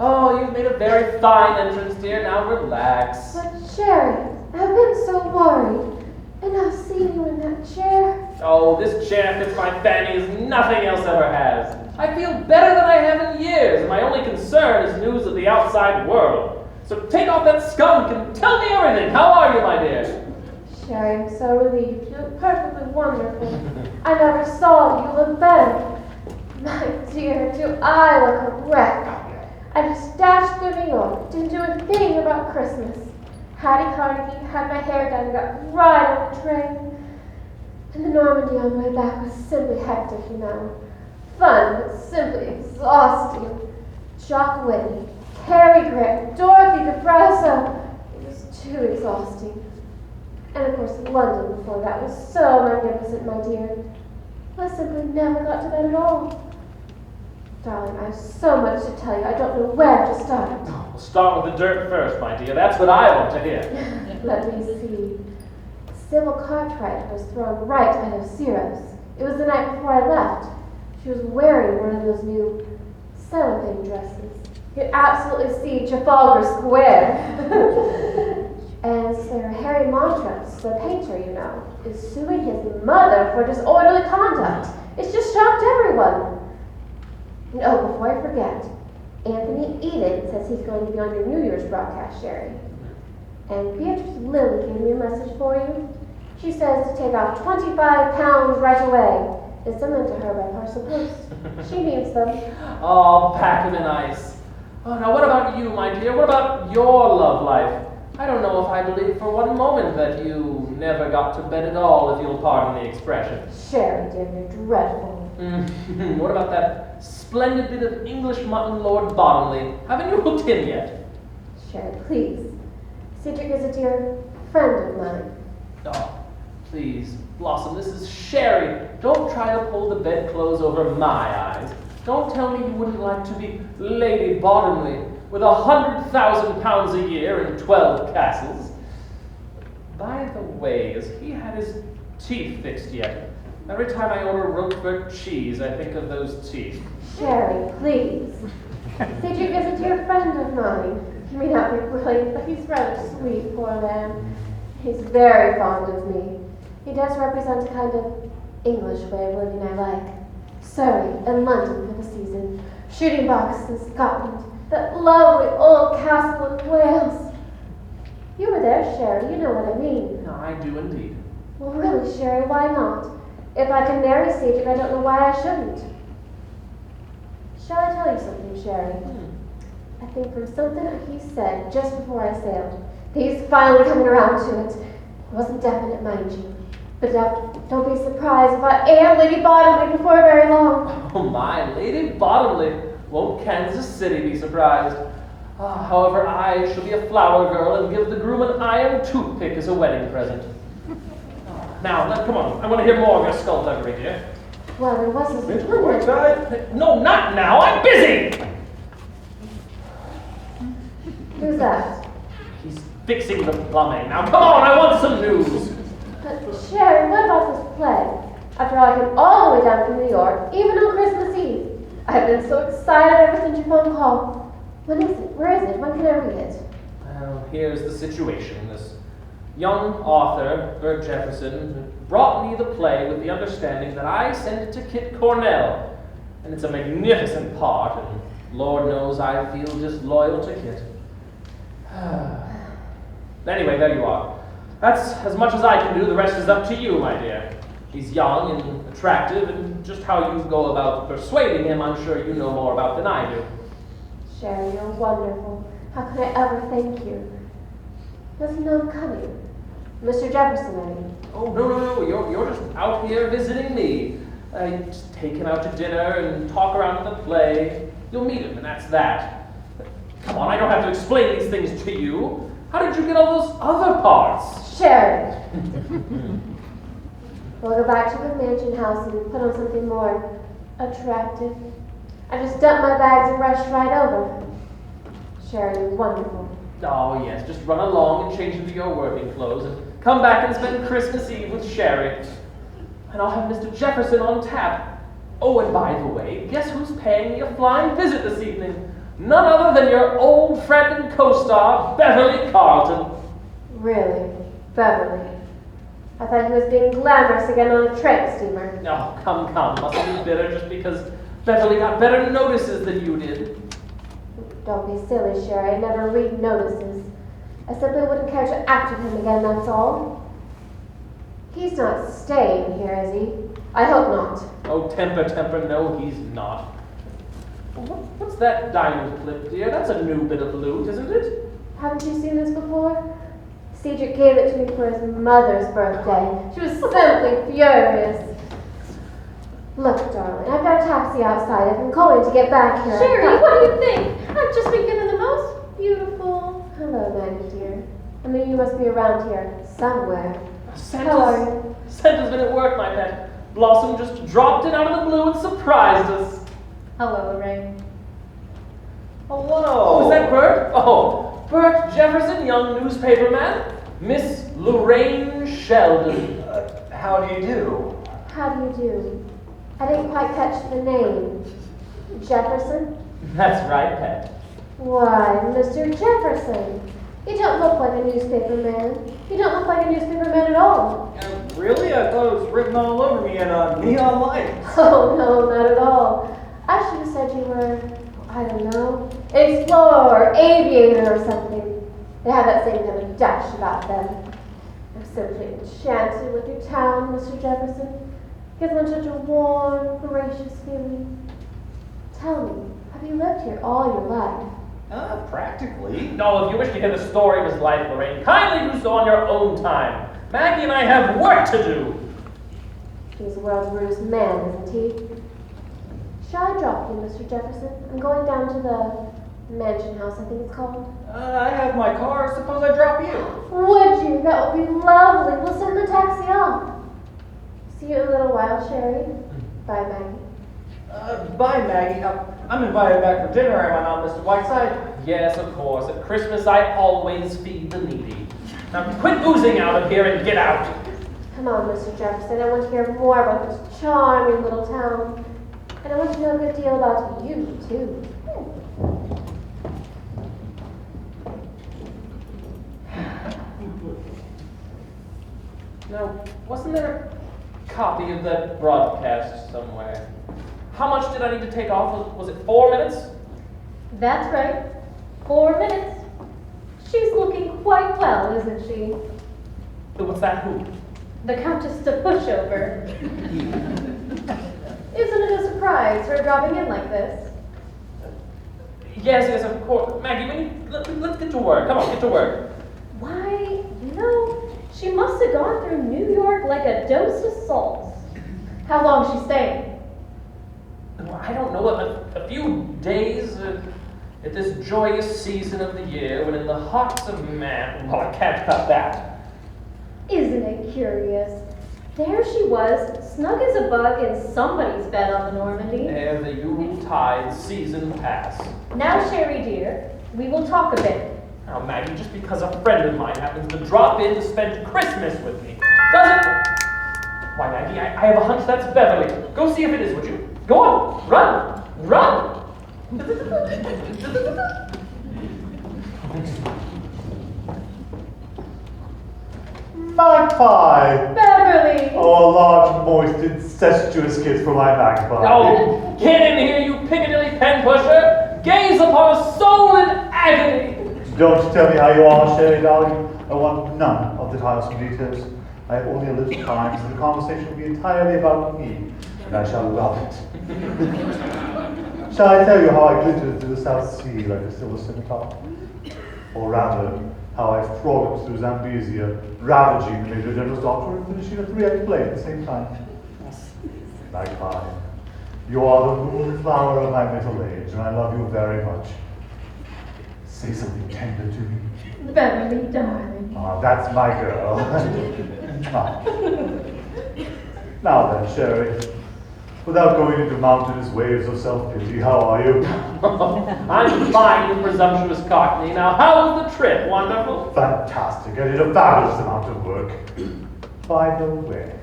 Oh, you've made a very fine entrance, dear. Now relax. But Sherry, I've been so worried. And now seeing you in that chair. Oh, this chair fits my fanny as nothing else ever has. I feel better than I have in years, and my only concern is news of the outside world. So take off that skunk and tell me everything. How are you, my dear? Sherry, I'm so relieved. You look perfectly wonderful. I never saw you look better. My dear, do I look a wreck? I just dashed through New York, didn't do a thing about Christmas. Hattie Carnegie had my hair done and got right on the train. And the Normandy on the way back was simply hectic, you know. Fun, but simply exhausting. Jock Whitney, Cary Grant, Dorothy DeBresso. It was too exhausting. And of course, London before that was so magnificent, my dear. I simply never got to bed at all. Darling, I have so much to tell you, I don't know where to start. We'll start with the dirt first, my dear. That's what I want to hear. Let me see. Sybil Cartwright was thrown right by those zeros. It was the night before I left. She was wearing one of those new cellophane dresses. You'd absolutely see Trafalgar Square. And Sir Harry Montrose, the painter, you know, is suing his mother for disorderly conduct. It's just shocked everyone. And oh, before I forget, Anthony Eden says he's going to be on your New Year's broadcast, Sherry. And Beatrice Lilly gave me a message for you. She says to take out 25 pounds right away and send them to her by parcel post. She needs them. Oh, pack 'em in ice. Oh, now what about you, my dear? What about your love life? I don't know if I believe for one moment that you never got to bed at all, if you'll pardon the expression. Sherry, dear, you're dreadful. What about that splendid bit of English mutton, Lord Bottomley? Haven't you hooked him yet? Sherry, please. Cedric is a dear friend of mine. Oh, please, Blossom, this is Sherry. Don't try to pull the bedclothes over my eyes. Don't tell me you wouldn't like to be Lady Bottomley with 100,000 pounds a year and 12 castles. By the way, has he had his teeth fixed yet? Every time I order Roquefort cheese, I think of those teeth. Sherry, please. Cedric is a dear friend of mine. He may not be brilliant, but he's rather sweet, poor man. He's very fond of me. He does represent a kind of English way of living I like. Surrey and London for the season. Shooting box in Scotland. That lovely old castle in Wales. You were there, Sherry. You know what I mean. I do indeed. Well, really, Sherry, why not? If I can marry Cedric, I don't know why I shouldn't. Shall I tell you something, Sherry? I think from something that he said just before I sailed, he's finally coming around to it. It wasn't definite, mind you. But don't be surprised if I am Lady Bottomley before very long. Oh my, Lady Bottomley, won't Kansas City be surprised? However, I shall be a flower girl and give the groom an iron toothpick as a wedding present. Now, come on, I want to hear more of your skullduggery, dear. Well, there was this Mr. Whiteside? No, not now, I'm busy! Who's that? He's fixing the plumbing. Now, come on, I want some news. But Sherry, what about this play? After all, I came all the way down from New York, even on Christmas Eve. I've been so excited ever since your phone call. When is it? Where is it? When can I read it? Well, here's the situation. This young author, Bert Jefferson, brought me the play with the understanding that I send it to Kit Cornell. And it's a magnificent part, and Lord knows I feel disloyal to Kit. Anyway, there you are. That's as much as I can do. The rest is up to you, my dear. He's young and attractive, and just how you go about persuading him, I'm sure you know more about than I do. Sherry, you're wonderful. How could I ever thank you? Does he know I'm coming? Mr. Jefferson, I mean. Oh, no, you're just out here visiting me. Just take him out to dinner and talk around the play. You'll meet him, and that's that. Come on, I don't have to explain these things to you. How did you get all those other parts? Sherry! We'll go back to the mansion house and put on something more attractive. I just dumped my bags and rushed right over. Sherry, you're wonderful. Oh, yes, just run along and change into your working clothes and come back and spend Christmas Eve with Sherry. And I'll have Mr. Jefferson on tap. Oh, and by the way, guess who's paying me a flying visit this evening? None other than your old friend and co-star, Beverly Carlton. Really? Beverly? I thought he was being glamorous again on a tramp steamer. Oh, come, mustn't be bitter just because Beverly got better notices than you did. Don't be silly, Sherry. I never read notices. I simply wouldn't care to act with him again, that's all. He's not staying here, is he? I hope not. Oh, temper, no, he's not. What's that diamond clip, dear? That's a new bit of loot, isn't it? Haven't you seen this before? Cedric gave it to me for his mother's birthday. She was simply furious. Look, darling, I've got a taxi outside. I'm going to get back here. Sherry, what do you think? I've just been given the most beautiful... Hello, Maggie, dear. I mean, you must be around here somewhere. Santa's been at work, my pet. Blossom just dropped in out of the blue and surprised us. Hello, Lorraine. Hello. Oh, is that Bert? Oh, Bert Jefferson, young newspaper man. Miss Lorraine Sheldon. How do you do? How do you do? I didn't quite catch the name. Jefferson? That's right, pet. Why, Mr. Jefferson. You don't look like a newspaper man. You don't look like a newspaper man at all. Really? I thought it was written all over me in neon lights. Oh, no, not at all. I should have said you were, I don't know, an explorer or aviator or something. They have that same kind of dash about them. I'm simply enchanted with your town, Mr. Jefferson. Gives one such a warm, gracious feeling. Tell me, have you lived here all your life? Practically. No, if you wish to hear the story of his life, Lorraine, kindly do so on your own time. Maggie and I have work to do. He's the world's rudest man, isn't he? Shall I drop you, Mr. Jefferson? I'm going down to the mansion house, I think it's called. I have my car. Suppose I drop you. Would you? That would be lovely. We'll send the taxi off. See you in a little while, Sherry. Bye, Maggie. Bye, Maggie. I'm invited back for dinner, am I not, Mr. Whiteside? Yes, of course. At Christmas, I always feed the needy. Now quit oozing out of here and get out. Come on, Mr. Jefferson. I want to hear more about this charming little town. And I want to know a good deal about you, too. Now, wasn't there a copy of that broadcast somewhere? How much did I need to take off? Was it 4 minutes? That's right. 4 minutes. She's looking quite well, isn't she? What's that? Who? The Countess de Pushover. Isn't it a surprise, her dropping in like this? Yes, of course. Maggie, let's get to work. Come on, get to work. Why, she must have gone through New York like a dose of salt. How long is she staying? I don't know, a few days at this joyous season of the year when in the hearts of man, well, I can't cut that. Isn't it curious? There she was, snug as a bug in somebody's bed on the Normandy. Ere the Yuletide season pass. Now, Sherry dear, we will talk a bit. Now, Maggie, just because a friend of mine happens to drop in to spend Christmas with me, doesn't... Why, Maggie, I have a hunch that's Beverly. Go see if it is, would you? Go on, run, run! Magpie! Beverly! Oh, a large, moist, incestuous kiss for my magpie. Oh, get in here, you Piccadilly pen pusher! Gaze upon a soul in agony! Don't tell me how you are, Sherry, darling. I want none of the tiresome details. I have only a little time, so the conversation will be entirely about me, and I shall love it. Shall I tell you how I glittered through the South Sea like a silver scimitar? Or rather, how I frolicked through Zambezia, ravaging the Major General's doctor and finishing a three-act play at the same time? Magpie, you are the moonflower of my middle age, and I love you very much. Say something tender to me. Beverly, darling. Ah, that's my girl. Now then, Sherry, without going into mountainous waves of self-pity, how are you? I'm fine, you presumptuous cockney. Now, how was the trip? Wonderful? Fantastic. I did a fabulous amount of work. By the way,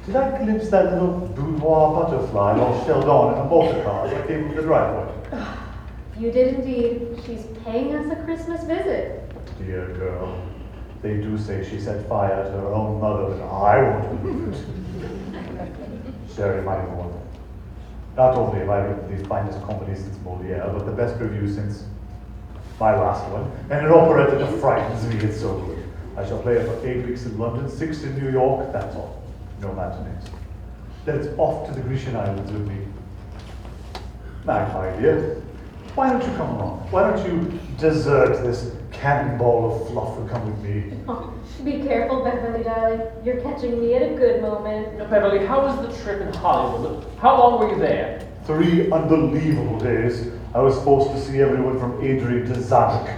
did I glimpse that little boudoir butterfly all shelled on in a motor car as I came from the driveway? You did indeed. She's paying us a Christmas visit. Dear girl, they do say she set fire to her own mother, but I won't believe it. Sherry, my lord, not only have I written the finest comedy since Moliere, but the best review since my last one, and an operetta that frightens me, it's so good. I shall play it for 8 weeks in London, 6 in New York, that's all. No matinees. Then it's off to the Grecian Islands with me. Magpie, dear, why don't you come along? Why don't you desert this cannonball of fluff and come with me? Oh, be careful, Beverly, darling. You're catching me at a good moment. Now, Beverly, how was the trip in Hollywood? How long were you there? 3 unbelievable days. I was forced to see everyone from Adrian to Zanuck.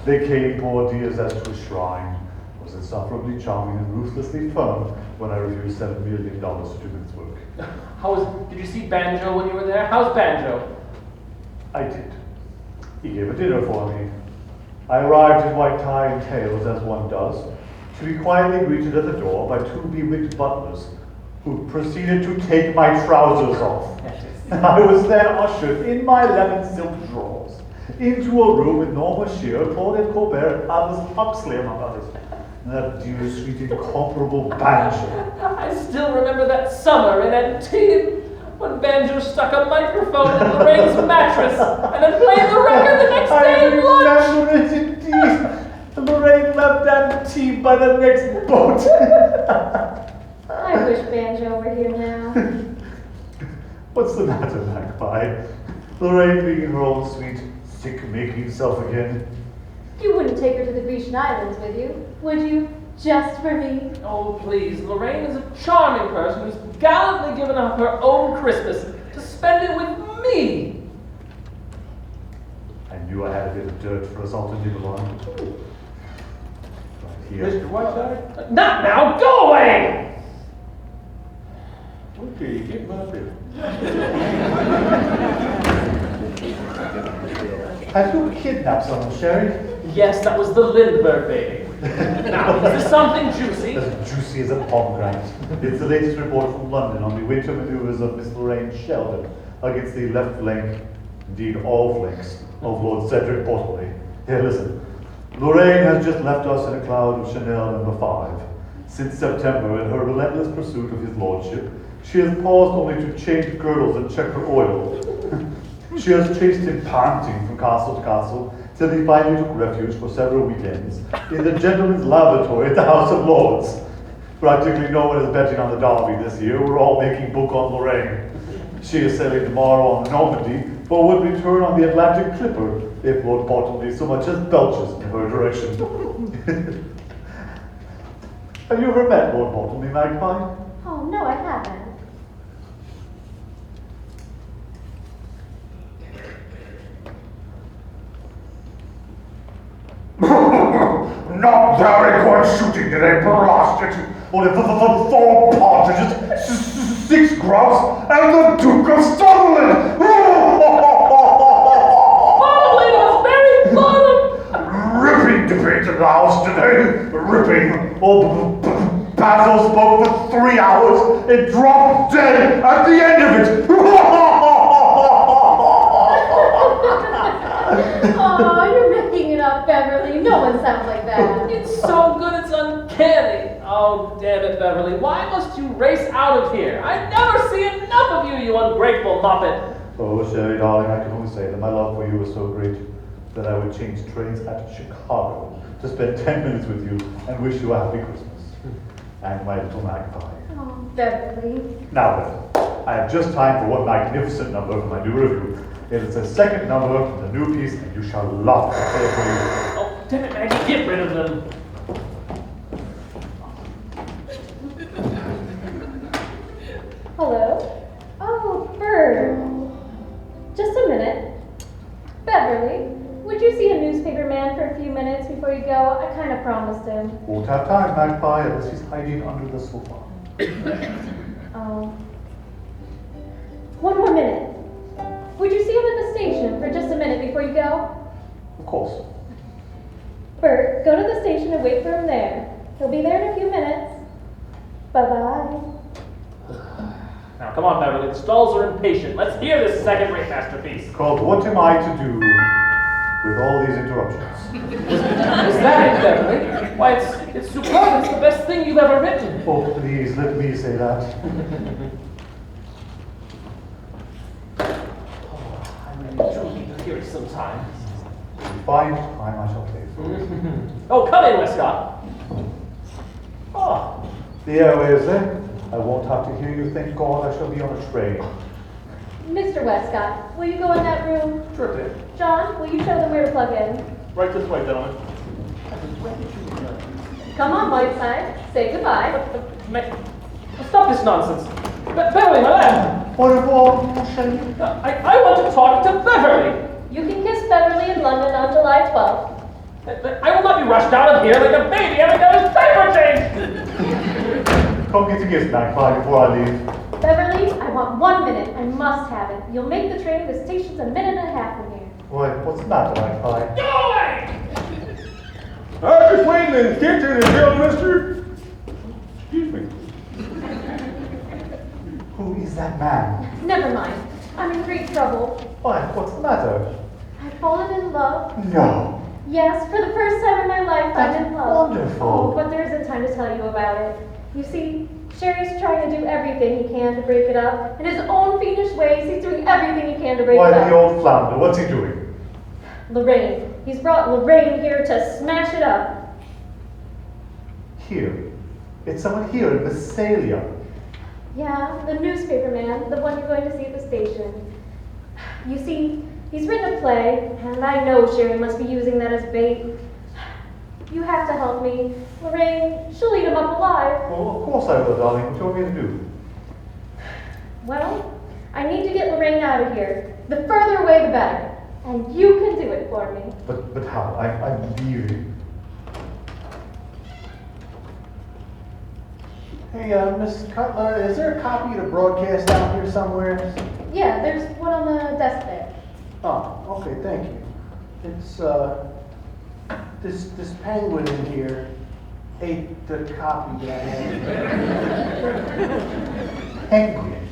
They came, poor dears, as to a shrine. I was insufferably charming and ruthlessly firm when I refused $7 million to do its work. Did you see Banjo when you were there? How's Banjo? I did. He gave a dinner for me. I arrived in white tie and tails, as one does, to be quietly greeted at the door by 2 bewigged butlers, who proceeded to take my trousers off. I was then ushered in my lemon silk drawers into a room with Norma Shear, Claudette Colbert, and Aldous Huxley, among others. And that dear, sweet, incomparable Banjo. I still remember that summer in Antibes when Banjo stuck a microphone in Lorraine's mattress and then played the record the next day at lunch. I remember it indeed. Lorraine left Antibes by the next boat. I wish Banjo were here now. What's the matter, Magpie? Lorraine being her own sweet, sick-making self again? You wouldn't take her to the Grecian Islands with you, would you? Just for me? Oh, please. Lorraine is a charming person who's gallantly given up her own Christmas to spend it with me. I knew I had a bit of dirt for us all to nibble on. Right here. Mr. Whiteside? Not now! Go away! Okay, get my bill. Have you kidnapped someone, Sherry? Yes, that was the Lindbergh baby. Now, is this something juicy? As juicy as a pomegranate. It's the latest report from London on the winter maneuvers of Miss Lorraine Sheldon against the left flank, indeed all flanks, of Lord Cedric Bottley. Here, listen. Lorraine has just left us in a cloud of Chanel No. 5. Since September, in her relentless pursuit of his lordship, she has paused only to change girdles and check her oil. She has chased him panting from castle to castle, till he finally took refuge for several weekends in the gentleman's lavatory at the House of Lords. Practically no one is betting on the Derby this year. We're all making book on Lorraine. She is sailing tomorrow on the Normandy, but would return on the Atlantic Clipper if Lord Bottomley so much as belches in her direction. Have you ever met Lord Bottomley, Magpie? Oh, no, I haven't. Not very good shooting today, blasted. Only 4 partridges, 6 grouse, and the Duke of Sutherland. Finally, it was very fun! Ripping debate in the house today. Ripping. Oh, Basil spoke for 3 hours and dropped dead at the end of it. Oh, you're making it up, Beverly. No one sounds like that. It's so good, it's uncanny. Oh, damn it, Beverly. Why must you race out of here? I never see enough of you, you ungrateful muppet. Oh, Sherry, darling, I can only say that my love for you was so great that I would change trains at Chicago to spend 10 minutes with you and wish you a happy Christmas. And my little magpie. Oh, Beverly. Now then, I have just time for one magnificent number from my new review. It is the second number from the new piece, and you shall love to play it for you. Oh, damn it, Maggie, get rid of them. Hello? Oh, Bird. Just a minute. Beverly, would you see a newspaper man for a few minutes before you go? I kind of promised him. Won't have time, magpie, unless he's hiding under the sofa. Oh. One more minute. Would you see him at the station for just a minute before you go? Of course. Bert, go to the station and wait for him there. He'll be there in a few minutes. Bye-bye. Now, come on, Beverly. The stalls are impatient. Let's hear this second-rate masterpiece. Called What Am I to Do with All These Interruptions? Is that it, Beverly? Why, it's superb. It's the best thing you've ever written. Oh, please, let me say that. I do need to hear it sometime. Find time I shall pay for it. Oh, come in, Westcott. Ah, the airways there. I won't have to hear you. Thank God I shall be on a train. Mr. Westcott, will you go in that room? Sure thing. John, will you show them where to plug in? Right this way, gentlemen. Come on, Whiteside. Say goodbye. Stop this nonsense. Beverly, my lad. What about Shelley? I want to talk to Beverly. You can kiss Beverly in London on July 12th. I will not be rushed out of here like a baby having got his diaper changed. Come get a gift, magpie, before I leave. Beverly, I want 1 minute. I must have it. You'll make the train. The station's a minute and a half from here. Why, what's the matter, magpie? Go away! I'm just waiting in the kitchen until Mr. Excuse me. Who is that man? Never mind. I'm in great trouble. Why, what's the matter? I've fallen in love. No. Yes, for the first time in my life, I'm in love. Wonderful. Oh, but there isn't time to tell you about it. You see, Sherry's trying to do everything he can to break it up. In his own fiendish ways, he's doing everything he can to break Why, it up. the old flounder, what's he doing? Lorraine. He's brought Lorraine here to smash it up. Here. It's someone here in Mesalia. Yeah, the newspaper man, the one you're going to see at the station. You see, he's written a play, and I know Sherry must be using that as bait. You have to help me. Lorraine, she'll eat him up alive. Well, of course I will, darling. What do you want me to do? Well, I need to get Lorraine out of here. The further away, the better. And you can do it for me. But how? I'm leaving. Hey, Miss Cutler, is there a copy of the broadcast out here somewhere? Yeah, there's one on the desk there. Oh, okay, thank you. It's, this penguin in here ate the copy that I had. Penguin.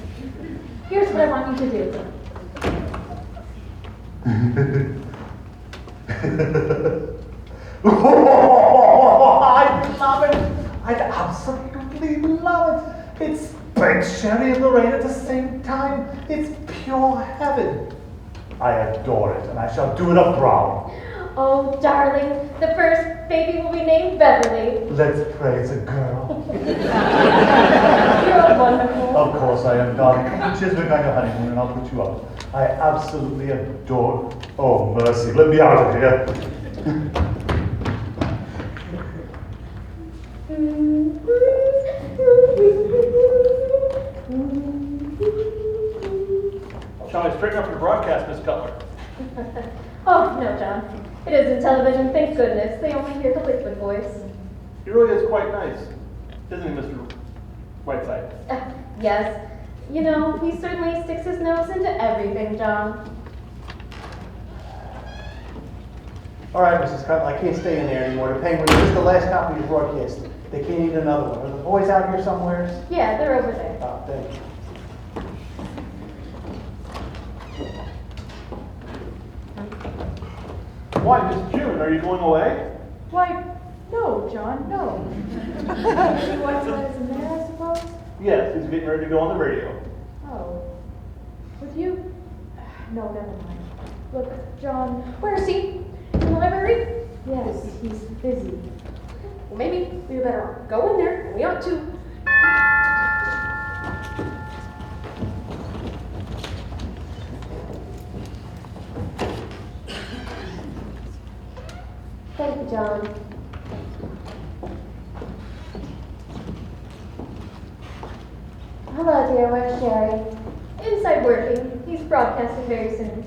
Here's what I want you to do. I love it. I absolutely love it. It's Big Sherry and Lorraine at the same time. It's pure heaven. I adore it, and I shall do it up brown. Oh, darling, the first baby will be named Beverly. Let's pray it's a girl. You're wonderful. Of course I am, darling. Come to Chiswick on your honeymoon, and I'll put you up. I absolutely adore. Oh, mercy, let me out of here. Shall I straighten up your broadcast, Miss Cutler? Oh, no, John. It isn't television, thank goodness. They only hear the liquid voice. He really is quite nice, isn't he, Mr. Whiteside? Yes. You know, he certainly sticks his nose into everything, John. All right, Mrs. Cutler, I can't stay in there anymore. The Penguin, this is the last copy of broadcast. They can't eat another one. Are the boys out here somewhere? Yeah, they're over there. Oh, thank you. Why, Miss June, are you going away? Why, no, John, no. Mr. Whiteside is in there, I suppose? Yes, he's getting ready to go on the radio. Oh. With you? No, never mind. Look, John. Where is he? In the library? Yes, he's busy. Well, maybe we better go in there. We ought to. Thank you, John. Hello, dear. Where's Sherry? Inside working. He's broadcasting very soon.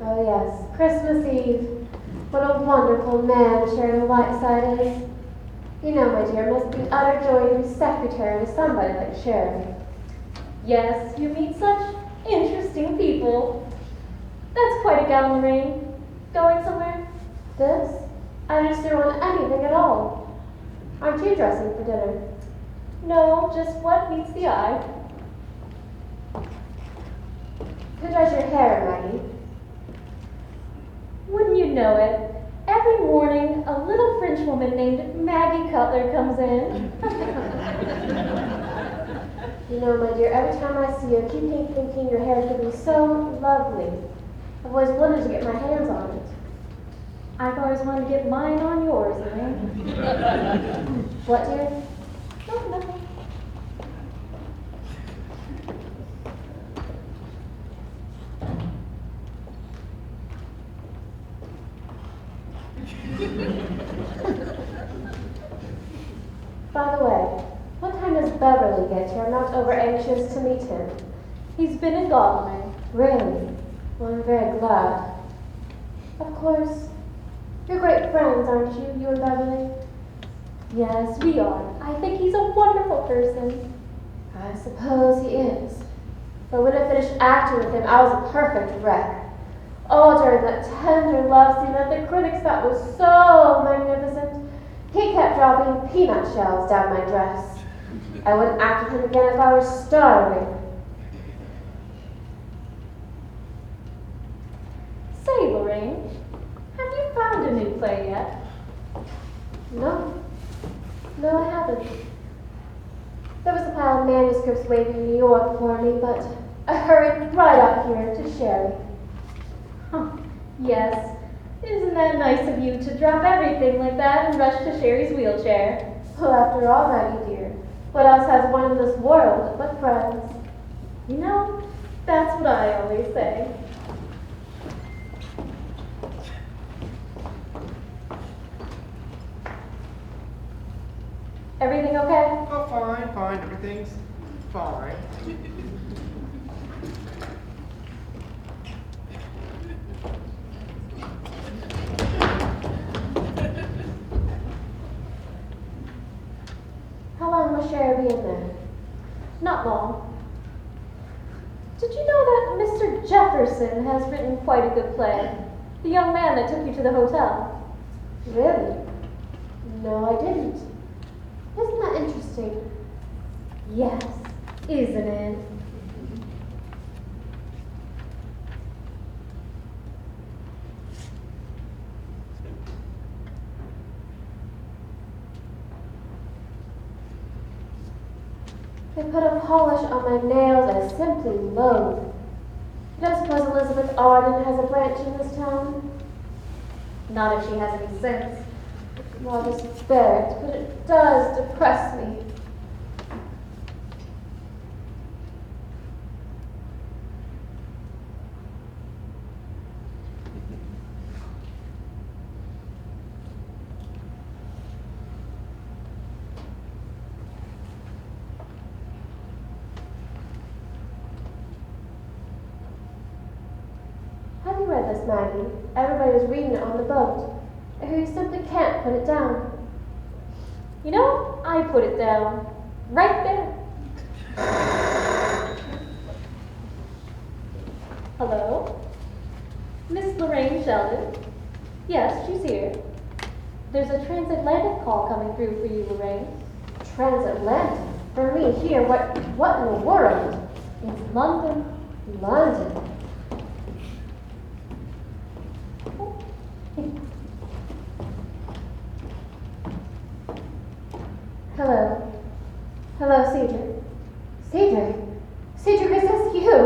Oh, yes. Christmas Eve. What a wonderful man Sheridan Whiteside is. You know, my dear, it must be utter joy to be secretary to somebody like Sherry. Yes, you meet such interesting people. That's quite a gown, Lorraine. Going somewhere? This? I don't steer on anything at all. Aren't you dressing for dinner? No, just what meets the eye. Who does your hair, Maggie? Wouldn't you know it? Every morning, a little French woman named Maggie Cutler comes in. You know, my dear, every time I see you, I keep thinking your hair could be so lovely. I've always wanted to get my hands on it. I've always wanted to get mine on yours, Lorraine. What, dear? No, nothing. By the way, what time does Beverly get here? I'm not over anxious to meet him. He's been in Galway. Really? Well, I'm very glad. Of course, you're great friends, aren't you, you and Beverly? Yes, we are. I think he's a wonderful person. I suppose he is. But when I finished acting with him, I was a perfect wreck. Oh, during that tender love scene that the critics thought was so magnificent, he kept dropping peanut shells down my dress. I wouldn't act with him again if I were starving. Say, Lorraine, have you found a new play yet? No. No, I haven't. There was a pile of manuscripts waiting in New York for me, but I hurried right up here to Sherry. Huh. Yes. Isn't that nice of you to drop everything like that and rush to Sherry's wheelchair? Well, after all, Maggie dear, what else has one in this world but friends? You know, that's what I always say. Everything okay? Oh, fine, fine. Everything's fine. How long will Sherry be in there? Not long. Did you know that Mr. Jefferson has written quite a good play? The young man that took you to the hotel. Really? No, I didn't. Isn't that interesting? Yes, isn't it? They put a polish on my nails I simply loathe. You don't suppose Elizabeth Arden has a branch in this town? Not if she has any sense. Well, I'll just bear it, but it does depress me. Have you read of this, Maggie. Everybody was reading it on the boat. I hear you simply can't put it down. You know, I put it down. Right there. Hello? Miss Lorraine Sheldon? Yes, she's here. There's a transatlantic call coming through for you, Lorraine. Transatlantic? For me here? What in the world? It's London. London? Hello. Hello, Cedric. Cedric? Cedric, is this you?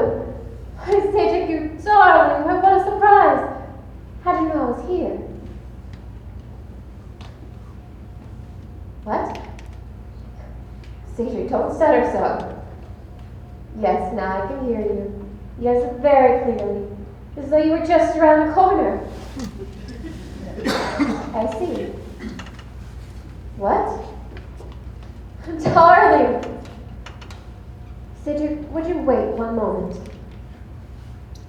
Why, Cedric, you darling. What a surprise. How did you know I was here? What? Cedric, don't stutter so. Yes, now I can hear you. Yes, very clearly. As though you were just around the corner. I see. What? Darling! Cedric, would you wait one moment?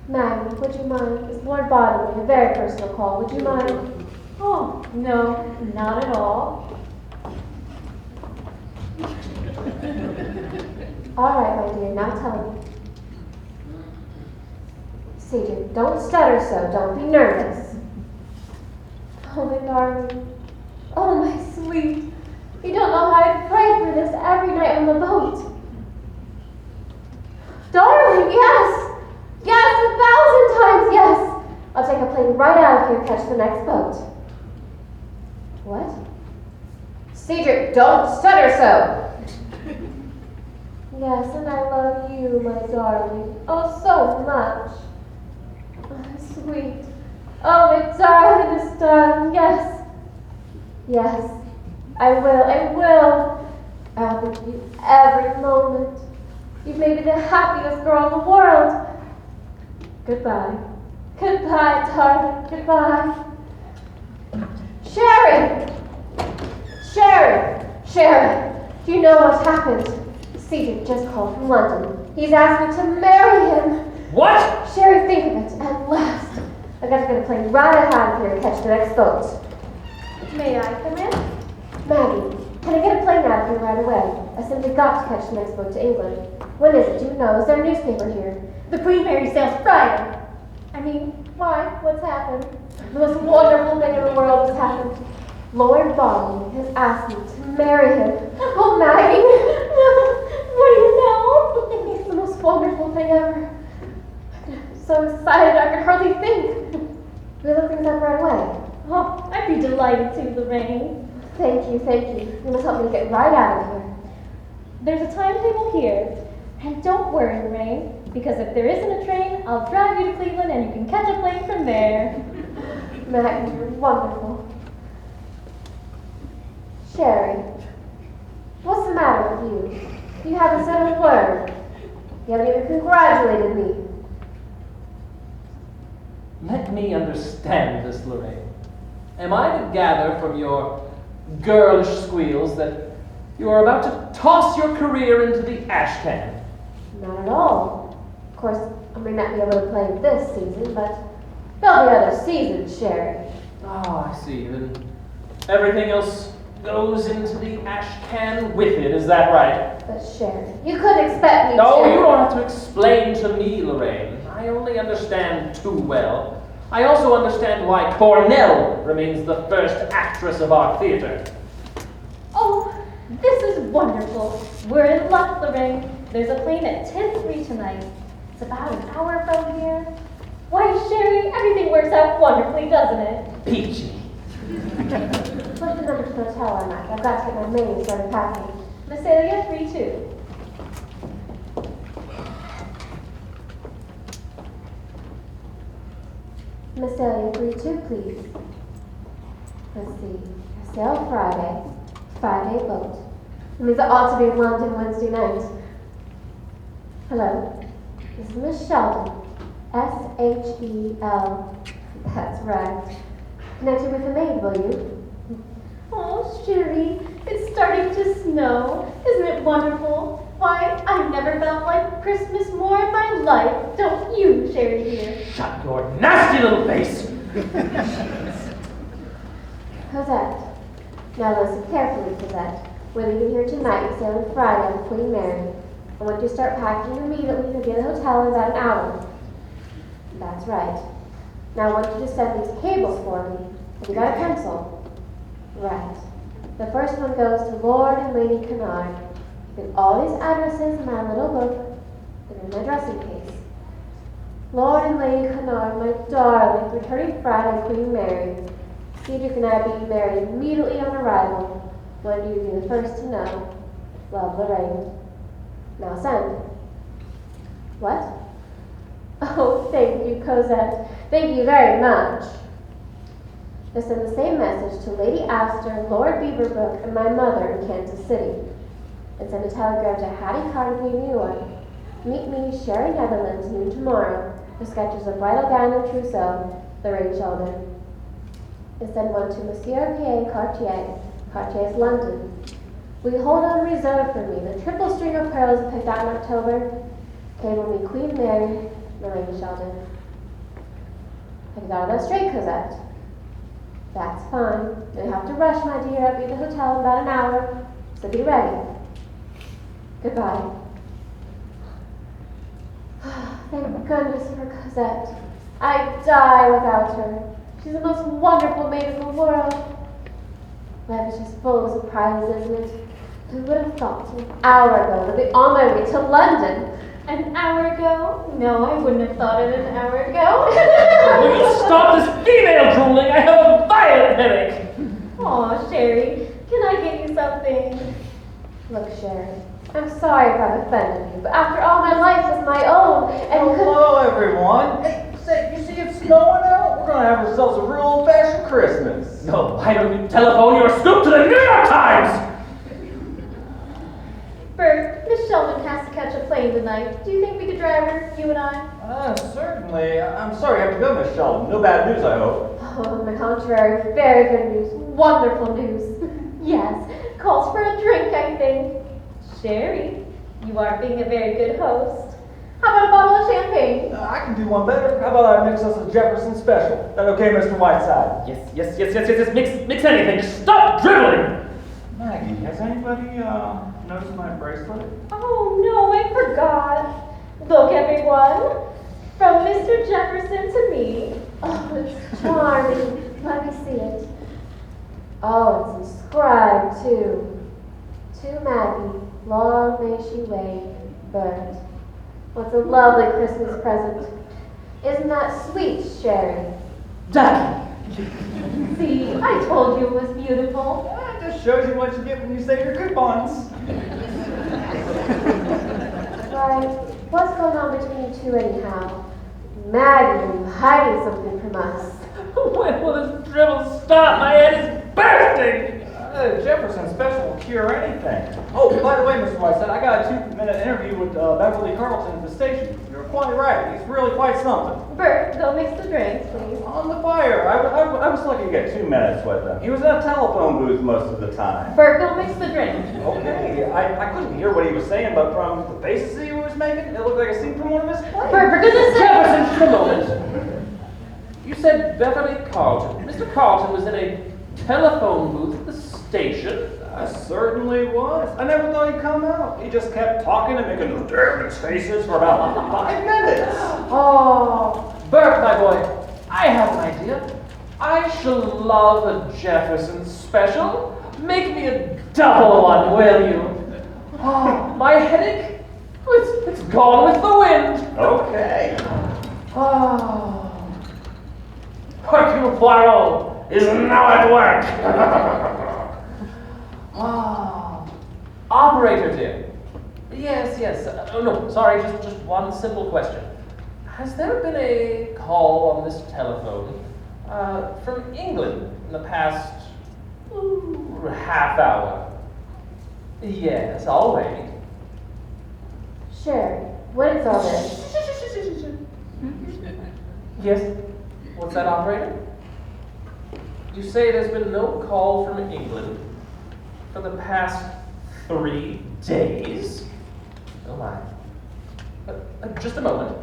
Maggie, would you mind? It's Lord Bodley, a very personal call. Would you mind? Oh, no, not at all. All right, my dear, now tell me. Cedric, don't stutter so. Don't be nervous. Oh, my darling. Oh, my sweet. You don't know how I prayed for this every night on the boat. Darling, yes! Yes, 1,000 times yes! I'll take a plane right out of here and catch the next boat. What? Cedric, don't stutter so! Yes, and I love you, my darling. Oh, so much. Oh, sweet. Oh, my darling, darling, yes. Yes, I will. I'll think of you every moment. You've made me the happiest girl in the world. Goodbye. Goodbye, darling. Goodbye. Sherry! Do you know what happened? Cedric just called from London. He's asked me to marry him. What? Sherry, think of it. At last. I've got to get a plane right out of here and catch the next boat. May I come in? Maggie, can I get a plane out of here right away? I simply got to catch the next boat to England. When is it? Do you know? Is there a newspaper here? The Queen Mary sails Friday. Why? What's happened? The most wonderful thing in the world has happened. Lord Bodley has asked me to marry him. Oh, Maggie! What do you know? It's the most wonderful thing ever. I'm so excited I could hardly think. We'll look things up right away. Oh, I'd be delighted to, Lorraine. Thank you. You must help me get right out of here. There's a timetable here. And don't worry, Lorraine, because if there isn't a train, I'll drive you to Cleveland and you can catch a plane from there. Maggie, you're wonderful. Sherry, what's the matter with you? You haven't said a word. You haven't even congratulated me. Let me understand this, Lorraine. Am I to gather from your girlish squeals that you are about to toss your career into the ash can? Not at all. Of course, I may not be able to play this season, but there'll be other seasons, Sherry. Oh, I see. Then everything else goes into the ash can with it, is that right? But Sherry, you couldn't expect me to... No, you don't have to explain to me, Lorraine. I only understand too well. I also understand why Cornell remains the first actress of our theater. Oh, this is wonderful. We're in luck, Lorraine. There's a plane at 10:03 tonight. It's about an hour from here. Why, Sherry, everything works out wonderfully, doesn't it? Peachy. What's the number to the hotel I'm at? I've got to get my maid started packing. Mesalia 32. Mesalia 32, please. Let's see. I sail Friday. 5-day boat. It means I ought to be in London Wednesday night. Hello. This is Miss Sheldon. S-H-E-L. That's right. Connected with the maid, will you? Oh, Sherry, it's starting to snow. Isn't it wonderful? Why, I've never felt like Christmas more in my life. Don't you, Sherry dear? Shut your nasty little face! Cosette. Now listen carefully, Cosette. We're leaving here tonight and sailing Friday on Queen Mary. I want you to start packing immediately to get a hotel in about an hour. That's right. Now I want you to send these cables for me. Have you got a pencil? Right. The first one goes to Lord and Lady Kennard. Get all these addresses in my little book and in my dressing case. Lord and Lady Kennard, my darling, returning Friday, Queen Mary. Cedric and I being married immediately on arrival. Wanted you to be the first to know. Love, Lorraine. Now send. What? Oh, thank you, Cosette. Thank you very much. Now send the same message to Lady Astor, Lord Beaverbrook, and my mother in Kansas City. And send a telegram to Hattie Carnegie, New York. Meet me, Sherry, Netherlands, noon tomorrow, for sketches of bridal gown and trousseau, Lorraine Sheldon. And send one to Monsieur Pierre Cartier, Cartier's London. Will you hold on reserve for me the triple string of pearls I picked out in October? Cable me Queen Mary, Lorraine Sheldon. Have you got all that straight, Cosette? That's fine. You have to rush, my dear. I'll be at the hotel in about an hour, so be ready. Goodbye. Thank goodness for Cosette. I'd die without her. She's the most wonderful maid in the world. Life is just full of surprises, isn't it? Who would have thought an hour ago to be on my way to London? An hour ago? No, I wouldn't have thought it an hour ago. Will you stop this female drooling? I have a violent headache. Aw, Sherry, can I get you something? Look, Sherry, I'm sorry if I've offended you, but after all, my life is my own, and Hello, everyone. Hey, say, you see it's snowing out? We're gonna have ourselves a real old-fashioned Christmas. No, why don't you telephone your scoop to the New York Times? Bert, Miss Sheldon has to catch a plane tonight. Do you think we could drive her, you and I? Certainly. I'm sorry you have to go, Miss Sheldon. No bad news, I hope. Oh, on the contrary, very good news. Wonderful news. Yes, calls for a drink, I think. Sherry, you are being a very good host. How about a bottle of champagne? I can do one better. How about I mix us a Jefferson special? That okay, Mr. Whiteside? Yes. Mix anything. Stop dribbling. Maggie, has anybody noticed my bracelet? Oh, no, I forgot. Look, everyone. From Mr. Jefferson to me. Oh, it's charming. Let me see it. Oh, it's inscribed, too. To Maggie, long may she wait, Bert. What's a lovely Christmas present. Isn't that sweet, Sherry? Ducky. See, I told you it was beautiful. It just shows you what you get when you say your coupons. Right. What's going on between you two anyhow? Maggie, are you hiding something from us? When will this dribble stop? My head is bursting. Jefferson special will cure anything. Oh, by the way, Mr. Whiteside, I got a 2-minute interview with Beverly Carlton at the station. You're quite right. He's really quite something. Bert, go mix the drinks, please. On the fire. I was lucky to get 2 minutes with him. He was in a telephone booth most of the time. Bert, go mix the drink. Okay. I couldn't hear what he was saying, but from the faces he was making, it looked like a scene from one of his plays. Bert, for goodness sake! Jefferson, just a moment. You said Beverly Carlton. Mr. Carlton was in a telephone booth at the station. I certainly was. I never thought he'd come out. He just kept talking and making those damned faces for about 5 minutes. Oh, Bert, my boy, I have an idea. I shall love a Jefferson special. Make me a double one, will you? Oh, my headache? It's gone with the wind. Okay. Oh. Hercule Poirot is now at work. Operator dear. Yes. Oh no, sorry, just one simple question. Has there been a call on this telephone from England in the past half hour? Yes, I'll wait. Sherry, what is all this? Yes? What's that, operator? You say there's been no call from England for the past 3 days? Oh my. Just a moment.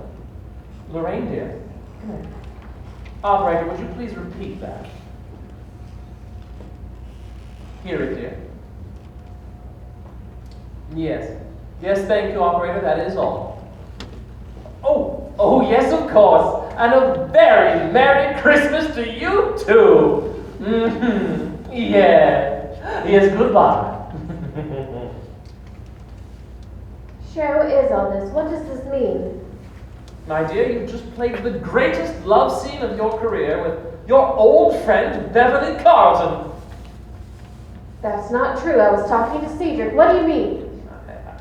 Lorraine, dear. Come here. Operator, would you please repeat that? Hear it, dear. Yes. Yes, thank you, operator. That is all. Oh, yes, of course. And a very Merry Christmas to you, too. Mm-hmm. Yeah. Yes, goodbye. Cheryl is on this. What does this mean? My dear, you've just played the greatest love scene of your career with your old friend, Beverly Carlton. That's not true. I was talking to Cedric. What do you mean?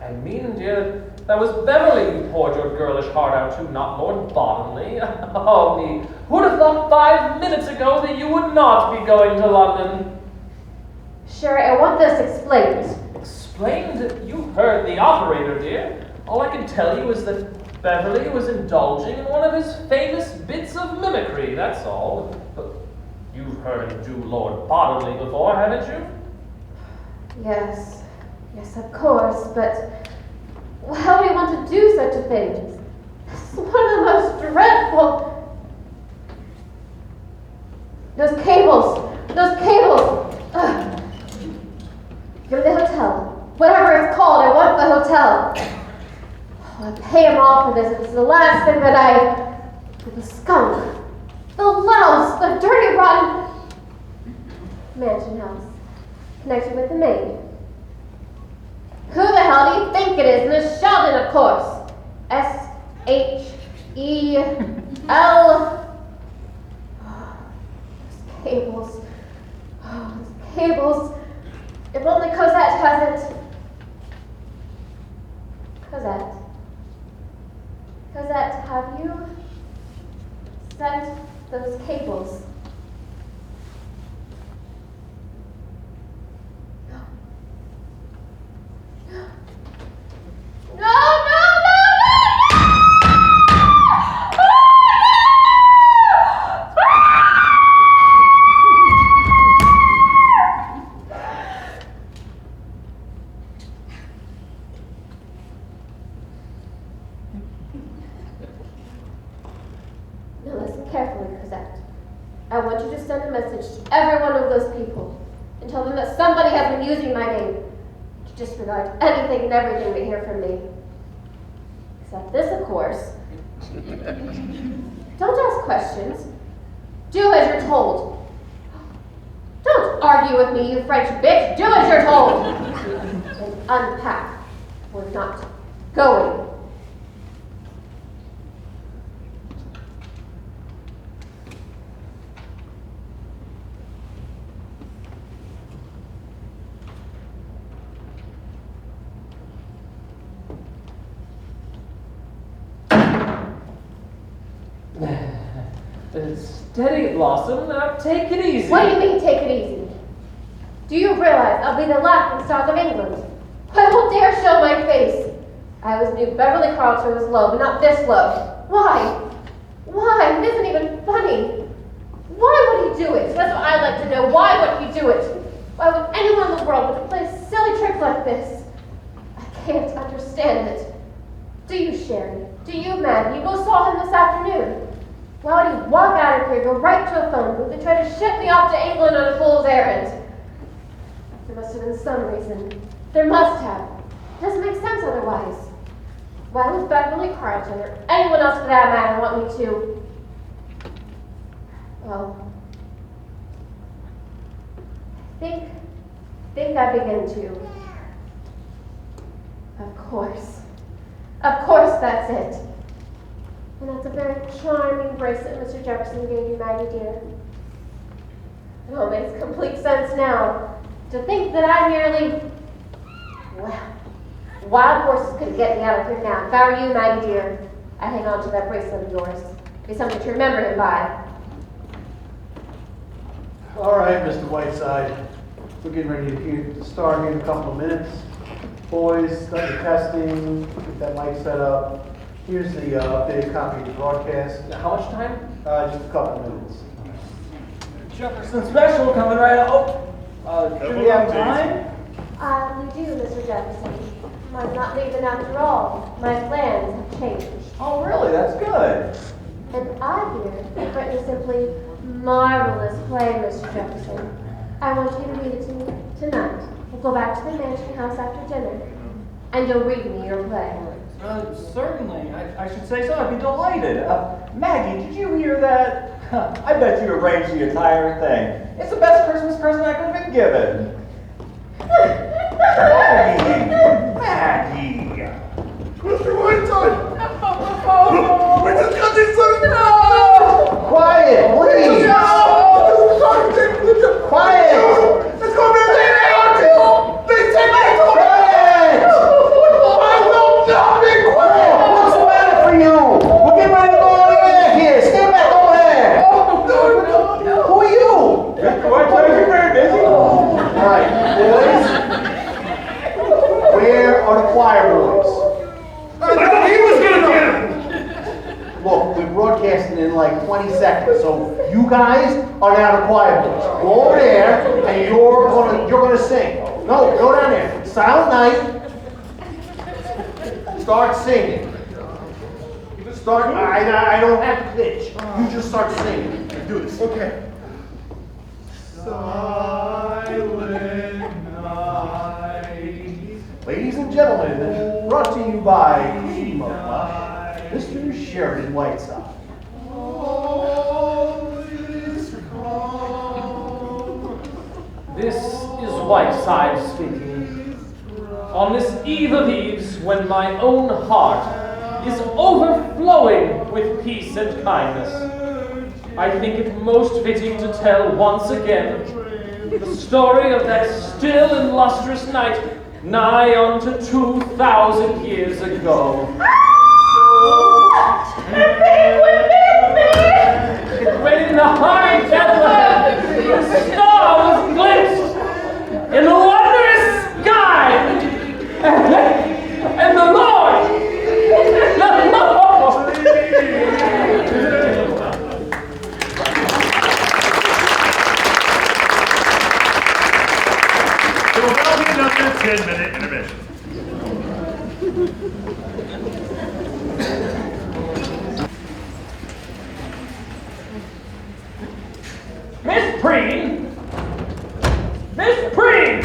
I mean, dear, that was Beverly you poured your girlish heart out to, not Lord Bottomley. Oh, me. Who'd have thought 5 minutes ago that you would not be going to London? Sherry, I want this explained. Explained? You heard the operator, dear. All I can tell you is that Beverly was indulging in one of his famous bits of mimicry, that's all. But you've heard him do Lord Bottomley before, haven't you? Yes, of course, but how do you want to do such a thing? It's one of the most dreadful. Those cables! Ugh. Go to the hotel. Whatever it's called, I want the hotel. Oh, I pay him off for this. It's the last thing that the skunk, the louse, the dirty, rotten mansion house. Connected with the maid. Who the hell do you think it is? Miss Sheldon, of course. S-H-E-L. Those cables. If only Cosette hasn't. Cosette, have you sent those cables? I want you to send a message to every one of those people and tell them that somebody has been using my name to disregard anything and everything they hear from me. Except this, of course. Don't ask questions. Do as you're told. Don't argue with me, you French bitch. Do as you're told. And unpack. We're not going. Steady, Blossom. Now take it easy. What do you mean, take it easy? Do you realize I'll be the laughing stock of England? I won't dare show my face. I always knew Beverly Carlton was low, but not this low. Why? Why? It isn't even funny. Why would he do it? That's what I'd like to know. Why would he do it? Why would anyone in the world want to play a silly trick like this? I can't understand it. Do you, Sherry? Do you, Maggie? You both saw him this afternoon. Why would he walk out of here, go right to a phone booth, and try to ship me off to England on a fool's errand? There must have been some reason. There must have. It doesn't make sense otherwise. Why would Beverly Carlton, or anyone else for that matter, want me to? Well, I think I begin to. Of course. Of course that's it. And that's a very charming bracelet Mr. Jefferson gave you, Maggie dear. It all makes complete sense now. To think that I merely, well, wild horses could get me out of here now. If I were you, Maggie dear, I'd hang on to that bracelet of yours. Be something to remember him by. All right, Mr. Whiteside. We're getting ready to start here in a couple of minutes. Boys, start the testing, get that mic set up. Here's the updated copy of the broadcast. How much time? Just a couple of minutes. Jefferson special coming right up. Do we have time? We do, Mr. Jefferson. I'm not leaving after all. My plans have changed. Oh, really? That's good. And I hear you've written a simply marvelous play, Mr. Jefferson. I want you to read it to me tonight. We'll go back to the mansion house after dinner, and you'll read me your play. Certainly. I should say so. I'd be delighted. Maggie, did you hear that? I bet you arranged the entire thing. It's the best Christmas present I could have been given. Maggie! Mr. Whiteside! We just got this thing! No! Quiet, please! No! Quiet! Let's go to the Please take me to Quiet! I will not be quiet! What's the matter for you? We're getting ready to go on the air here. Stand back over there. No! Who are you? Mr. Whiteside, you're very busy. All right, boys. Where are the choir boys? I thought he was gonna get him! Look, we're broadcasting in like 20 seconds, so you guys are now the choir boys. Go over there, and you're gonna sing. No, go down there. Silent night. Start singing. Start. I don't have to pitch. You just start singing. Do this. Okay. Ladies and gentlemen, brought to you by Mr. Sheridan Whiteside. This is Whiteside speaking. On this eve of eves, when my own heart is overflowing with peace and kindness, I think it most fitting to tell once again the story of that still and lustrous night nigh unto 2,000 years ago. When in the high Bethlehem, the star was glimpsed in the wondrous sky, and the Lord, There will now be another 10-minute intermission. Miss Preen! Miss Preen!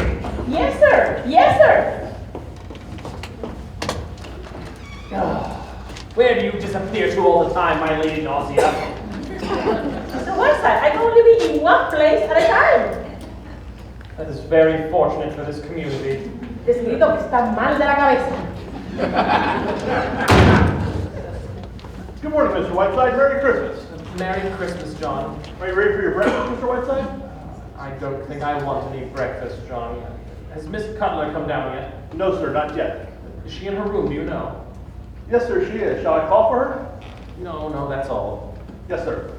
Yes, sir. Yes, sir. Where do you disappear to all the time, my lady Nausea? Mr. Whiteside, I can only be in one place at a time. That is very fortunate for this community. Descrito que está mal de la cabeza. Good morning, Mr. Whiteside. Merry Christmas. Merry Christmas, John. Are you ready for your breakfast, Mr. Whiteside? I don't think I want any breakfast, John. Has Miss Cutler come down yet? No, sir, not yet. Is she in her room, do you know? Yes, sir, she is. Shall I call for her? No, that's all. Yes, sir.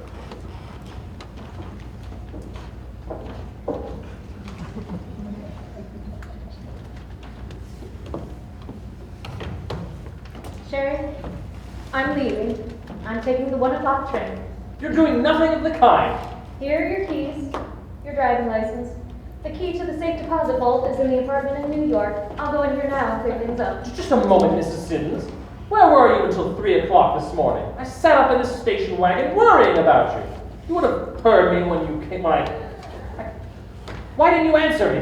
Sherry, I'm leaving. I'm taking the 1 o'clock train. You're doing nothing of the kind. Here are your keys, your driving license. The key to the safe deposit vault is in the apartment in New York. I'll go in here now and clear things up. Just a moment, Mrs. Siddons. Where were you until 3 o'clock this morning? I sat up in the station wagon worrying about you. You would have heard me when you came. Why didn't you answer me?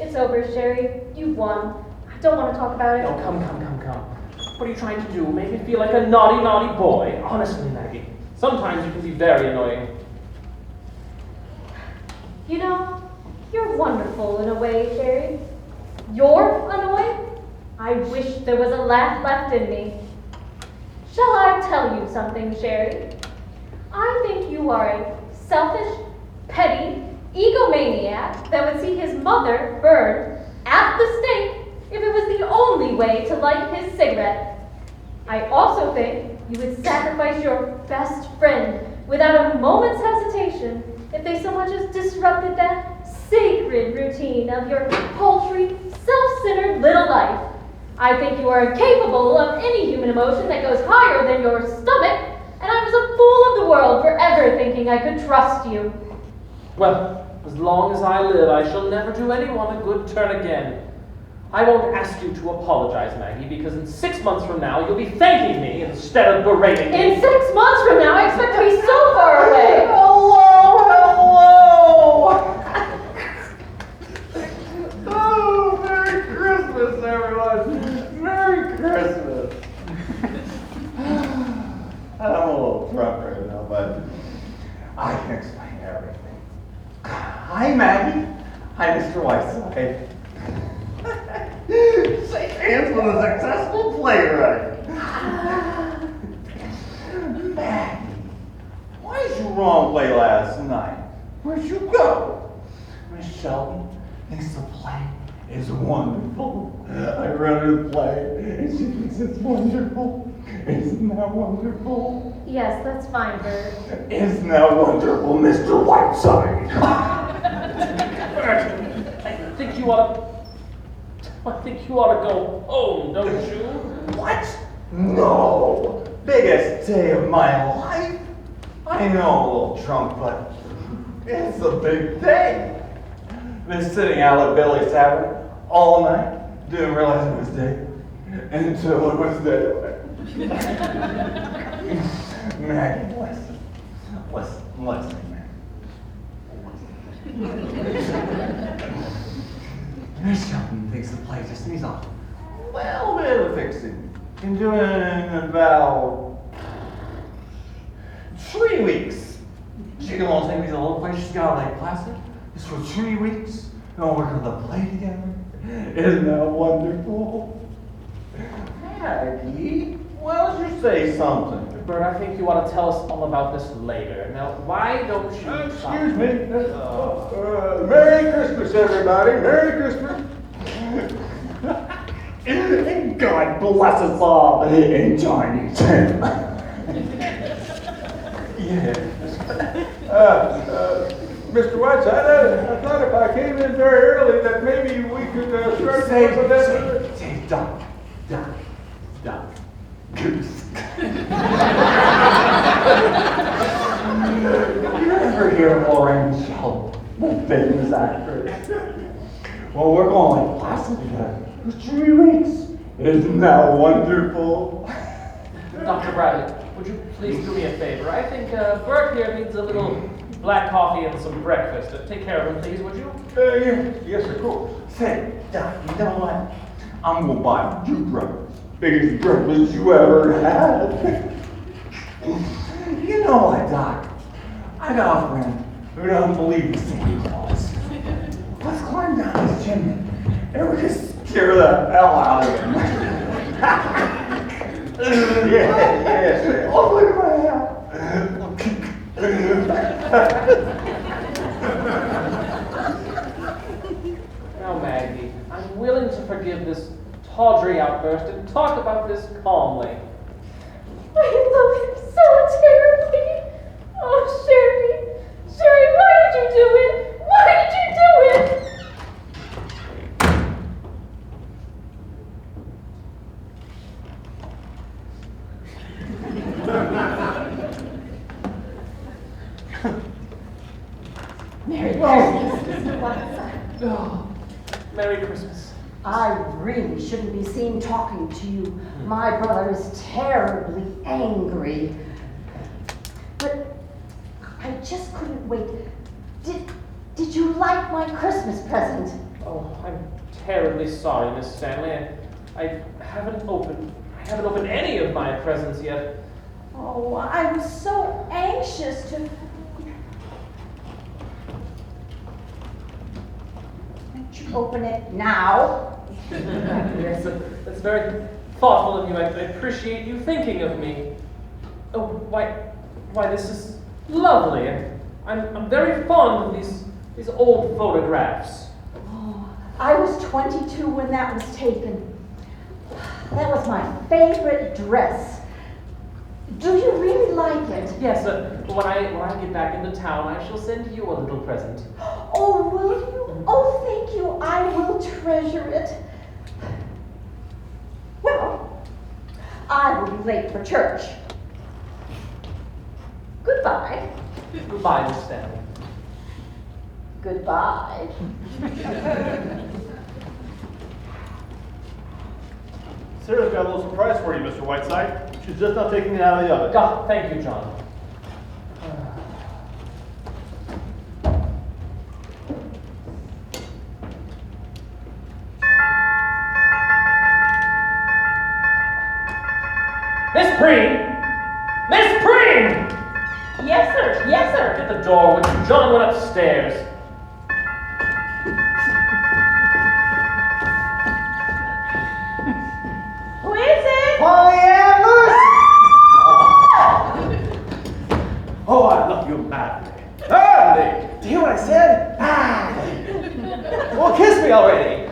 It's over, Sherry. You've won. I don't want to talk about it. No, come. What are you trying to do? Make me feel like a naughty boy? Honestly, Maggie, sometimes you can be very annoying. You know, you're wonderful in a way, Sherry. You're annoying? I wish there was a laugh left in me. Shall I tell you something, Sherry? I think you are a selfish, petty egomaniac that would see his mother burned at the stake if it was the only way to light his cigarette. I also think you would sacrifice your best friend without a moment's hesitation if they so much as disrupted that sacred routine of your paltry, self-centered little life. I think you are incapable of any human emotion that goes higher than your stomach, and I was a fool of the world for ever thinking I could trust you. Well, as long as I live, I shall never do anyone a good turn again. I won't ask you to apologize, Maggie, because in 6 months from now, you'll be thanking me instead of berating me. In 6 months from now, I expect to be so far away. Oh, Merry Christmas, everyone! Merry Christmas! I'm a little drunk right now, but I can explain everything. Hi, Maggie. Hi, Mr. Whiteside. Shake hands with a successful playwright. Maggie, why did you wrong play last night? Where'd you go? Miss Shelby thinks the play is wonderful. I read her play, and she thinks it's wonderful. Isn't that wonderful? Yes, that's fine, Bert. Isn't that wonderful, Mr. Whiteside? I think you ought to go home, don't you? What? No! Biggest day of my life? I know I'm a little drunk, but it's a big day. Been sitting out at Billy's Tavern all night, didn't realize it was day until it was day. Maggie, listen, Maggie. Miss Shelton thinks the play just needs a little bit of fixing. Can do it in about 3 weeks. She can all take me to the little place she's got Lake Placid. It's for 3 weeks. And we'll work on the play together. Isn't that wonderful? Maggie, why don't you say something? Bert, I think you ought to tell us all about this later. Now, why don't you Excuse me. Merry Christmas, everybody. Merry Christmas. And God bless us all in Chinese. Mr. Whiteside, I thought if I came in very early that maybe we could start with that. Say, Doc. Goose. You ever hear Orange Shell, the famous actress? Well, we're going like Placid together for 3 weeks. Isn't that wonderful? Dr. Bradley, would you please do me a favor? I think Bert here needs a little black coffee and some breakfast. Take care of him, please, would you? Yes, of course. Say, Doc, you know what? I'm gonna buy you breakfast. Biggest breakfast you ever had. You know what, Doc? I got a friend who doesn't believe in Santa Claus. Let's climb down this chimney and we can scare the hell out of him. Yeah. Oh, look at my hat. Now, Maggie, I'm willing to forgive this tawdry outburst and talk about this calmly. I love him so terribly. Oh, Sherry. Sherry, why did you do it? Why did you do it? Merry Christmas, Mr. Whiteside. Oh, Merry Christmas. I really shouldn't be seen talking to you. My brother is terribly angry. But I just couldn't wait. Did you like my Christmas present? Oh, I'm terribly sorry, Miss Stanley. I haven't opened any of my presents yet. Oh, I was so anxious to... Won't you open it now? Yes, that's very thoughtful of you. I appreciate you thinking of me. Oh, why, this is lovely. I'm very fond of these old photographs. Oh, I was 22 when that was taken. That was my favorite dress. Do you really like it? Yes, when I get back into town, I shall send you a little present. Oh, will you? Oh, thank you. I will treasure it. Well, I will be late for church. Goodbye. Goodbye, Miss Stanley. Goodbye. Sarah's got a little surprise for you, Mr. Whiteside. She's just not taking it out of the oven. God, thank you, John. Miss Preen! Miss Preen! Yes, sir. Yes, sir. Get the door with you. John went upstairs. Who is it? Oh, I love you madly. Madly! Do you hear what I said? Madly! Well, kiss me already!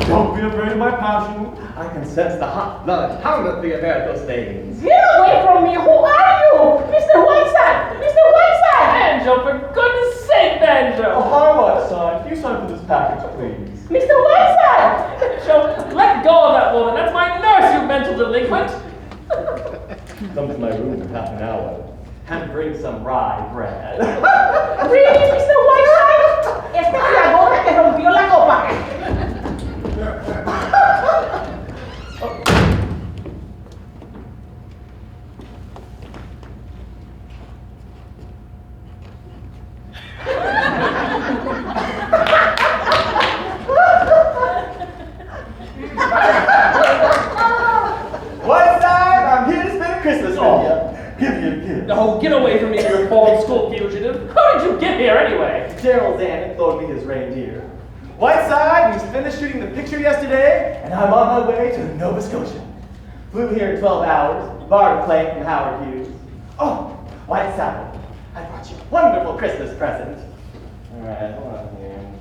Don't be afraid of my passion. I can sense the hot blood pounding through your varicose veins. Get away from me. Who are you? Mr. Whiteside! Mr. Whiteside! Banjo, for goodness sake, Banjo! Oh, hi, Whiteside. Can you sign for this package, please? Mr. Whiteside! Banjo, let go of that woman. That's my nurse, you mental delinquent. Come to my room in half an hour and bring some rye bread. Really, Mr. Whiteside? Esta es la gota que rompió la copa. Whiteside, I'm here to spend Christmas with you. Give me a kiss. No, get away from me, you reformed school fugitive. How did you get here anyway? Gerald's aunt loaned me his reindeer. Whiteside, we finished shooting the picture yesterday, and I'm on my way to Nova Scotia. Flew here in 12 hours, borrowed a plane from Howard Hughes. Oh, Whiteside, I brought you a wonderful Christmas present. All right, hold on here.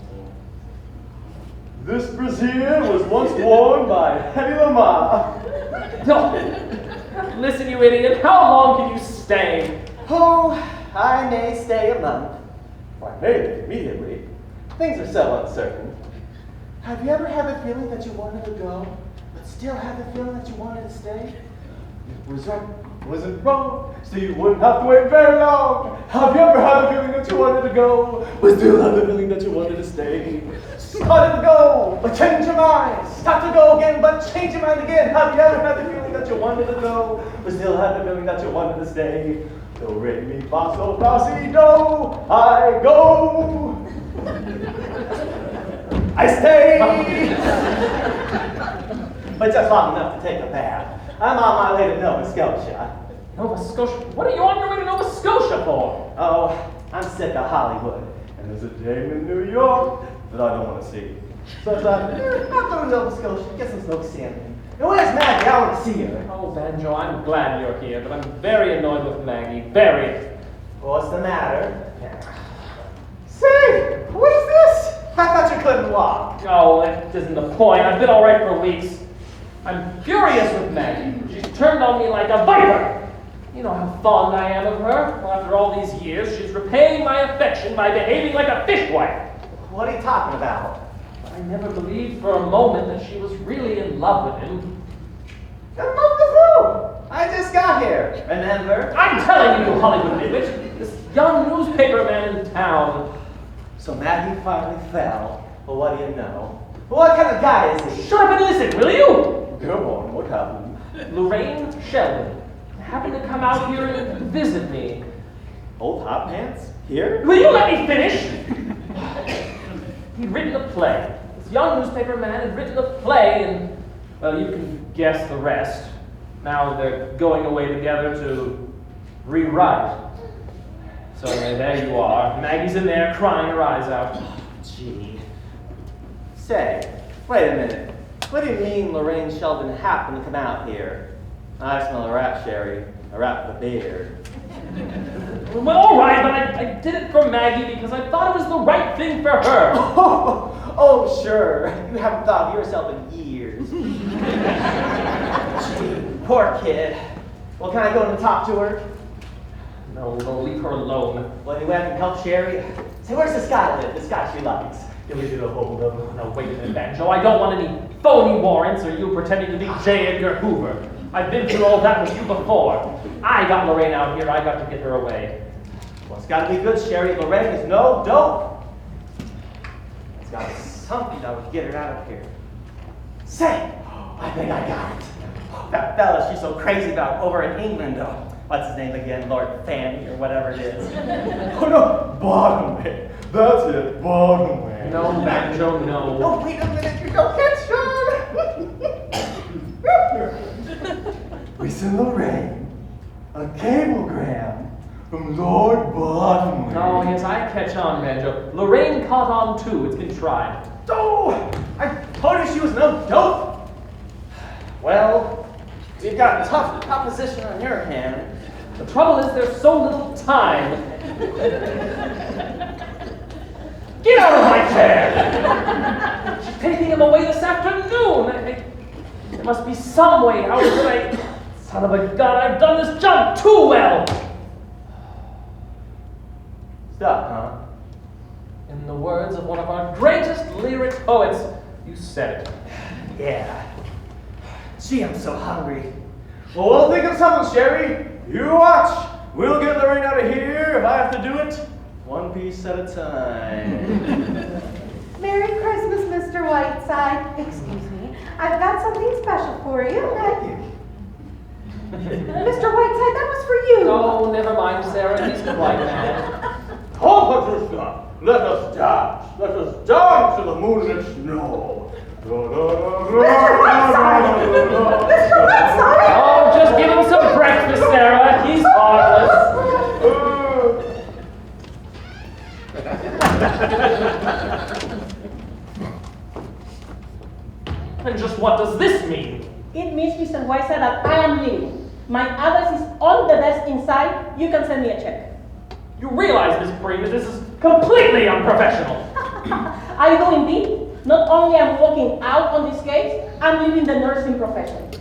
This brassiere was once worn by Hedy Lamarr. No. Listen, you idiot. How long can you stay? Oh, I may stay a month. Or I may leave immediately. Things are so uncertain. Have you ever had the feeling that you wanted to go, but still have the feeling that you wanted to stay? Wasn't wrong, so you wouldn't have to wait very long. Have you ever had the feeling that you wanted to go, but still have the feeling that you wanted to stay? Started to go, but change your mind. Start to go again, but change your mind again. Have you ever had the feeling that you wanted to go, but still have the feeling that you wanted to stay? Do, re, mi, fa, sol, la, si, do. I go. I stay. But just long enough to take a bath. I'm on my way to Nova Scotia. Nova Scotia? What are you on your way to Nova Scotia for? Oh, I'm sick of Hollywood. And there's a dame in New York that I don't want to see. So I thought, I'll go to Nova Scotia, get some snow salmon. And where's Maggie? I want to see her. Oh, Banjo, I'm glad you're here, but I'm very annoyed with Maggie. Very. What's the matter? Say, what is this? I thought you couldn't walk. Oh, that isn't the point. I've been all right for weeks. I'm furious with Maggie. She's turned on me like a viper. You know how fond I am of her. Well, after all these years, she's repaying my affection by behaving like a fishwife. What are you talking about? I never believed for a moment that she was really in love with him. In love with who? I just got here, remember? I'm telling you, you Hollywood idiot, this young newspaper man in town. So Maggie finally fell. Well, what do you know? What kind of guy is he? Shut up and listen, will you? Come on, what happened? Lorraine Sheldon happened to come out here and visit me. Old hot pants? Here? Will you let me finish? He'd written a play. This young newspaper man had written a play, and, well, you can guess the rest. Now they're going away together to rewrite. So anyway, there you are. Maggie's in there crying her eyes out. Gee. Say, wait a minute. What do you mean Lorraine Sheldon happened to come out here? I smell a rat, Sherry. A rat with a beard. Well, all right, but I did it for Maggie because I thought it was the right thing for her. Oh, sure. You haven't thought of yourself in years. Gee, poor kid. Well, can I go and talk to her? No, leave her alone. Well, anyway, I can help Sherry. Say, where's this guy live? This guy she likes. Can we get a hold of him? No, wait a minute, Banjo. I don't want any phony warrants or you pretending to be J. Edgar Hoover. I've been through all that with you before. I got Lorraine out here. I got to get her away. Well, it's got to be good, Sherry. Lorraine is no dope. It's got to be something that would get her out of here. Say, I think I got it. That fella she's so crazy about over in England, what's his name again? Lord Fanny or whatever it is. Oh no, Bottomway. That's it, Bottomway. No, Banjo, no. Oh, wait a minute, you don't get we send Lorraine a cablegram from Lord Bottomway. Oh, yes, I catch on, Banjo. Lorraine caught on too. It's been tried. Oh, I told you she was no dope. Well, you've got a tough opposition on your hand. The trouble is there's so little time. Get out of my chair! She's taking him away this afternoon. There must be some way out of it. Son of a gun, I've done this job too well! Stuck, huh? In the words of one of our greatest lyric poets, you said it. Yeah. Gee, I'm so hungry. Well, we'll think of something, Sherry. You watch. We'll get Lorraine out of here if I have to do it. One piece at a time. Merry Christmas, Mr. Whiteside. Excuse me. I've got something special for you. Mr. Whiteside, that was for you. Oh, never mind, Sarah. He's quite mad. Oh, Patricia, let us dance. Let us dance to the moonlit snow. Mr. Whiteside! Oh, just give him some breakfast, Sarah. He's harmless. And just what does this mean? It means, Mr. Whiteside, that I am leaving. My address is on the desk inside. You can send me a check. You realize, Miss Breen, that this is completely unprofessional. I do indeed. Not only am I walking out on this case, I'm leaving the nursing profession.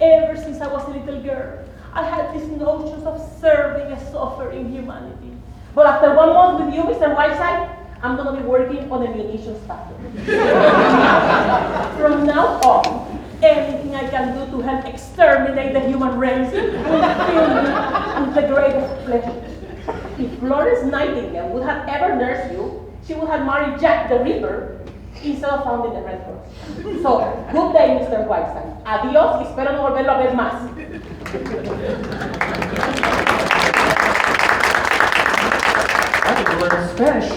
Ever since I was a little girl, I had these notions of serving a suffering humanity. But after 1 month with you, Mr. Whiteside, I'm going to be working on a munitions factory. From now on, anything I can do to help exterminate the human race will fill me with the greatest pleasure. If Florence Nightingale would have ever nursed you, she would have married Jack the Ripper instead of founding the Red Cross. So, good day, Mr. Whiteside. Adiós, espero no volverlo a ver más. I think you learn Spanish.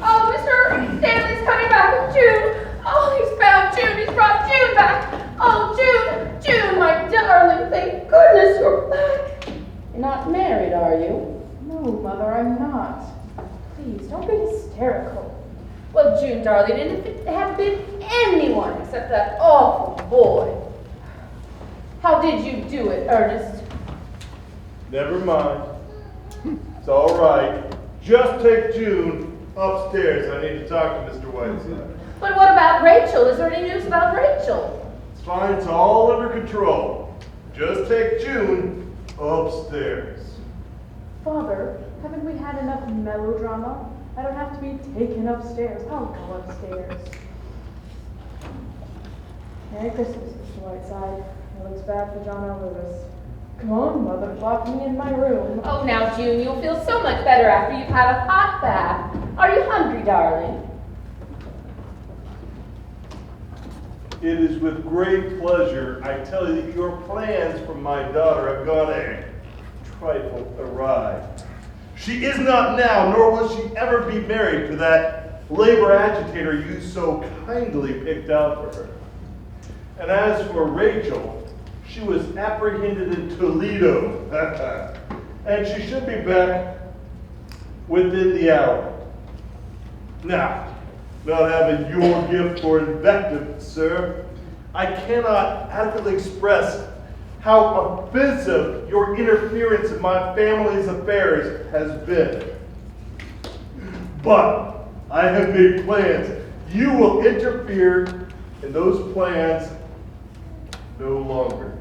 Oh, Mr. Stanley's coming back with June. Oh, he's found June. He's brought June back. Oh, June, June, my darling. Thank goodness you're back. You're not married, are you? No, Mother, I'm not. Please, don't be hysterical. Well, June, darling, and if it had been anyone except that awful boy. How did you do it, Ernest? Never mind. It's all right. Just take June upstairs. I need to talk to Mr. Whiteside. But what about Rachel? Is there any news about Rachel? It's fine. It's all under control. Just take June upstairs. Father, haven't we had enough melodrama? I don't have to be taken upstairs. I'll go upstairs. Merry Christmas, Mr. Whiteside. It looks bad for John L. Lewis. Come on, Mother, lock me in my room. Oh, now, June, you'll feel so much better after you've had a hot bath. Are you hungry, darling? It is with great pleasure I tell you that your plans for my daughter have gone a trifle awry. She is not now, nor will she ever be married to that labor agitator you so kindly picked out for her. And as for Rachel, she was apprehended in Toledo, and she should be back within the hour. Now, not having your gift for invective, sir, I cannot adequately express how offensive your interference in my family's affairs has been. But I have made plans. You will interfere in those plans no longer.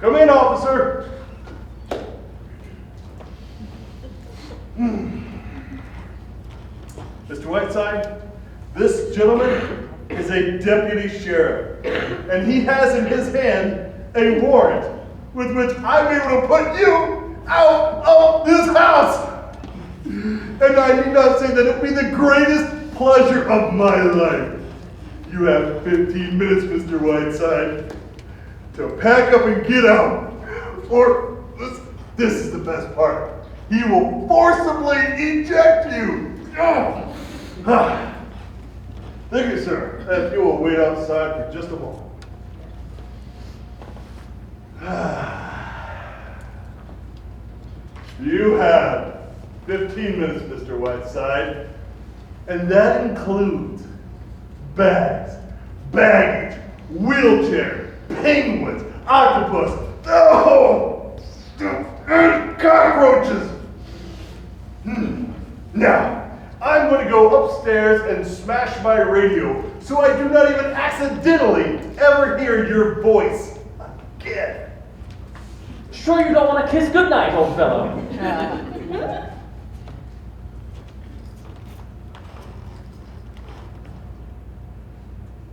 Come in, officer. Mr. Whiteside, this gentleman is a deputy sheriff, and he has in his hand a warrant with which I'm able to put you out of this house. And I need not say that it would be the greatest pleasure of my life. You have 15 minutes, Mr. Whiteside, to pack up and get out. Or, this is the best part. He will forcibly eject you. Thank you, sir. If you will wait outside for just a moment. You have 15 minutes, Mr. Whiteside, and that includes bags, baggage, wheelchair, penguins, octopus, and cockroaches. Now, I'm going to go upstairs and smash my radio so I do not even accidentally ever hear your voice again. Sure you don't want to kiss goodnight, old fellow?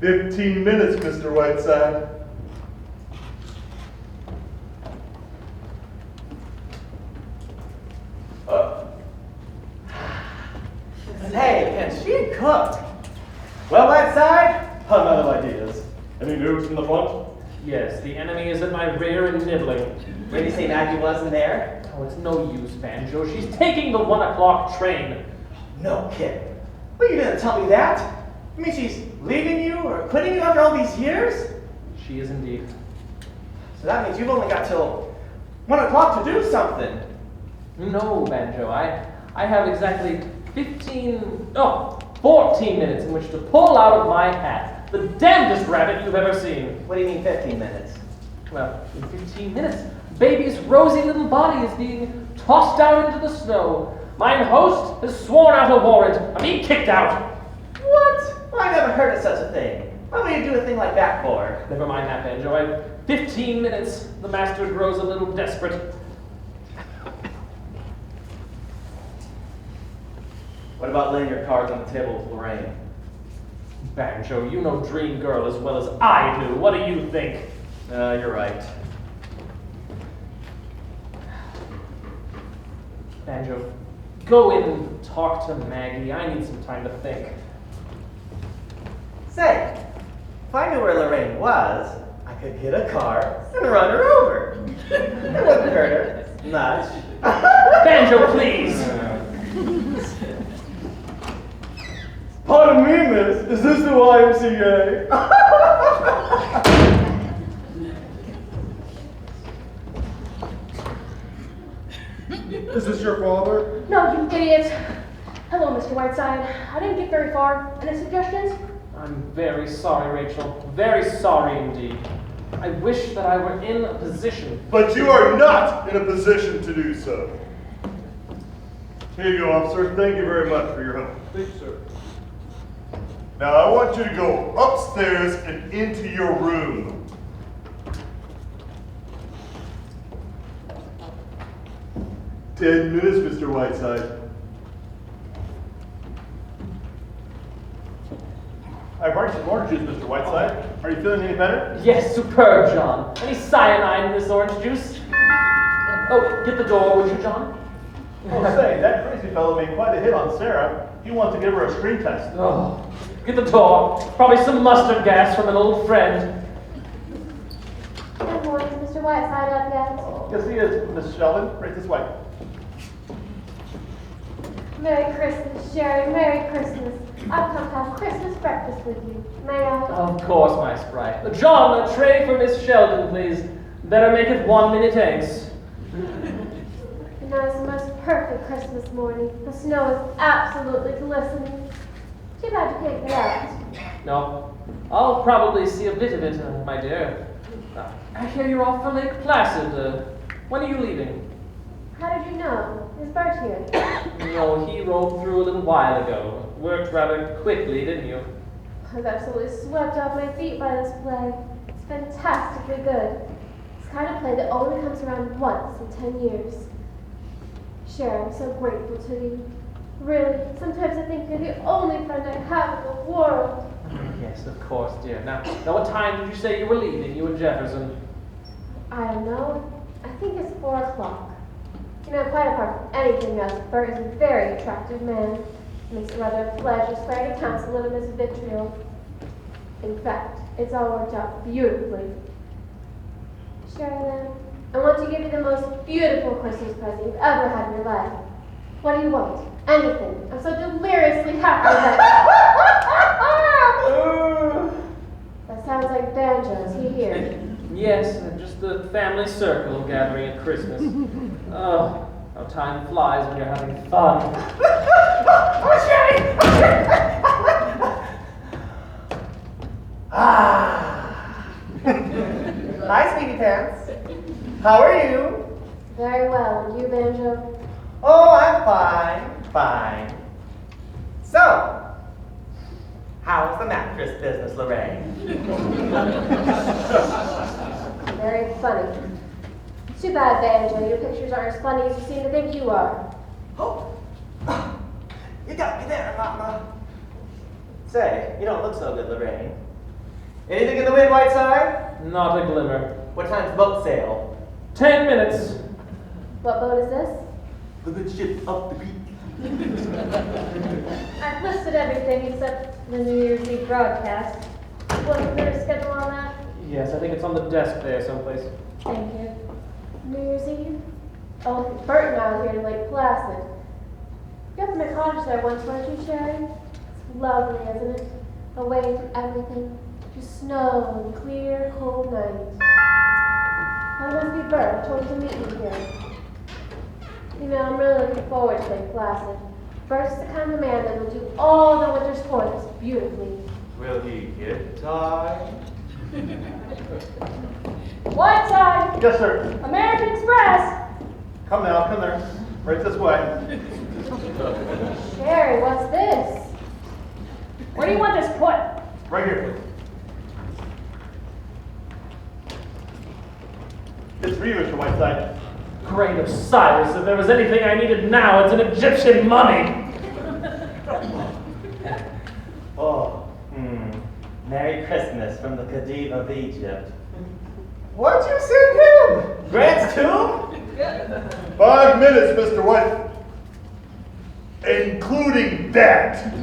15 minutes, Mr. Whiteside. Hey, can she cook? Well, Whiteside, I'm out of ideas. Any news from the front? Yes, the enemy is at my rear and nibbling. Maybe say Maggie wasn't there? Oh, it's no use, Banjo. She's taking the 1 o'clock train. No kidding. Well, you didn't tell me that. You mean she's leaving you or quitting you after all these years? She is indeed. So that means you've only got till 1 o'clock to do something. No, Banjo. I have exactly 14 minutes in which to pull out of my hat the damnedest rabbit you've ever seen. What do you mean 15 minutes? Well, in 15 minutes, baby's rosy little body is being tossed out into the snow. Mine host has sworn out a warrant. I'm being kicked out. What? Well, I never heard of such a thing. What would you do a thing like that for? Never mind that, Banjo. I have 15 minutes. The master grows a little desperate. What about laying your cards on the table with Lorraine? Banjo, you know Dream Girl as well as I do. What do you think? You're right. Banjo, go in and talk to Maggie. I need some time to think. Say, if I knew where Lorraine was, I could get a car and run her over. It wouldn't hurt her much. Banjo, please! Pardon me, miss. Is this the YMCA? Is this your father? No, you idiot. Hello, Mr. Whiteside. I didn't get very far. Any suggestions? I'm very sorry, Rachel. Very sorry indeed. I wish that I were in a position. But you are not in a position to do so. Here you go, officer. Thank you very much for your help. Thank you, sir. Now, I want you to go upstairs and into your room. "10 minutes, Mr. Whiteside." I brought you some orange juice, Mr. Whiteside. Are you feeling any better? Yes, superb, John. Any cyanide in this orange juice? Oh, get the door, would you, John? Oh, say, that crazy fellow made quite a hit on Sarah. He wants to give her a screen test. Oh, get the door. Probably some mustard gas from an old friend. Good morning, Mr. Whiteside up yet? Yes, he is, Miss Sheldon. Right this way. Merry Christmas, Sherry. Merry Christmas. I've come to have Christmas breakfast with you. May I? Of course, my sprite. John, a tray for Miss Sheldon, please. Better make it 1-minute eggs. And now it's the most perfect Christmas morning. The snow is absolutely glistening. Too bad you can't get out. No, I'll probably see a bit of it, my dear. I hear you're off for Lake Placid. When are you leaving? How did you know? Is Bert here? No, he rolled through a little while ago. Worked rather quickly, didn't you? I was absolutely swept off my feet by this play. It's fantastically good. It's the kind of play that only comes around once in 10 years. Cher, I'm so grateful to you. Really, sometimes I think you're the only friend I have in the world. Yes, of course, dear. Now, what time did you say you were leaving, you and Jefferson? I don't know. I think it's 4 o'clock. You know, quite apart from anything else, Bert is a very attractive man. It makes it rather a pleasure sparing to counsel little Miss Vitriol. In fact, it's all worked out beautifully. Sheridan, I want to give you the most beautiful Christmas present you've ever had in your life. What do you want? Anything. I'm so deliriously happy that... That sounds like Banjo. Is he here? Yes, just the family circle gathering at Christmas. Oh, how time flies when you're having fun. Hi, sweetie pants. How are you? Very well. And you, Banjo? Oh, I'm fine. So, how's the mattress business, Lorraine? Very funny. Too bad, Banjo. Your pictures aren't as funny as you seem to think you are. Oh, you got me there, Mama. Say, you don't look so good, Lorraine. Anything in the wind, Whiteside? Not a glimmer. What time's the boat sail? 10 minutes. What boat is this? The good ship up the creek. I've listed everything except the New Year's Eve broadcast. Wasn't there a schedule on that? Yes, I think it's on the desk there someplace. Thank you. New Year's Eve? Oh, it's Bert and I was here to Lake Placid. You got to my cottage there once, weren't you, Sherry? It's lovely, isn't it? Away from everything. Just snow and clear, cold nights. That must be Bert. I told him to meet me here. You know, I'm really looking forward to Lake Placid. Bert's the kind of man that will do all the winter sports beautifully. Will he get tied? Whiteside! Yes, sir. American Express! Come now, come there. Right this way. Sherry, what's this? Where do you want this put? Right here, please. It's for you, Mr. Whiteside. Great Osiris, if there was anything I needed now, it's an Egyptian mummy. Merry Christmas from the Khedive of Egypt. What'd you send him? Grant's tomb? 5 minutes, Mr. White. Including that.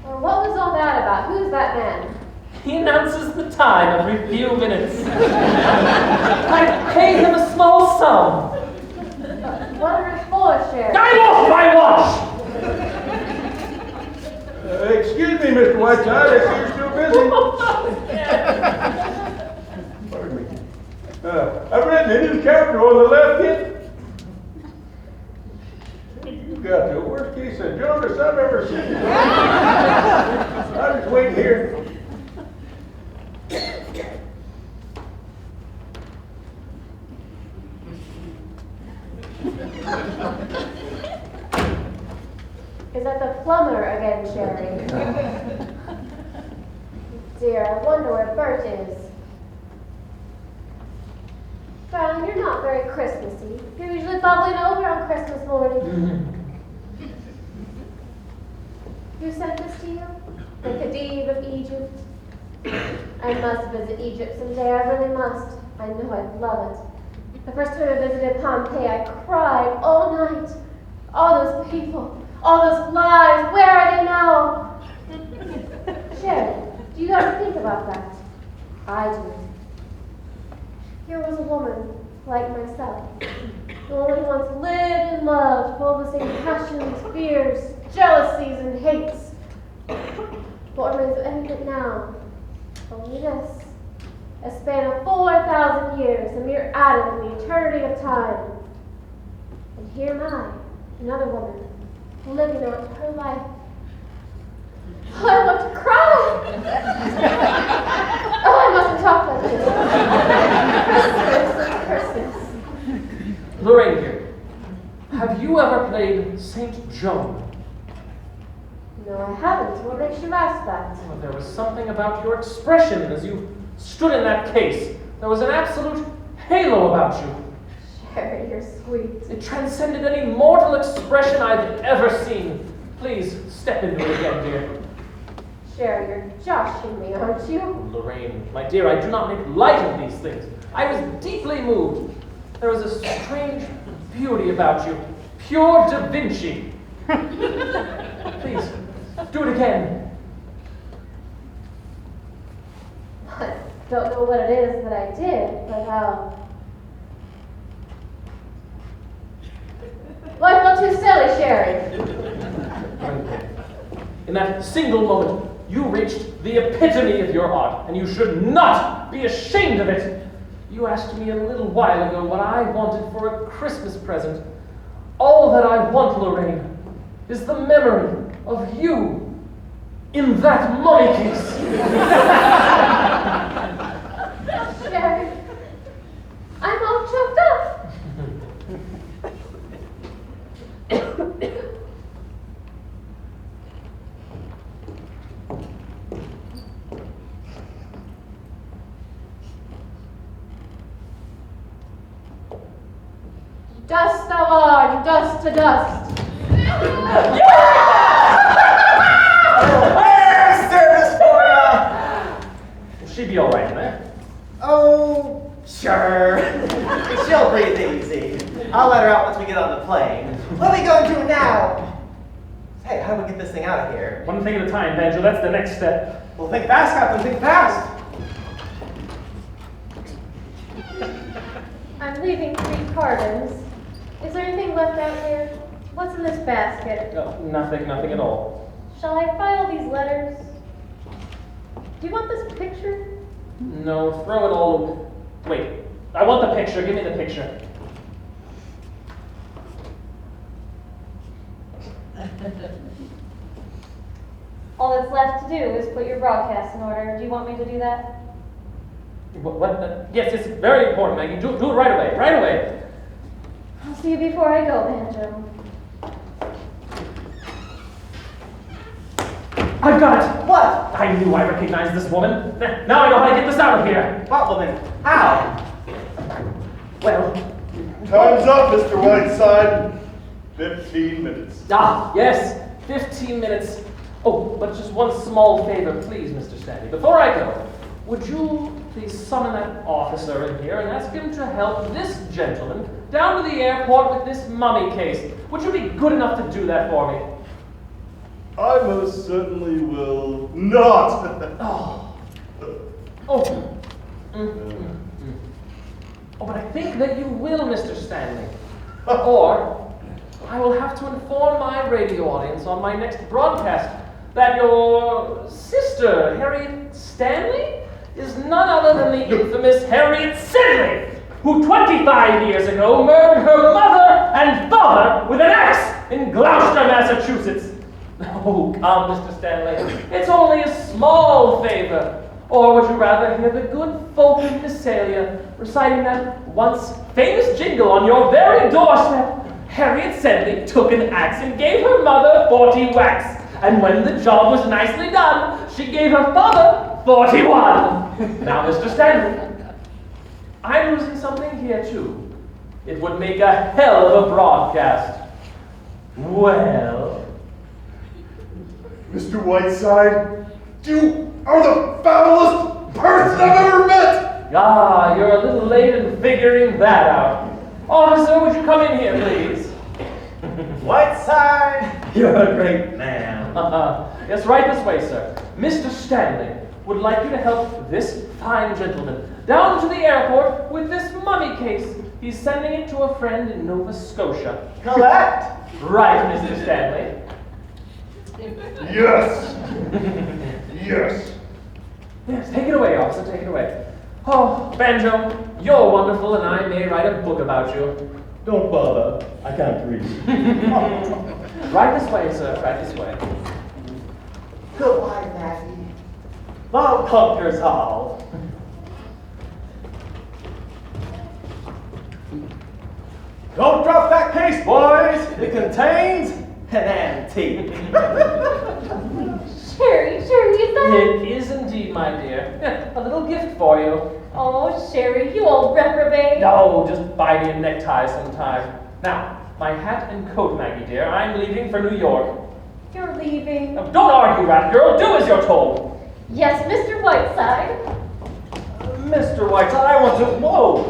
Well, what was all that about? Who's that man? He announces the time every few minutes. I pay him a small sum. What are his for, Sherry? I lost my watch! Excuse me, Mr. Whiteside, I see you're still busy. Pardon me. I've written a new chapter on the left hip. You got the worst case of jaundice I've ever seen. I'm just waiting here. Is that the plumber again, Sherry? Dear, I wonder where Bert is. Darling, you're not very Christmassy. You're usually bubbling over on Christmas morning. Who sent this to you? The Khedive of Egypt? I must visit Egypt someday, I really must. I know I'd love it. The first time I visited Pompeii, I cried all night. All those people, all those lives, where are they now? Sherry, do you ever think about that? I do. Here was a woman like myself, a woman who once lived and loved, full of the same passions, fears, jealousies, and hates. What remains of any of it now? Only this. A span of 4,000 years, a mere atom in the eternity of time. And here am I, another woman, living out her life. Oh, I want to cry! Oh, I mustn't talk like this. Christmas. Lorraine here. Have you ever played Saint Joan? No, I haven't. What makes you ask that? Oh, there was something about your expression as you stood in that case. There was an absolute halo about you. Sherry, you're sweet. It transcended any mortal expression I've ever seen. Please, step into it again, dear. Sherry, you're joshing me, aren't you? Lorraine, my dear, I do not make light of these things. I was deeply moved. There was a strange beauty about you. Pure Da Vinci. Please, do it again. I don't know what it is that I did, but life not too silly, Sherry. In that single moment, you reached the epitome of your art, and you should not be ashamed of it. You asked me a little while ago what I wanted for a Christmas present. All that I want, Lorraine, is the memory of you in that mummy case. Sherry, I'm all choked up. Dust thou art, dust to dust. There's service for ya! Will she be all right in there? Oh, sure. She'll breathe easy. I'll let her out once we get on the plane. What are we going to do now? Hey, how do we get this thing out of here? One thing at a time, Banjo. That's the next step. Well, think fast, Captain. Think fast. I'm leaving 3 cartons. Is there anything left out here? What's in this basket? No, nothing at all. Shall I file these letters? Do you want this picture? No, throw it all. Wait, I want the picture. Give me the picture. All that's left to do is put your broadcast in order. Do you want me to do that? What? Yes, it's very important, Maggie. Do it right away. Right away. I'll see you before I go, Banjo. I've got it. What? I knew I recognized this woman. Now I know how to get this out of here. What woman? How? Well, Time's up, Mr. Whiteside. 15 minutes. Ah, yes, 15 minutes. Oh, but just one small favor, please, Mr. Stanley. Before I go, would you please summon that officer in here and ask him to help this gentleman down to the airport with this mummy case? Would you be good enough to do that for me? I most certainly will not. Oh. Oh. Oh, but I think that you will, Mr. Stanley. Or I will have to inform my radio audience on my next broadcast that your sister, Harriet Stanley, is none other than the infamous Harriet Sidley, who 25 years ago murdered her mother and father with an axe in Gloucester, Massachusetts. Oh, come, Mr. Stanley. It's only a small favor. Or would you rather hear the good folk in Mesalia reciting that once famous jingle on your very doorstep? Harriet Sedley took an axe and gave her mother 40 whacks. And when the job was nicely done, she gave her father 41. Now, Mr. Stanley, I'm losing something here, too. It would make a hell of a broadcast. Well... Mr. Whiteside, you are the foulest person I've ever met! Ah, you're a little late in figuring that out. Officer, would you come in here, please? Whiteside, you're a great man. Yes, right this way, sir. Mr. Stanley would like you to help this fine gentleman down to the airport with this mummy case. He's sending it to a friend in Nova Scotia. Collect? Right, Mr. Stanley. Yes! Yes! Yes, take it away, officer, take it away. Oh, Banjo, you're wonderful, and I may write a book about you. Don't bother. I can't read. Right this way, sir, right this way. Goodbye, Maggie. Love conquers all. Don't drop that case, boys! It contains an antique. Sherry, is that? It is indeed, my dear. A little gift for you. Oh, Sherry, you old reprobate. No, just buy me a necktie sometime. Now, my hat and coat, Maggie dear. I'm leaving for New York. You're leaving. Now, don't argue, rat girl. Do as you're told. Yes, Mr. Whiteside. Mr. Whiteside, I want to... Whoa!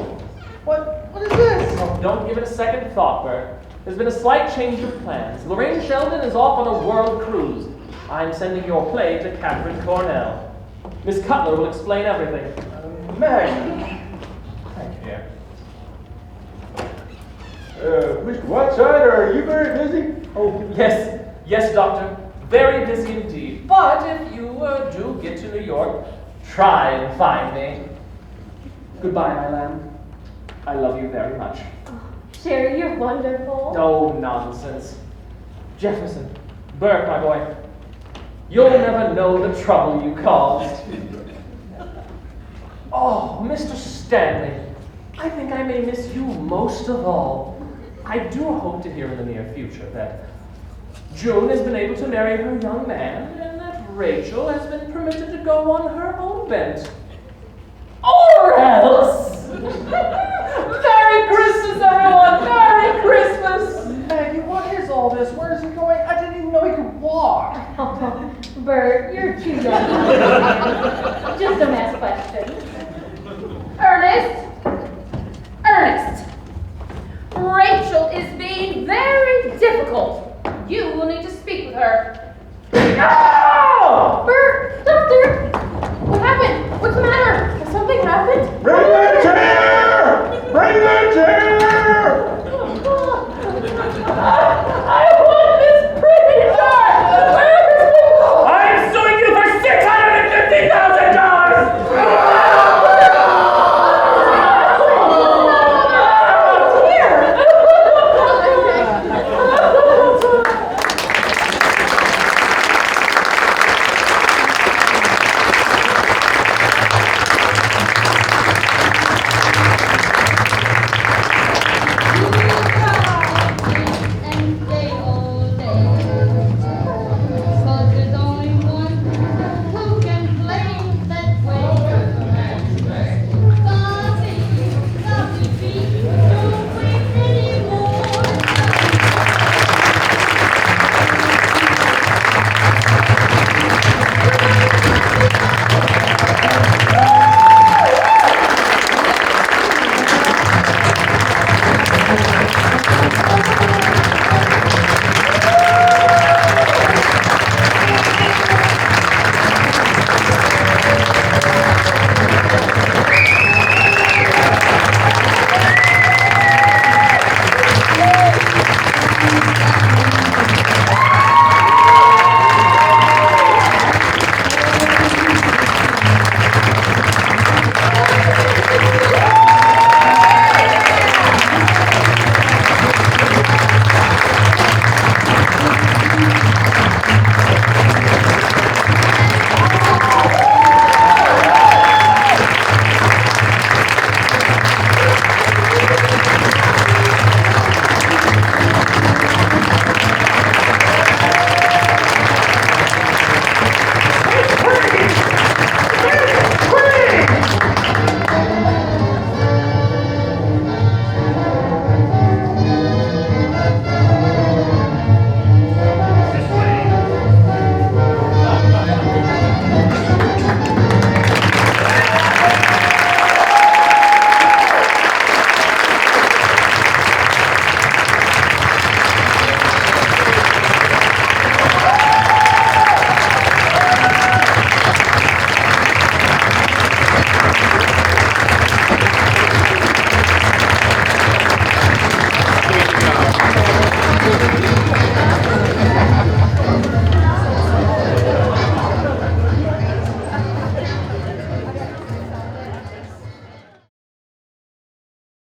What is this? Oh, don't give it a second thought, Bert. There's been a slight change of plans. Lorraine Sheldon is off on a world cruise. I'm sending your play to Catherine Cornell. Miss Cutler will explain everything. Maggie. Thank you. Mr. Whiteside, are you very busy? Oh, yes, Doctor. Very busy indeed. But if you do get to New York, try and find me. Goodbye, my lamb. I love you very much. Sherry, you're wonderful. No nonsense. Jefferson, Burke, my boy, you'll never know the trouble you caused. Oh, Mr. Stanley, I think I may miss you most of all. I do hope to hear in the near future that June has been able to marry her young man and that Rachel has been permitted to go on her own bent. Or else! Merry Christmas, everyone! Merry Christmas! Maggie, what is all this? Where is he going? I didn't even know he could walk. Oh, Bert, you're too young. Just don't ask questions. Ernest! Rachel is being very difficult. You will need to speak with her.